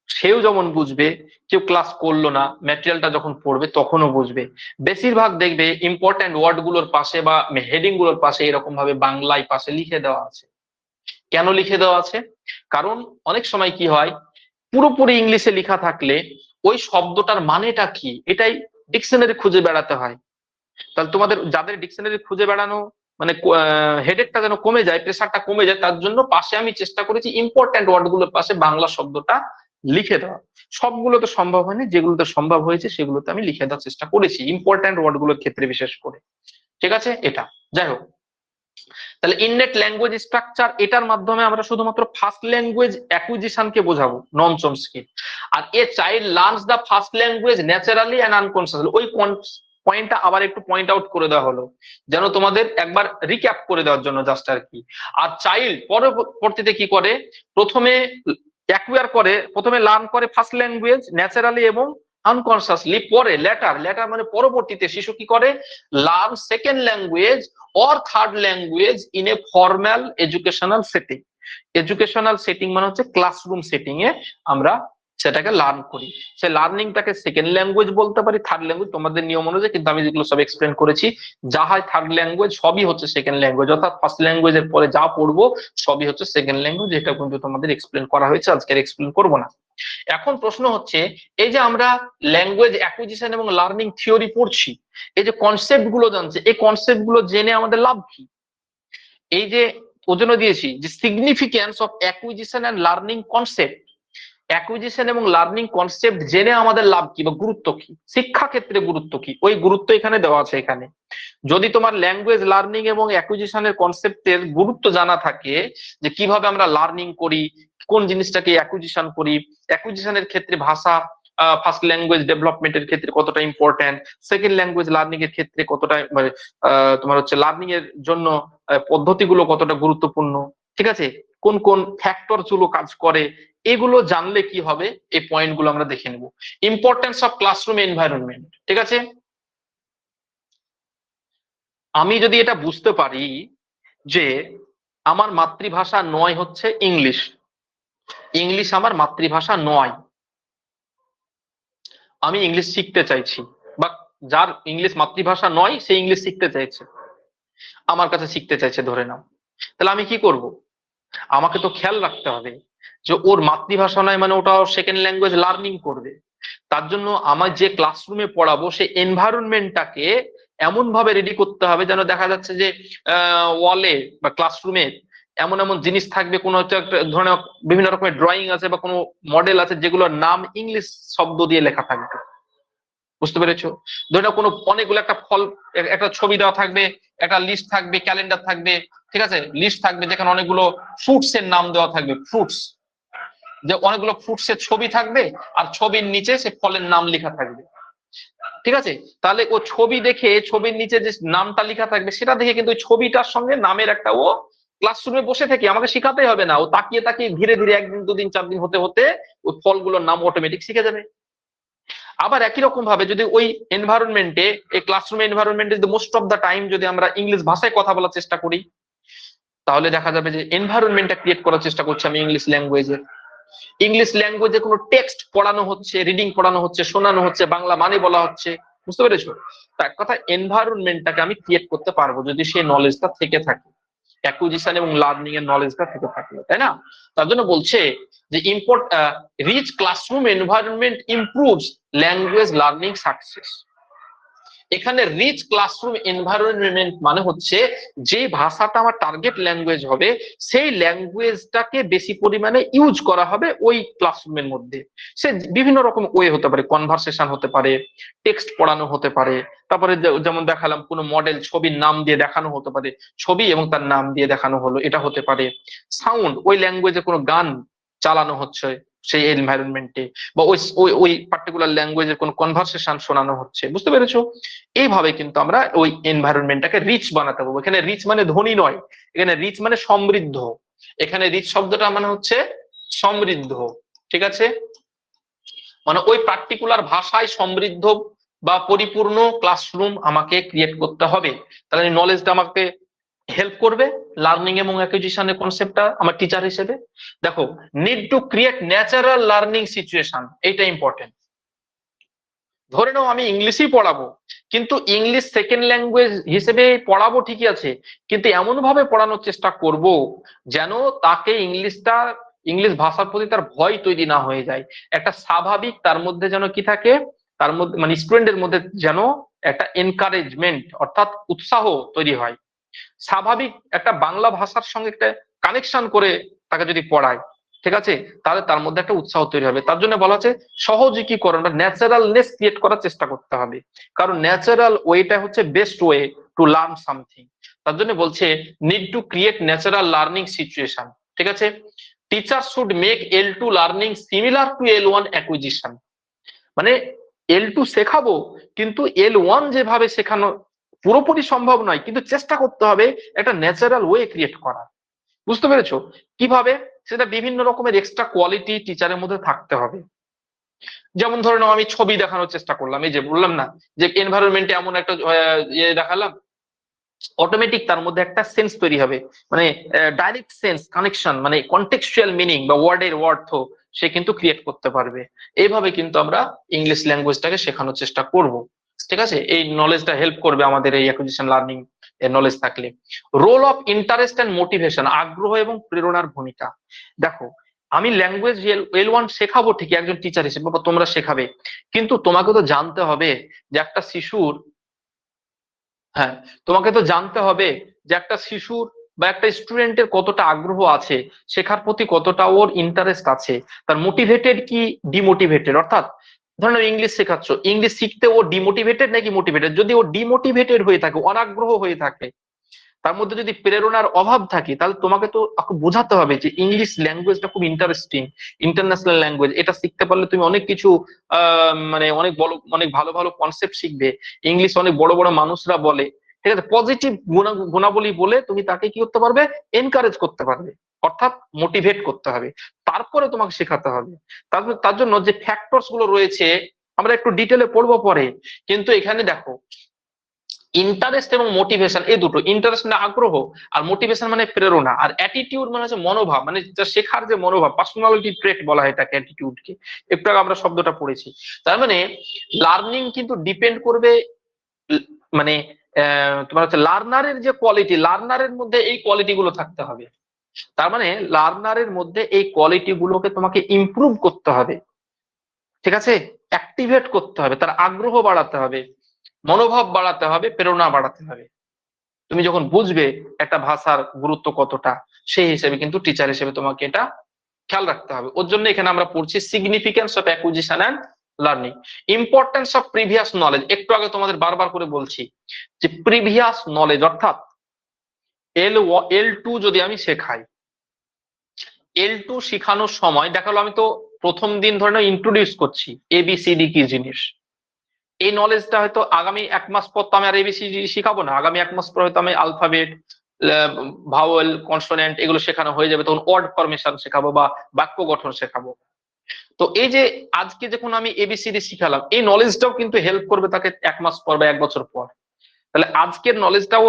সেও যেমন বুঝবে, কেউ ক্লাস করলো না ম্যাটেরিয়ালটা যখন পড়বে তখনও বুঝবে। বেশিরভাগ দেখবে ইম্পর্টেন্ট ওয়ার্ড গুলোর পাশে বা হেডিং গুলোর পাশে এরকম ভাবে বাংলায় পাশে লিখে দেওয়া আছে। কেন লিখে দেওয়া আছে? কারণ অনেক সময় কি হয়, পুরোপুরি ইংলিশে লেখা থাকলে ওই শব্দটার মানেটা কি এটাই ডিকশনারি খুঁজে বেড়াতে হয়। তাহলে তোমাদের যাদের ডিকশনারি খুঁজে বেড়ানো মানে হেডেকটা যেন কমে যায়, প্রেসারটা কমে যায়, তার জন্য পাশে আমি চেষ্টা করেছি ইম্পর্টেন্ট ওয়ার্ড গুলোর পাশে বাংলা শব্দটা লিখে দেওয়া। সবগুলো তো সম্ভব হয়নি, যেগুলোতে সম্ভব হয়েছে সেগুলোতে আমি লিখে দেওয়ার চেষ্টা করেছি, ইম্পর্টেন্ট ওয়ার্ড গুলোর ক্ষেত্রে বিশেষ করে। ঠিক আছে, এটা যাই হোক, তাহলে ইননেট ল্যাঙ্গুয়েজ স্ট্রাকচার, এটার মাধ্যমে আমরা শুধুমাত্র ফার্স্ট ল্যাঙ্গুয়েজ অ্যাকুইজিশনকে বোঝাবো, নন চমস্কি। আর a child learns the first language naturally and unconsciously, ওই পয়েন্টটা আবার একটু পয়েন্ট আউট করে দেওয়া হলো যেন তোমাদের একবার রিক্যাপ করে দেওয়ার জন্য জাস্ট আর কি। আর চাইল্ড পরবর্তীতে কি করে, প্রথমে অ্যাকুয়ার করে, প্রথমে লার্ন করে ফার্স্ট ল্যাঙ্গুয়েজ ন্যাচারালি এবং আনকনসিয়াসলি, পরে লেটার মানে পরবর্তীতে শিশু কি করে, learn second language or third language in a formal educational setting. Educational setting মানে হচ্ছে ক্লাসরুম সেটিং এ আমরা সেটাকে লার্ন করি। সে লার্নিংটাকে সেকেন্ড ল্যাঙ্গুয়েজ বলতে পারি, থার্ড ল্যাঙ্গুয়েজ তোমাদের নিয়ম অনুযায়ী, কিন্তু আমি যেগুলো সব এক্সপ্লেন করেছি, যা হয় থার্ড ল্যাঙ্গুয়েজ সবই হচ্ছে সেকেন্ড ল্যাঙ্গুয়েজ, অর্থাৎ ফার্স্ট ল্যাঙ্গুয়েজের পরে যা পড়বো সবই হচ্ছে সেকেন্ড ল্যাঙ্গুয়েজ। এটা কিন্তু তোমাদের এক্সপ্লেন করা হয়েছে, আজকে এক্সপ্লেন করবো না। এখন প্রশ্ন হচ্ছে, এই যে আমরা ল্যাঙ্গুয়েজ অ্যাকুইজিশন এবং লার্নিং থিওরি পড়ছি, এই যে কনসেপ্ট গুলো জানছে, এই কনসেপ্ট গুলো জেনে আমাদের লাভ কি? এই যে ওজন্য দিয়েছি যে significance of acquisition and learning concept, acquisition এবং লার্নিং কনসেপ্ট জেনে আমাদের লাভ কি বা গুরুত্ব কি, শিক্ষা ক্ষেত্রে গুরুত্ব কি, ওই গুরুত্ব এখানে দেওয়া আছে। এখানে যদি তোমার ল্যাঙ্গুয়েজ লার্নিং এবং অ্যাকুইজিশনের কনসেপ্টের গুরুত্ব জানা থাকে, যে কিভাবে আমরা লার্নিং করি, কোন জিনিসটাকে অ্যাকুইজিশন করি, অ্যাকুইজিশনের ক্ষেত্রে ভাষা ফার্স্ট ল্যাঙ্গুয়েজ ডেভেলপমেন্টের ক্ষেত্রে কতটা ইম্পর্টেন্ট, সেকেন্ড ল্যাঙ্গুয়েজ লার্নিং এর ক্ষেত্রে কতটা মানে তোমার হচ্ছে লার্নিং এর জন্য পদ্ধতিগুলো কতটা গুরুত্বপূর্ণ, ঠিক আছে, কোন কোন ফ্যাক্টর গুলো কাজ করে, এগুলো জানলে কি হবে, এই পয়েন্ট গুলো আমরা দেখে নেব। ইম্পর্টেন্স অফ ক্লাসরুম এনভায়রনমেন্ট, ঠিক আছে। আমি যদি এটা বুঝতে পারি যে আমার মাতৃভাষা নয় হচ্ছে ইংলিশ, ইংলিশ আমার মাতৃভাষা নয়, আমি ইংলিশ শিখতে চাইছি, বা যার ইংলিশ মাতৃভাষা নয় সে ইংলিশ শিখতে চাইছে, আমার কাছে শিখতে চাইছে ধরে নাও, তাহলে আমি কি করব? আমাকে তো খেয়াল রাখতে হবে যে ওর মাতৃভাষা নয় মানে ওটা সেকেন্ড ল্যাঙ্গুয়েজ লার্নিং করবে। তার জন্য আমার যে ক্লাসরুমে পড়াবো সেই এনভায়রনমেন্টটাকে এমন ভাবে রেডি করতে হবে যেন দেখা যাচ্ছে যে ওয়ালে বা ক্লাসরুমে এমন এমন জিনিস থাকবে, কোনো একটা ধরনের বিভিন্ন রকমের ড্রয়িং আছে বা কোনো মডেল আছে যেগুলোর নাম ইংলিশ শব্দ দিয়ে লেখা থাকবে, বুঝতে পেরেছো? ধরে নাও কোনো অনেকগুলো একটা ফল, একটা ছবি দেওয়া থাকবে, একটা লিস্ট থাকবে, ক্যালেন্ডার থাকবে, ঠিক আছে, লিস্ট থাকবে যেখানে অনেকগুলো ফ্রুটস এর নাম দেওয়া থাকবে, ফ্রুটস, যে অনেকগুলো ফ্রুটস এর ছবি থাকবে আর ছবির নিচে সে ফলের নাম লেখা থাকবে, ঠিক আছে। তাহলে ও ছবি দেখে ছবির নিচে যে নামটা লেখা থাকবে সেটা দেখে কিন্তু ওই ছবিটার সঙ্গে নামের একটা ও ক্লাসরুমে বসে থেকে আমাকে শিখাতে হবে না, ও তাকিয়ে তাকিয়ে ধীরে ধীরে একদিন দুদিন 4 দিন হতে হতে ওই ফলগুলোর নাম অটোমেটিক শিখে যাবে। আবার একই রকম ভাবে যদি ওই এনভায়রনমেন্টে, এই ক্লাসরুম এনভায়রনমেন্টে যদি মোস্ট অফ দা টাইম যদি আমরা ইংলিশ ভাষায় কথা বলার চেষ্টা করি, তাহলে দেখা যাবে যে এনভায়রনমেন্টটা ক্রিয়েট করার চেষ্টা করছি আমি ইংলিশ ল্যাঙ্গুয়েজের। ইংলিশ ল্যাঙ্গুয়েজে কোনো টেক্সট পড়ানো হচ্ছে, রিডিং পড়ানো হচ্ছে, শোনানো হচ্ছে, বাংলা মানে বলা হচ্ছে, বুঝতে পেরেছো? তার কথা এনভায়রনমেন্টটাকে আমি ক্রিয়েট করতে পারবো যদি সেই নলেজটা থেকে থাকে, অ্যাকুইজিশন এবং লার্নিং এর নলেজটা থেকে থাকলো, তাই না? তার জন্য বলছে যে rich classroom environment improves language learning success. এখানে রিচ ক্লাসরুম এনভায়রনমেন্ট মানে হচ্ছে যে ভাষাটা আমার টার্গেট ল্যাঙ্গুয়েজ হবে সেই ল্যাঙ্গুয়েজটাকে বেশি পরিমাণে ইউজ করা হবে ওই ক্লাসরুমের মধ্যে। সে বিভিন্ন রকম ওয়ে হতে পারে, কনভারসেশন হতে পারে, টেক্সট পড়ানো হতে পারে, তারপরে যেমন দেখালাম কোনো মডেল ছবির নাম দিয়ে দেখানো হতে পারে, ছবি এবং তার নাম দিয়ে দেখানো হলো, এটা হতে পারে। সাউন্ড, ওই ল্যাঙ্গুয়েজে কোনো গান চালানো হচ্ছে সেই এনভায়রনমেন্টে, বা ওই ওই ওই পার্টিকুলার ল্যাঙ্গুয়েজের কোনো কনভারসেশন শোনানো হচ্ছে, বুঝতে পেরেছো? এইভাবে কিন্তু আমরা ওই এনভায়রনমেন্টটাকে রিচ বানাতে পারবো। এখানে রিচ মানে ধনী নয়, এখানে রিচ মানে সমৃদ্ধ, এখানে রিচ শব্দটা মানে হচ্ছে সমৃদ্ধ, ঠিক আছে, মানে ওই পার্টিকুলার ভাষায় সমৃদ্ধ বা পরিপূর্ণ ক্লাসরুম আমাকে ক্রিয়েট করতে হবে। তাহলে নলেজটা আমাকে হেল্প করবে লার্নিং এবং অ্যাকুইজিশনের কনসেপ্টটা আমার টিচার হিসেবে। দেখো, need to create natural learning situation, এইটা ইম্পর্টেন্ট। ধরে নাও আমি ইংলিশই পড়াবো, কিন্তু ইংলিশ সেকেন্ড ল্যাঙ্গুয়েজ হিসেবে পড়াবো ঠিকই আছে, কিন্তু এমন ভাবে পড়ানোর চেষ্টা করব যেন তাকে ইংলিশ ভাষার প্রতি তার ভয় তৈরি না হয়ে যায়, একটা স্বাভাবিক তার মধ্যে যেন কি থাকে, তার মধ্যে মানে স্টুডেন্টের মধ্যে যেন একটা এনকারেজমেন্ট অর্থাৎ উৎসাহ তৈরি হয়। স্বাভাবিক একটা বাংলা ভাষার সঙ্গে একটা কানেকশন করে তাকে যদি পড়ায়, ঠিক আছে, তাহলে তার মধ্যে একটা উৎসাহ তৈরি হবে। তার জন্য বলা হচ্ছে সহজীকরণ বা ন্যাচারালনেস ক্রিয়েট করার চেষ্টা করতে হবে, কারণ ন্যাচারাল ওয়েটা হচ্ছে best way to learn something. তার জন্য বলছে need to create natural learning situation, ঠিক আছে। Teacher should make L2 learning similar to L1 acquisition, মানে L2 শেখাবো কিন্তু L1 যেভাবে শেখানো পুরোপুরি সম্ভব নয়, কিন্তু চেষ্টা করতে হবে একটা ন্যাচারাল ওয়ে ক্রিয়েট করার, বুঝতে পেরেছো? কিভাবে? সেটা বিভিন্ন রকমের এক্সট্রা কোয়ালিটি টিচারের মধ্যে থাকতে হবে। যেমন ধরে নাও আমি ছবি দেখানোর চেষ্টা করলাম, এই যে বললাম না যে এনভায়রনমেন্টে এমন একটা ইয়ে দেখালাম, অটোমেটিক তার মধ্যে একটা সেন্স তৈরি হবে, মানে ডাইরেক্ট সেন্স কানেকশন, মানে কন্টেক্সচুয়াল মিনিং বা ওয়ার্ডের অর্থ সে কিন্তু ক্রিয়েট করতে পারবে। এইভাবে কিন্তু আমরা ইংলিশ ল্যাঙ্গুয়েজটাকে শেখানোর চেষ্টা করব, ঠিক আছে। এই নলেজটা হেল্প করবে আমাদের এই অ্যাকুইজিশন লার্নিং এর নলেজ থাকলে। Role of interest and motivation, আগ্রহ এবং প্রেরণার ভূমিকা। দেখো, আমি ল্যাঙ্গুয়েজ L1 শেখাবো ঠিকই একজন টিচার হিসেবে, বা তোমরা শেখাবে, কিন্তু তোমাকে তো জানতে হবে যে একটা শিশুর, হ্যাঁ, তোমাকে তো জানতে হবে যে একটা শিশুর বা একটা স্টুডেন্টের কতটা আগ্রহ আছে, শেখার প্রতি কতটা ওর ইন্টারেস্ট আছে, তার মোটিভেটেড কি ডিমোটিভেটেড। অর্থাৎ ধরো ইংলিশ শেখাচ্ছ, ইংলিশ শিখতে ও ডিমোটিভেটেড নাকি মোটিভেটেড। যদি ও ডিমোটিভেটেড হয়ে থাকে, অনাগ্রহ হয়ে থাকে, তার মধ্যে যদি প্রেরণার অভাব থাকে, তাহলে তোমাকে তো বোঝাতে হবে যে ইংলিশ ল্যাঙ্গুয়েজটা খুব ইন্টারেস্টিং, ইন্টারন্যাশনাল ল্যাঙ্গুয়েজ, এটা শিখতে পারলে তুমি অনেক কিছু মানে অনেক ভালো ভালো কনসেপ্ট শিখবে। ইংলিশ অনেক বড় বড় মানুষরা বলে, ঠিক আছে, পজিটিভ গুণাবলী বলে তুমি তাকে কি করতে পারবে, এনকারেজ করতে পারবে, অর্থাৎ মোটিভেট করতে হবে, তারপরে তোমাকে শেখাতে হবে। তার জন্য যে ফ্যাক্টরস গুলো রয়েছে আমরা একটু ডিটেলে পড়বো পরে, কিন্তু এখানে দেখো ইন্টারেস্ট এবং মোটিভেশন, এই দুটো, ইন্টারেস্ট মানে আগ্রহ, আর মোটিভেশন মানে প্রেরণা, আর অ্যাটিটিউড মানে হচ্ছে মনোভাব, মানে শেখার যে মনোভাব, পার্সোনালিটি ট্রেট বলা হয় এটাকে, অ্যাটিটিউডকে, একটু আগে আমরা শব্দটা পড়েছি। তার মানে লার্নিং কিন্তু ডিপেন্ড করবে মানে তোমার হচ্ছে লার্নারের যে কোয়ালিটি, লার্নারের মধ্যে এই কোয়ালিটি গুলো থাকতে হবে। তার মানে লার্নারের মধ্যে এই কোয়ালিটি গুলোকে তোমাকে ইমপ্রুভ করতে হবে, ঠিক আছে, অ্যাক্টিভেট করতে হবে, তার আগ্রহ বাড়াতে হবে, মনোভাব বাড়াতে হবে, প্রেরণা বাড়াতে হবে। তুমি যখন বুঝবে একটা ভাষার গুরুত্ব কতটা, সেই হিসেবে কিন্তু টিচার হিসেবে তোমাকে এটা খেয়াল রাখতে হবে। ওর জন্য এখানে আমরা পড়ছি significance of acquisition and learning, importance of previous knowledge. একটু আগে তোমাদের বারবার করে বলছি যে প্রিভিয়াস নলেজ, অর্থাৎ L2 যদি আমি শেখাই, L2 শেখানোর সময় দেখালো আমি তো প্রথম দিন ধরে ইন্ট্রোডিউস করছি ABCD কি জিনিস, এই নলেজটা হয়তো আগামী 1 মাস পর তো আমি আর ABCD শিখাবো না, আগামী 1 মাস পর হয়তো আমি আলফাবেট, ভাওয়েল, কনসোনেন্ট এগুলো শেখানো হয়ে যাবে, তখন ওয়ার্ড ফরমেশন শেখাবো বা বাক্য গঠন শেখাবো। তো এই যে আজকে যখন আমি ABCD শিখালাম, এই নলেজটাও কিন্তু হেল্প করবে তাকে 1 মাস পর বা 1 বছর পর। তাহলে আজকের নলেজটাও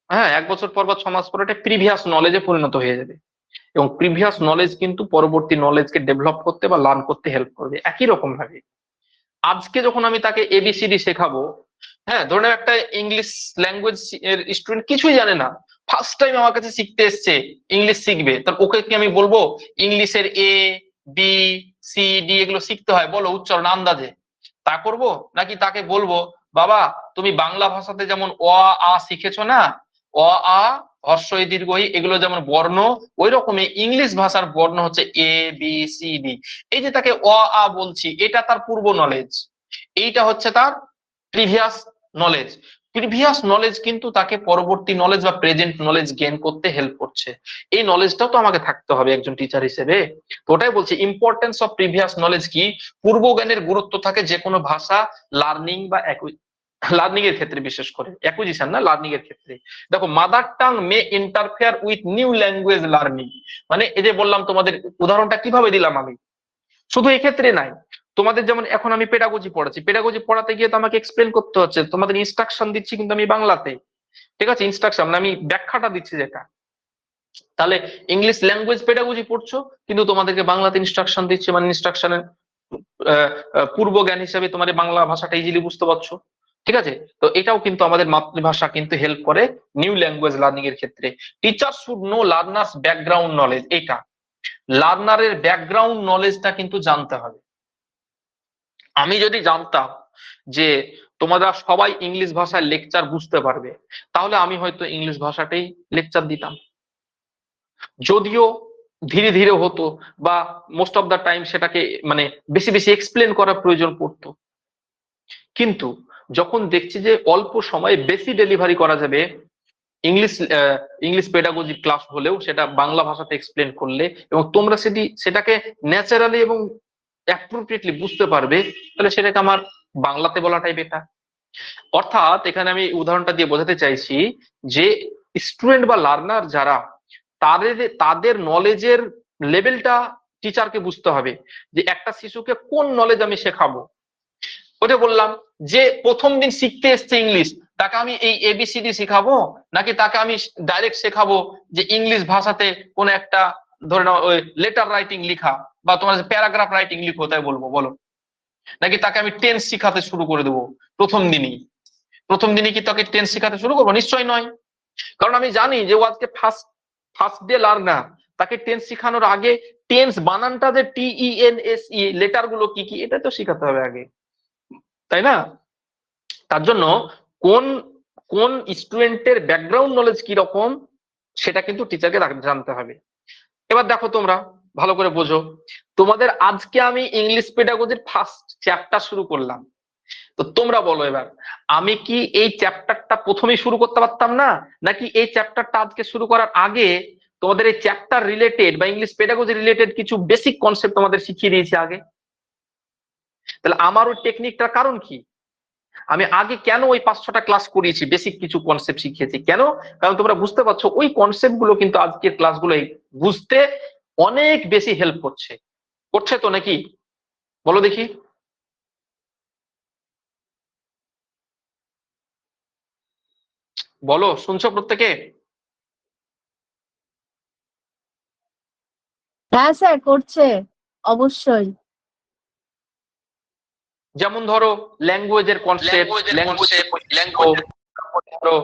হ্যাঁ 1 বছর পর বা 6 মাস পর এটা প্রিভিয়াস নলেজে পরিণত হয়ে যাবে, এবং প্রিভিয়াস নলেজ কিন্তু পরবর্তী নলেজকে ডেভেলপ করতে বা লার্ন করতে হেল্প করবে। একই রকম ভাবে আজকে যখন আমি তাকে ABCD শেখাবো, হ্যাঁ ধরে নাও একটা ইংলিশ ল্যাঙ্গুয়েজ এর স্টুডেন্ট কিছুই জানে না, ফার্স্ট টাইম আমার কাছে শিখতে এসছে, ইংলিশ শিখবে, তার ওকে কি আমি বলবো ইংলিশের ABCD এগুলো শিখতে হয়, বলো উচ্চারণ আন্দাজে, তা করব? নাকি তাকে বলবো বাবা তুমি বাংলা ভাষাতে যেমন অ আ শিখেছো না, অ আ হর্ষ ই দীর্ঘ ই এগুলো যেমন বর্ণ, ওই রকমই ইংলিশ ভাষার বর্ণ হচ্ছে ABCD। এই যে তাকে অ আ বলছি, এটা তার পূর্ব নলেজ, এইটা হচ্ছে তার প্রিভিয়াস নলেজ। প্রিভিয়াস নলেজ কিন্তু তাকে পরবর্তী নলেজ বা প্রেজেন্ট নলেজ গেইন করতে হেল্প করছে। এই নলেজটাও তো আমাকে থাকতে হবে একজন টিচার হিসেবে। তো ওটাই বলছি ইম্পর্টেন্স অফ প্রিভিয়াস নলেজ কি, পূর্ব জ্ঞানের গুরুত্ব থাকে যে কোনো ভাষা লার্নিং বা লার্নিং এর ক্ষেত্রে, বিশেষ করে অ্যাকুইজিশন না, লার্নিং এর ক্ষেত্রে। দেখো mother tongue May interfere with new language learning, মানে এই যে বললাম তোমাদের উদাহরণটা কিভাবে দিলাম আমি, শুধু এক্ষেত্রে নাই, তোমাদের যেমন এখন আমি পেডাগজি পড়াচ্ছি, পেডাগজি পড়াতে গিয়ে তো আমাকে এক্সপ্লেন করতে হচ্ছে, তোমাদের ইনস্ট্রাকশন দিচ্ছি কিন্তু আমি বাংলাতে, ঠিক আছে, ইনস্ট্রাকশন মানে আমি ব্যাখ্যাটা দিচ্ছি যেটা। তাহলে ইংলিশ ল্যাঙ্গুয়েজ পেডাগজি পড়ছো কিন্তু তোমাদেরকে বাংলাতে ইনস্ট্রাকশন দিচ্ছে, মানে ইনস্ট্রাকশনের পূর্ব জ্ঞান হিসেবে তোমার বাংলা ভাষাটা ইজিলি বুঝতে পারছো, ঠিক আছে। তো এটাও কিন্তু আমাদের মাতৃভাষা কিন্তু হেল্প করে নিউ ল্যাঙ্গুয়েজ লার্নিং এর ক্ষেত্রে। Teacher should know learners background knowledge, এইটা লার্নারের ব্যাকগ্রাউন্ড নলেজটা কিন্তু জানতে হবে। আমি যদি জানতাম যে তোমরা সবাই ইংলিশ ভাষায় লেকচার বুঝতে পারবে, তাহলে আমি হয়তো ইংলিশ ভাষাতেই লেকচার দিতাম, যদিও ধীরে ধীরে হতো বা মোস্ট অফ দা টাইম সেটাকে মানে বেশি বেশি এক্সপ্লেন করার প্রয়োজন পড়তো। কিন্তু যখন দেখছি যে অল্প সময়ে বেশি ডেলিভারি করা যাবে, ইংলিশ পেডাগজি ক্লাস হলেও সেটা বাংলা ভাষাতে এক্সপ্লেন করলে, এবং তোমরা সেটাকে ন্যাচারালি এবং অ্যাপ্রোপ্রিয়েটলি বুঝতে পারবে, তাহলে সেটাকে আমার বাংলাতে বলাটাই বেটার। অর্থাৎ এখানে আমি উদাহরণটা দিয়ে বোঝাতে চাইছি যে স্টুডেন্ট বা লার্নার যারা, তাদের নলেজের লেভেলটা টিচারকে বুঝতে হবে, যে একটা শিশুকে কোন নলেজ আমি শেখাবো। ওটা বললাম যে প্রথম দিন শিখতে এসছে ইংলিশ, তাকে আমি এই ABCD শেখাবো, নাকি তাকে আমি ডাইরেক্ট শেখাবো যে ইংলিশ ভাষাতে কোন একটা ধরে নাও ওই লেটার রাইটিং লিখা বা তোমার প্যারাগ্রাফ রাইটিং লিখো, তাই বলবো বলো? নাকি তাকে আমি টেন্স শিখাতে শুরু করে দেবো প্রথম দিনই কি তাকে টেন্স শিখাতে শুরু করবো? নিশ্চয়ই নয়, কারণ আমি জানি যে ও আজকে ফার্স্ট ডে লার্নার, তাকে টেন্স শেখানোর আগে টেন্স বানানটা যে TENSE লেটার গুলো কি কি এটা তো শেখাতে হবে আগে, তাই না? তার জন্য কোন স্টুডেন্টের ব্যাকগ্রাউন্ড নলেজ কি রকম সেটা কিন্তু টিচারকে জানতে হবে। এবার দেখো তোমরা ভালো করে বোঝো, তোমাদের আজকে আমি ইংলিশ পেডাগজির ফার্স্ট চ্যাপ্টার শুরু করলাম। তো তোমরা বলো এবার, আমি কি এই চ্যাপ্টারটা প্রথমেই শুরু করতে পারতাম না, নাকি এই চ্যাপ্টারটা আজকে শুরু করার আগে তোমাদের এই চ্যাপ্টার রিলেটেড বা ইংলিশ পেডাগজি রিলেটেড কিছু বেসিক কনসেপ্ট তোমাদের শিখিয়ে দিয়েছি আগে? তাহলে আমার ওই টেকনিকটার কারণ কি? আমি আগে কেন ওই 5-6টা ক্লাস করিয়েছি, বেসিক কিছু কনসেপ্ট শিখিয়েছি কেন? কারণ তোমরা বুঝতে পারছো ওই কনসেপ্ট গুলো কিন্তু আজকের ক্লাসগুলো বুঝতে অনেক বেশি হেল্প করছে। করছে তো নাকি? বলো দেখি। বলো, শুনছো প্রত্যেকে? হ্যাঁ স্যার, করছে অবশ্যই। যেমন ধরো ল্যাঙ্গুয়েজের কনসেপ্ট, ধরো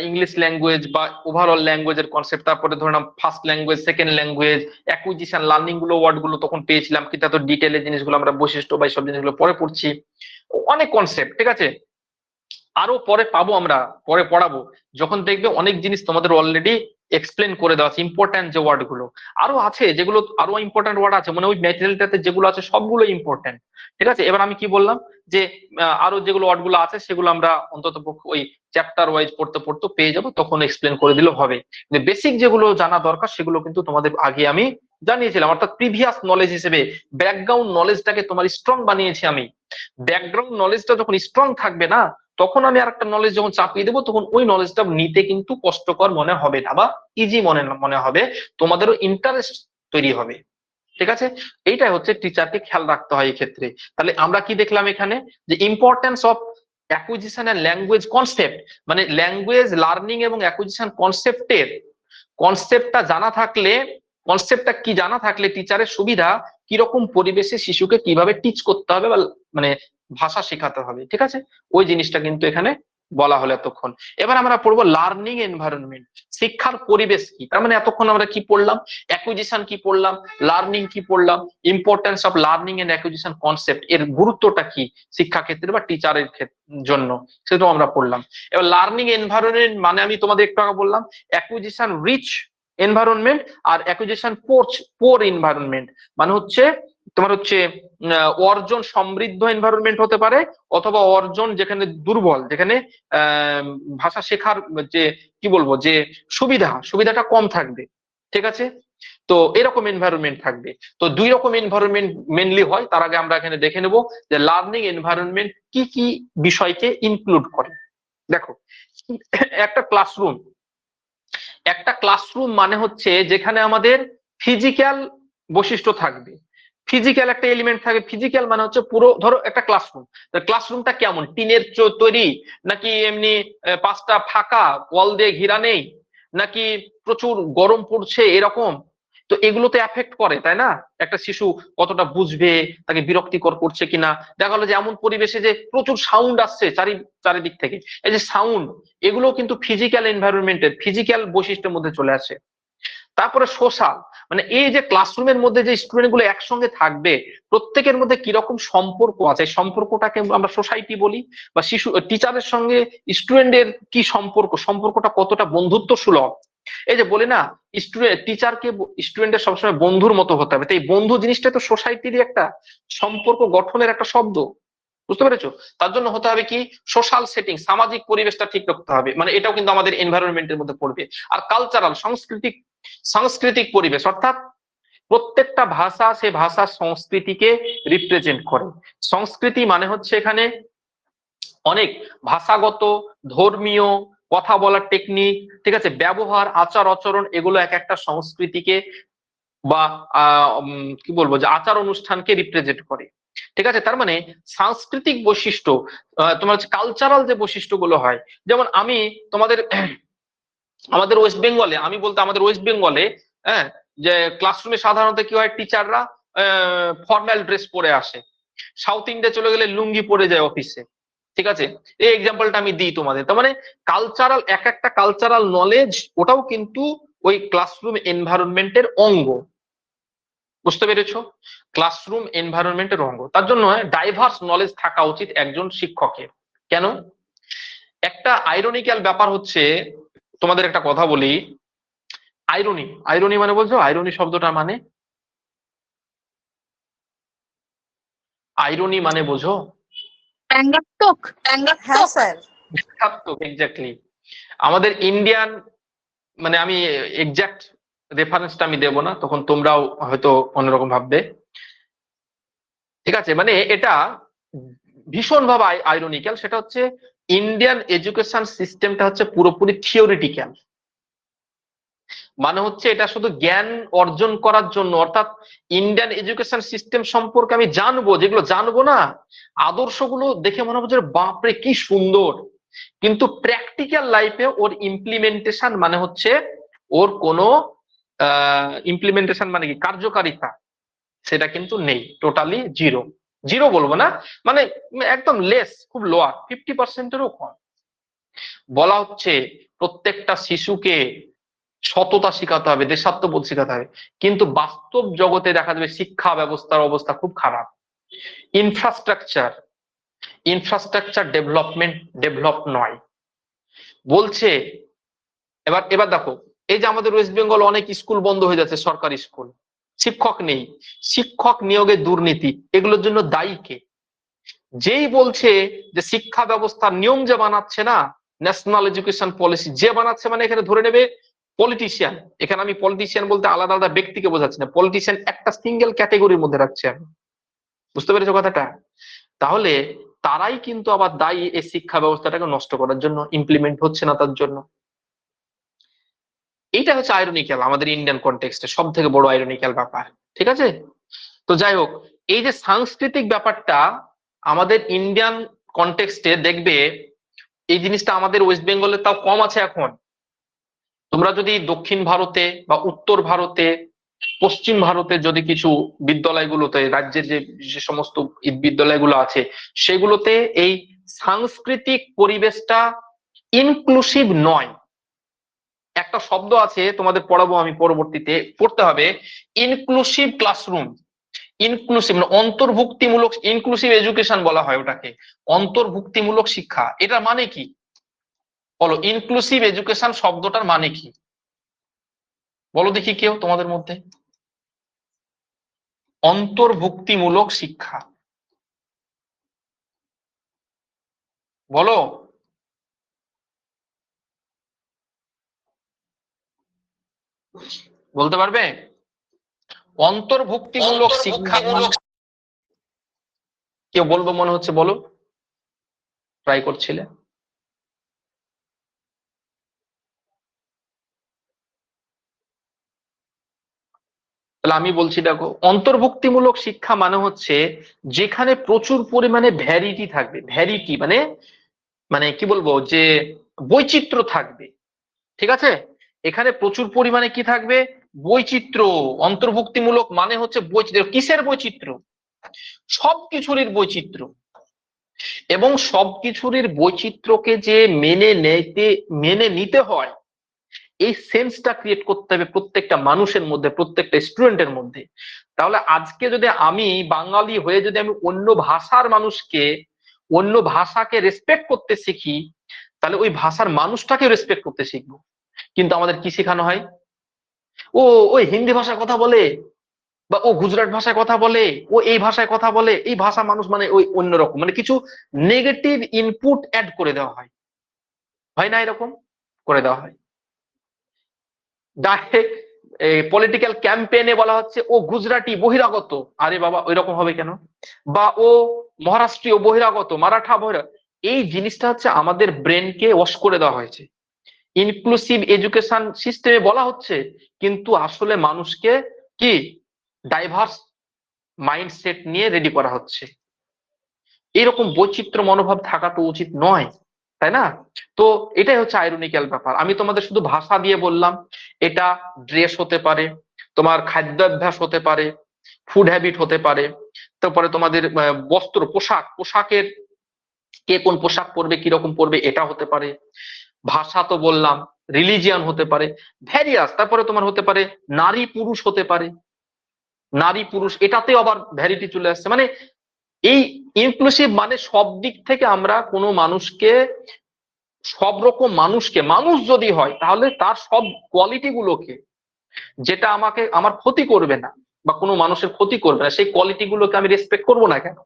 ইংলিশ ল্যাঙ্গুয়েজ বা ওভারঅল ল্যাঙ্গুয়েজের কনসেপ্ট, তারপরে ধরো first language, second language, acquisition, learning গুলো, ওয়ার্ড গুলো তখন পেয়েছিলাম, কিন্তু এত ডিটেলে জিনিসগুলো আমরা বৈশিষ্ট্য বা সব জিনিসগুলো পরে পড়ছি। অনেক কনসেপ্ট, ঠিক আছে, আরো পরে পাবো, আমরা পরে পড়াবো যখন দেখবে অনেক জিনিস তোমাদের অলরেডি এক্সপ্লেন করে দেওয়া আছে। ইম্পর্টেন্ট যে ওয়ার্ড গুলো আরো আছে, যেগুলো আরো ইম্পর্টেন্ট ওয়ার্ড আছে, মানে ওই ম্যাটেরিয়ালটাতে যেগুলো আছে সবগুলো ইম্পর্টেন্ট, ঠিক আছে। এবার আমি কি বললাম যে আরো যেগুলো ওয়ার্ড গুলো আছে সেগুলো আমরা অন্তত ওই চ্যাপ্টার ওয়াইজ পড়তে পড়তে পেয়ে যাবো, তখন এক্সপ্লেন করে দিলেও হবে। বেসিক যেগুলো জানা দরকার সেগুলো কিন্তু তোমাদের আগে আমি জানিয়েছিলাম, অর্থাৎ প্রিভিয়াস নলেজ হিসেবে ব্যাকগ্রাউন্ড নলেজটাকে তোমার স্ট্রং বানিয়েছি আমি। ব্যাকগ্রাউন্ড নলেজটা যখন স্ট্রং থাকবে না, তখন আমি আর একটা নলেজ যখন চাপিয়ে দেবো, তখন ওই নলেজটা নিতে কিন্তু কষ্টকর মনে হবে না বা ইজি মনে হবে, তোমাদেরও ইন্টারেস্ট তৈরি হবে, ঠিক আছে। এইটাই হচ্ছে টিচারকে খেয়াল রাখতে হয় এই ক্ষেত্রে। তাহলে আমরা কি দেখলাম এখানে, যে importance of acquisition and language concept, মানে ল্যাঙ্গুয়েজ লার্নিং এবং অ্যাকুইজিশন কনসেপ্টটা জানা থাকলে, কনসেপ্টটা কি জানা থাকলে টিচারের সুবিধা, কিরকম পরিবেশে শিশুকে কিভাবে টিচ করতে হবে বা মানে ভাষা শেখাতে হবে, ঠিক আছে। ওই জিনিসটা কিন্তু এখানে বলা হলো এতক্ষণ। এবার আমরা পড়বো লার্নিং এনভায়রনমেন্ট, শিক্ষার পরিবেশ কি। তার মানে এতক্ষণ আমরা কি পড়লাম, অ্যাকুইজিশন কি পড়লাম, লার্নিং কি পড়লাম, importance of learning and acquisition concept, এর গুরুত্বটা কি শিক্ষা ক্ষেত্রে বা টিচারের জন্য, সেটাও আমরা পড়লাম। এবার লার্নিং এনভায়রনমেন্ট মানে আমি তোমাদের একটু আগে বললাম, অ্যাকুইজিশন রিচ এনভায়রনমেন্ট আর অ্যাকুইজিশন পোর এনভায়রনমেন্ট, মানে হচ্ছে তোমার হচ্ছে অর্জন সমৃদ্ধ এনভায়রনমেন্ট হতে পারে, অথবা অর্জন যেখানে দুর্বল, যেখানে ভাষা শেখার যে কি বলবো যে সুবিধাটা কম থাকবে, ঠিক আছে। তো এরকম এনভায়রনমেন্ট থাকবে। তো দুই রকম এনভায়রনমেন্ট মেনলি হয়। তার আগে আমরা এখানে দেখে নেব যে লার্নিং এনভায়রনমেন্ট কি কি বিষয়কে ইনক্লুড করে। দেখো, একটা ক্লাসরুম মানে হচ্ছে যেখানে আমাদের ফিজিক্যাল বৈশিষ্ট্য থাকবে, ফিজিক্যাল একটা এলিমেন্ট থাকবে। ফিজিক্যাল মানে হচ্ছে পুরো, ধরো একটা ক্লাসরুমটা কেমন, টিনের তৈরি, নাকি এমনি 5টা ফাঁকা ওয়াল দিয়ে ঘেরা নেই, নাকি প্রচুর গরম পড়ছে এরকম। তো এগুলো তো এফেক্ট করে, তাই না? একটা শিশু কতটা বুঝবে, তাকে বিরক্তিকর করছে কিনা। দেখা গেলো যে এমন পরিবেশে যে প্রচুর সাউন্ড আসছে চারিদিক থেকে, এই যে সাউন্ড, এগুলো কিন্তু ফিজিক্যাল এনভায়রনমেন্টের ফিজিক্যাল বৈশিষ্ট্যের মধ্যে চলে আসে। তারপরে সোশ্যাল, মানে এই যে ক্লাসরুমের মধ্যে যে স্টুডেন্ট গুলো একসঙ্গে থাকবে, প্রত্যেকের মধ্যে কিরকম সম্পর্ক আছে, সম্পর্কটাকে আমরা সোসাইটি বলি। বা শিশু টিচারের সঙ্গে স্টুডেন্টের কি সম্পর্কটা কতটা বন্ধুত্ব সুলভ। এই যে বলি না, টিচারকে স্টুডেন্টের সবসময় বন্ধুর মতো হতে হবে, তাই বন্ধু জিনিসটা তো সোসাইটিরই একটা সম্পর্ক গঠনের একটা শব্দ, বুঝতে পেরেছো? তার জন্য হতে হবে কি, সোশ্যাল সেটিং, সামাজিক পরিবেশটা ঠিক রাখতে হবে, মানে এটাও কিন্তু আমাদের এনভায়রনমেন্টের মধ্যে পড়বে। আর কালচারাল, সাংস্কৃতিক পরিবেশ, অর্থাৎ প্রত্যেকটা ভাষা সে ভাষার সংস্কৃতিকে রিপ্রেজেন্ট করে। সংস্কৃতি মানে হচ্ছে এখানে অনেক ভাষাগত, ধর্মীয়, কথা বলার টেকনিক, ঠিক আছে, ব্যবহার, আচার আচরণ, এগুলো এক একটা সংস্কৃতিকে বা কি বলবো যে আচার অনুষ্ঠানকে রিপ্রেজেন্ট করে, ঠিক আছে। তার মানে সাংস্কৃতিক বৈশিষ্ট্য, তোমার হচ্ছে কালচারাল যে বৈশিষ্ট্যগুলো হয়, যেমন আমি আমাদের ওয়েস্ট বেঙ্গলে, আমি বলতে আমাদের ওয়েস্ট বেঙ্গলে, হ্যাঁ, যে ক্লাসরুমে সাধারণত কি হয়, টিচাররা ফর্মাল ড্রেস পরে আসে, সাউথ ইন্ডিয়া চলে গেলে লুঙ্গি পরে যায় অফিসে, ঠিক আছে। এই এক্সাম্পলটা আমি দিই তোমাদের। তার মানে কালচারাল, এক একটা কালচারাল নলেজ, ওটাও কিন্তু ওই ক্লাসরুম এনভায়রনমেন্টের অঙ্গ, বুঝতে পেরেছো? ক্লাসরুম এনভায়রনমেন্টের অঙ্গ। তার জন্য ডাইভার্স নলেজ থাকা উচিত একজন শিক্ষকের। কেন? একটা আইরনিক্যাল ব্যাপার হচ্ছে, তোমাদের একটা কথা বলি, আইরনি, আইরনি মানে বলছো, আইরনি শব্দটা মানে, আইরনি মানে বোঝো? ব্যঙ্গাত্মক। হ্যাঁ স্যার। এক্স্যাক্টলি। আমাদের ইন্ডিয়ান, মানে আমি এক্সাক্ট রেফারেন্সটা আমি দেবো না, তখন তোমরাও হয়তো অন্যরকম ভাববে। ঠিক আছে, মানে এটা ভীষণ ভাবে আইরনিক্যাল। সেটা হচ্ছে ইন্ডিয়ান এডুকেশন সিস্টেমটা হচ্ছে পুরোপুরি থিওরিটিক্যাল। মানে হচ্ছে এটা শুধু জ্ঞান অর্জন করার জন্য, অর্থাৎ ইন্ডিয়ান এডুকেশন সিস্টেম সম্পর্কে আমি জানবো, যেগুলো জানবো না আদর্শগুলো দেখে মনে হচ্ছে বাপরে কি সুন্দর, কিন্তু প্র্যাকটিক্যাল লাইফে ওর ইমপ্লিমেন্টেশন মানে হচ্ছে ওর কোনো ইমপ্লিমেন্টেশন মানে কি কার্যকারিতা, সেটা কিন্তু নেই, টোটালি জিরো। জিরো বলবো না, মানে একদম লেস, খুব লোয়ার, 50%-এরও কম। বলা হচ্ছে প্রত্যেকটা শিশুকে সততা শিখাতে হবে, দেশাত্মবোধ শিখাতে হবে, কিন্তু বাস্তব জগতে দেখা যাবে শিক্ষা ব্যবস্থার অবস্থা খুব খারাপ। ইনফ্রাস্ট্রাকচার, ইনফ্রাস্ট্রাকচার ডেভেলপ নয় বলছে। এবার এবার দেখো, এই যে আমাদের ওয়েস্ট বেঙ্গল অনেক স্কুল বন্ধ হয়ে যাচ্ছে, সরকারি স্কুল, শিক্ষক নেই, শিক্ষক নিয়োগে দুর্নীতি, এগুলোর জন্য দায়ী কে? যেই বলছে যে শিক্ষা ব্যবস্থার নিয়ম যে বানাচ্ছে না, ন্যাশনাল এডুকেশন পলিসি যে বানাচ্ছে, মানে এখানে ধরে নেবে পলিটিশিয়ান। এখানে আমি পলিটিশিয়ান বলতে আলাদা আলাদা ব্যক্তিকে বোঝাচ্ছি না, পলিটিশিয়ান একটা সিঙ্গেল ক্যাটেগরির মধ্যে রাখছি আমি, বুঝতে পেরেছো কথাটা? তাহলে তারাই কিন্তু আবার দায়ী এই শিক্ষা ব্যবস্থাটাকে নষ্ট করার জন্য, ইমপ্লিমেন্ট হচ্ছে না তার জন্য। এইটা হচ্ছে আইরনিক্যাল আমাদের ইন্ডিয়ান কনটেক্সটে সব থেকে বড় আইরনিক্যাল ব্যাপার। ঠিক আছে, তো যাই হোক, এই যে সাংস্কৃতিক ব্যাপারটা আমাদের ইন্ডিয়ান কনটেক্সটে দেখবে, এই জিনিসটা আমাদের ওয়েস্ট বেঙ্গলে তাও কম আছে এখন। তোমরা যদি দক্ষিণ ভারতে বা উত্তর ভারতে, পশ্চিম ভারতে যদি কিছু বিদ্যালয়গুলোতে, রাজ্যের যে যে সমস্ত বিদ্যালয়গুলো আছে সেগুলোতে এই সাংস্কৃতিক পরিবেশটা ইনক্লুসিভ নয়। একটা শব্দ আছে, তোমাদের পড়াবো আমি পরবর্তীতে, পড়তে হবে, ইনক্লুসিভ ক্লাসরুম। ইনক্লুসিভ মানে অন্তর্ভুক্তিমূলক, ইনক্লুসিভ এডুকেশন বলা হয় ওটাকে, অন্তর্ভুক্তিমূলক শিক্ষা। এটা মানে কি বলো? ইনক্লুসিভ এডুকেশন শব্দটার মানে কি বলো দেখি কেউ তোমাদের মধ্যে? অন্তর্ভুক্তিমূলক শিক্ষা বলো, বলতে পারবে? অন্তর্ভুক্তিমূলক শিক্ষা কেউ বলবো মনে হচ্ছে, বলো, ট্রাই করছিলে। তাহলে আমি বলছি, দেখো, অন্তর্ভুক্তিমূলক শিক্ষা মানে হচ্ছে যেখানে প্রচুর পরিমাণে ভ্যারিটি থাকবে। ভ্যারিটি মানে মানে কি বলবো, যে বৈচিত্র্য থাকবে। ঠিক আছে, এখানে প্রচুর পরিমাণে কি থাকবে? বৈচিত্র্য। অন্তর্ভুক্তিমূলক মানে হচ্ছে বৈচিত্র্য। কিসের বৈচিত্র্য? সবকিছুরই বৈচিত্র্য। এবং সবকিছুরই বৈচিত্র্যকে যে মেনে নিতে হয়, এই সেন্সটা ক্রিয়েট করতে হবে প্রত্যেকটা মানুষের মধ্যে, প্রত্যেকটা স্টুডেন্টের মধ্যে। তাহলে আজকে যদি আমি বাঙালি হয়ে যদি আমি অন্য ভাষার মানুষকে, অন্য ভাষাকে রেসপেক্ট করতে শিখি, তাহলে ওই ভাষার মানুষটাকে রেসপেক্ট করতে শিখবো। কিন্তু আমাদের কি শেখানো হয়? ও ওই হিন্দি ভাষায় কথা বলে, বা ও গুজরাট ভাষায় কথা বলে, ও এই ভাষায় কথা বলে, এই ভাষা মানুষ মানে ওই অন্যরকম, মানে কিছু নেগেটিভ ইনপুট অ্যাড করে দেওয়া হয়, হয় না? এরকম করে দেওয়া হয়। ডাইরেক্ট পলিটিক্যাল ক্যাম্পেইনে বলা হচ্ছে ও গুজরাটি বহিরাগত। আরে বাবা, ওই রকম হবে কেন? বা ও মহারাষ্ট্রীয় বহিরাগত, মারাঠা বহিরাগত। এই জিনিসটা হচ্ছে আমাদের ব্রেনকে ওয়াশ করে দেওয়া হয়েছে। ইনক্লুসিভ এডুকেশন সিস্টেমে বলা হচ্ছে, কিন্তু আসলে মানুষকে কি ডাইভার্স মাইন্ডসেট নিয়ে রেডি করা হচ্ছে। এরকম বৈচিত্র্য মনোভাব থাকা তো উচিত নয়, তাই না? তো এটাই হচ্ছে আইরনিক্যাল ব্যাপার। আমি তোমাদের শুধু ভাষা দিয়ে বললাম, এটা ড্রেস হতে পারে, তোমার খাদ্যাভ্যাস হতে পারে, ফুড হ্যাবিট হতে পারে, তারপরে তোমাদের বস্ত্র, পোশাকের কে কোন পোশাক পরবে, কিরকম পরবে, এটা হতে পারে। ভাষা তো বললাম, রিলিজিয়ান হতে পারে, ভ্যারিয়াস। তারপরে তোমার হতে পারে নারী পুরুষ হতে পারে, নারী পুরুষ এটাতেও আবার ভ্যারিটি চলে আসছে। মানে এই ইনক্লুসিভ মানে সব দিক থেকে আমরা কোনো মানুষকে, সব রকম মানুষকে, মানুষ যদি হয় তাহলে তার সব কোয়ালিটি গুলোকে যেটা আমাকে আমার ক্ষতি করবে না বা কোনো মানুষের ক্ষতি করবে না, সেই কোয়ালিটি গুলোকে আমি রেসপেক্ট করবো না কেন?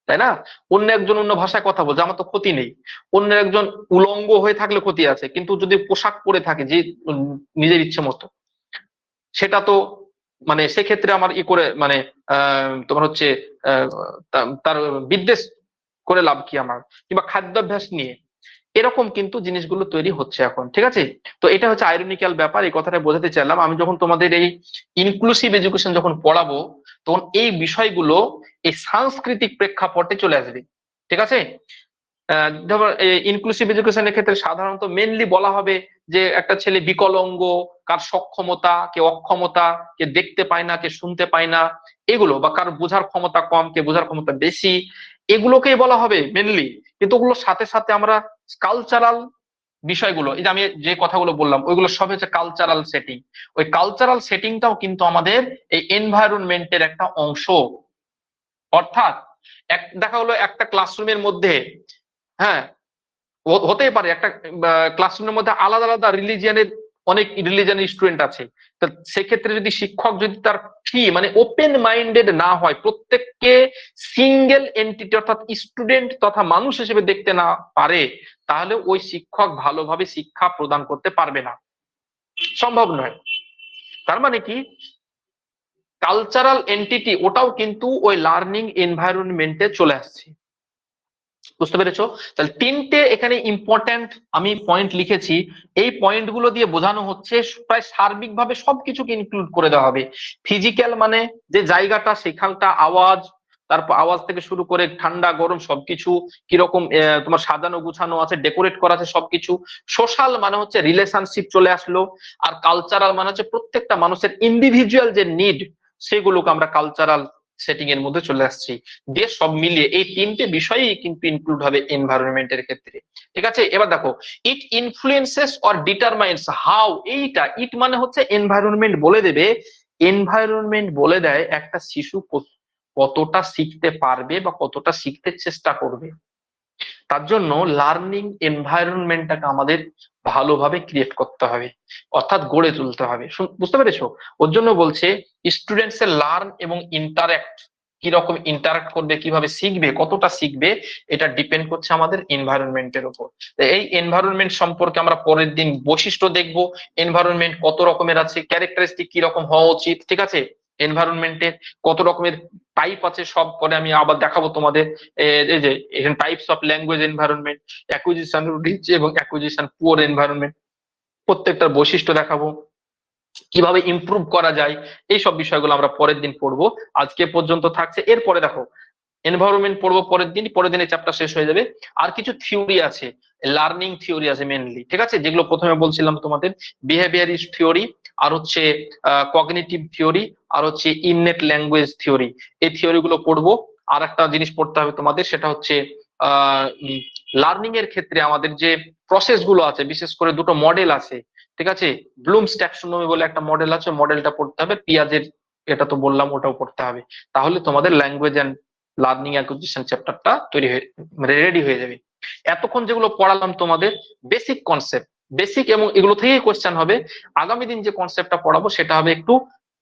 তাই না? অন্য একজন অন্য ভাষায় কথা বলছে, আমার তো ক্ষতি নেই। অন্য একজন উলঙ্গ হয়ে থাকলে ক্ষতি আছে, কিন্তু যদি পোশাক পরে থাকে যে নিজের ইচ্ছে মতো, সেটা তো মানে সেক্ষেত্রে আমার ই করে মানে তোমার হচ্ছে তার বিদ্বেষ করে লাভ কি আমার? কিংবা খাদ্যাভ্যাস নিয়ে এরকম কিন্তু জিনিসগুলো তৈরি হচ্ছে এখন, ঠিক আছে? তো এটা হচ্ছে আইরনিক্যাল ব্যাপার, এই কথাটা বোঝাতে চাইলাম। আমি যখন তোমাদের এই ইনক্লুসিভ এডুকেশন যখন পড়াবো, তখন এই বিষয়গুলো এই সাংস্কৃতিক প্রেক্ষাপটে চলে আসবে, ঠিক আছে? ধরো ইনক্লুসিভ এডুকেশনের ক্ষেত্রে সাধারণত মেনলি বলা হবে যে একটা ছেলে বিকলাঙ্গ, কার সক্ষমতা, কে অক্ষমতা, কে দেখতে পায় না, কে শুনতে পায় না, এগুলো, বা কার বোঝার ক্ষমতা কম, কে বোঝার ক্ষমতা বেশি, এগুলোকেই বলা হবে মেনলি। কিন্তু ওগুলোর সাথে সাথে আমরা কালচারাল বিষয়গুলো, এই যে আমি যে কথাগুলো বললাম, ওইগুলো সব হচ্ছে কালচারাল সেটিং। ওই কালচারাল সেটিংটাও কিন্তু আমাদের এই এনভায়রনমেন্টের একটা অংশ। অর্থাৎ দেখা হলো একটা ক্লাসরুমের মধ্যে, হ্যাঁ, হতেই পারে একটা ক্লাসরুমের মধ্যে আলাদা আলাদা রিলিজিয়ানের অনেক রিলিজিয়ানের স্টুডেন্ট আছে। তো সেক্ষেত্রে যদি শিক্ষক যদি তার ফ্রি মানে ওপেন মাইন্ডেড না হয়, প্রত্যেককে সিঙ্গেল এন্টিটি অর্থাৎ স্টুডেন্ট তথা মানুষ হিসেবে দেখতে না পারে, তাহলে ওই শিক্ষক ভালোভাবে শিক্ষা প্রদান করতে পারবে না, সম্ভব নয়। তার মানে কি, কালচারাল এন্টিটি ওটাও কিন্তু ওই লার্নিং এনভায়রনমেন্টে চলে আসছে। বুঝতে পেরেছো? তাহলে তিনটে এখানে ইম্পর্ট্যান্ট আমি পয়েন্ট লিখেছি। এই পয়েন্ট গুলো দিয়ে বোঝানো হচ্ছে প্রায় সার্বিকভাবে সবকিছুকে ইনক্লুড করে দেওয়া হবে। ফিজিক্যাল মানে যে জায়গাটা, সেখানটা আওয়াজ, তারপর আওয়াজ থেকে শুরু করে ঠান্ডা গরম সবকিছু কিরকম তোমার সাজানো গুছানো আছে, ডেকোরেট করা আছে সবকিছু। সোশ্যাল মানে হচ্ছে রিলেশনশিপ চলে আসলো। আর কালচারাল মানে হচ্ছে প্রত্যেকটা মানুষের ইন্ডিভিজুয়াল যে নিড, সেগুলোকে আমরা কালচারাল সেটিং এর মধ্যে চলে আসছি। দিয়ে সব মিলিয়ে এই তিনটে বিষয়ই কিন্তু ইনক্লুড হবে এনভায়রনমেন্টের ক্ষেত্রে, ঠিক আছে? এবার দেখো, ইট ইনফ্লুয়েন্সেস অর ডিটারমাইন্স হাউ, এইটা ইট মানে হচ্ছে এনভায়রনমেন্ট বলে দেবে, এনভায়রনমেন্ট বলে দেয় একটা শিশু কতটা শিখতে পারবে বা কতটা শিখতে চেষ্টা করবে। তার জন্য লার্নিং এনভায়রনমেন্টটাকে আমাদের ভালোভাবে ক্রিয়েট করতে হবে, অর্থাৎ গড়ে তুলতে হবে। বুঝতে পেরেছো? ওর জন্য বলছে স্টুডেন্টস এর লার্ন এবং ইন্টারঅ্যাক্ট, কিরকম ইন্টারঅ্যাক্ট করবে, কিভাবে শিখবে, কতটা শিখবে, এটা ডিপেন্ড করছে আমাদের এনভায়রনমেন্টের উপর। এই এনভায়রনমেন্ট সম্পর্কে আমরা পরের দিন বৈশিষ্ট্য দেখবো, এনভায়রনমেন্ট কত রকমের আছে, ক্যারেক্টারিস্টিক কি রকম হওয়া উচিত, ঠিক আছে? এনভায়রনমেন্টের কত রকমের টাইপ আছে, সব করে আমি আবার দেখাবো তোমাদের। এই যে এখানে types of language environment, acquisition rich এবং অ্যাকুইজিশন পুয়ার এনভায়রনমেন্ট, প্রত্যেকটার বৈশিষ্ট্য দেখাবো, কিভাবে ইমপ্রুভ করা যায়, এই সব বিষয়গুলো আমরা পরের দিন পড়বো। আজকে পর্যন্ত থাকছে। এরপরে দেখো এনভায়রনমেন্ট পড়বো পরের দিন, পরের দিনে চ্যাপ্টার শেষ হয়ে যাবে। আর কিছু থিওরি আছে, লার্নিং থিওরি আছে মেনলি, ঠিক আছে? যেগুলো প্রথমে বলছিলাম তোমাদের, বিহেভিয়ারিস্ট থিওরি, আর হচ্ছে কগনিটিভ থিওরি, আর হচ্ছে ইননেট ল্যাঙ্গুয়েজ থিওরি। এই থিওরি গুলো পড়বো। আর একটা জিনিস পড়তে হবে তোমাদের, সেটা হচ্ছে লার্নিং এর ক্ষেত্রে আমাদের যে প্রসেস গুলো আছে, বিশেষ করে দুটো মডেল আছে, ঠিক আছে? ব্লুমস ট্যাক্সোনমি বলে একটা মডেল আছে, মডেলটা পড়তে হবে। পিয়াজের, এটা তো বললাম, ওটাও পড়তে হবে। তাহলে তোমাদের ল্যাঙ্গুয়েজ এন্ড লার্নিং অ্যাকুইজিশন চ্যাপ্টারটা তৈরি হয়ে মানে রেডি হয়ে যাবে। এতক্ষণ যেগুলো পড়ালাম তোমাদের বেসিক কনসেপ্ট, বেসিক, এবং এগুলো থেকেই কোশ্চেন হবে। আগামী দিন যে কনসেপ্টটা পড়াবো সেটা হবে একটু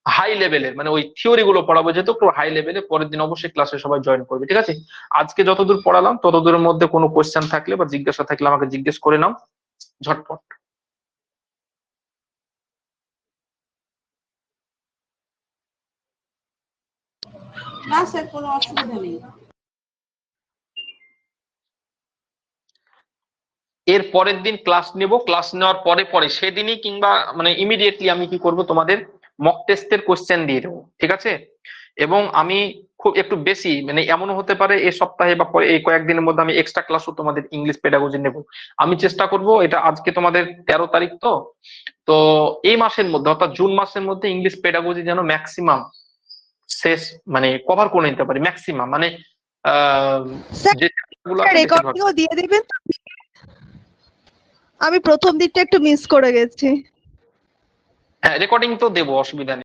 হাই লেভেলের, মানে ওই থিওরি গুলো পড়াবো যেহেতু একটু হাই লেভেলে। পরের দিন অবশ্যই ক্লাসে সবাই জয়েন করবে, ঠিক আছে? আজকে যতদূর পড়ালাম ততদূরের মধ্যে কোনো কোশ্চেন থাকলে বা জিজ্ঞাসা থাকলে আমাকে জিজ্ঞেস করে নাও ঝটপট। না স্যার, কোনো অসুবিধা নেই। এর পরের দিন ক্লাস নেব, ক্লাস নেওয়ার পরে পরে সেদিনই কিংবা মানে ইমিডিয়েটলি আমি কি করব, তোমাদের মক টেস্টের কোশ্চেন দিয়ে দেবো, ঠিক আছে? এবং আমি খুব একটু বেশি মানে এমনও হতে পারে এই সপ্তাহে বা এই কয়েকদিনের মধ্যে আমি এক্সট্রা ক্লাসও তোমাদের ইংলিশ পেডাগোজি নেব। আমি চেষ্টা করব, এটা আজকে তোমাদের 13 তারিখ, তো তো এই মাসের মধ্যে অর্থাৎ জুন মাসের মধ্যে ইংলিশ পেডাগোজি যেন ম্যাক্সিমাম শেষ মানে কভার করে নিতে পারি, ম্যাক্সিমাম মানে যে রেকর্ডিংও দিয়ে দিবেন। আমি প্রথম দিকটা একটু মিস করে গেছি। হ্যাঁ, রেকর্ডিং তো দেবো, অসুবিধা নেই।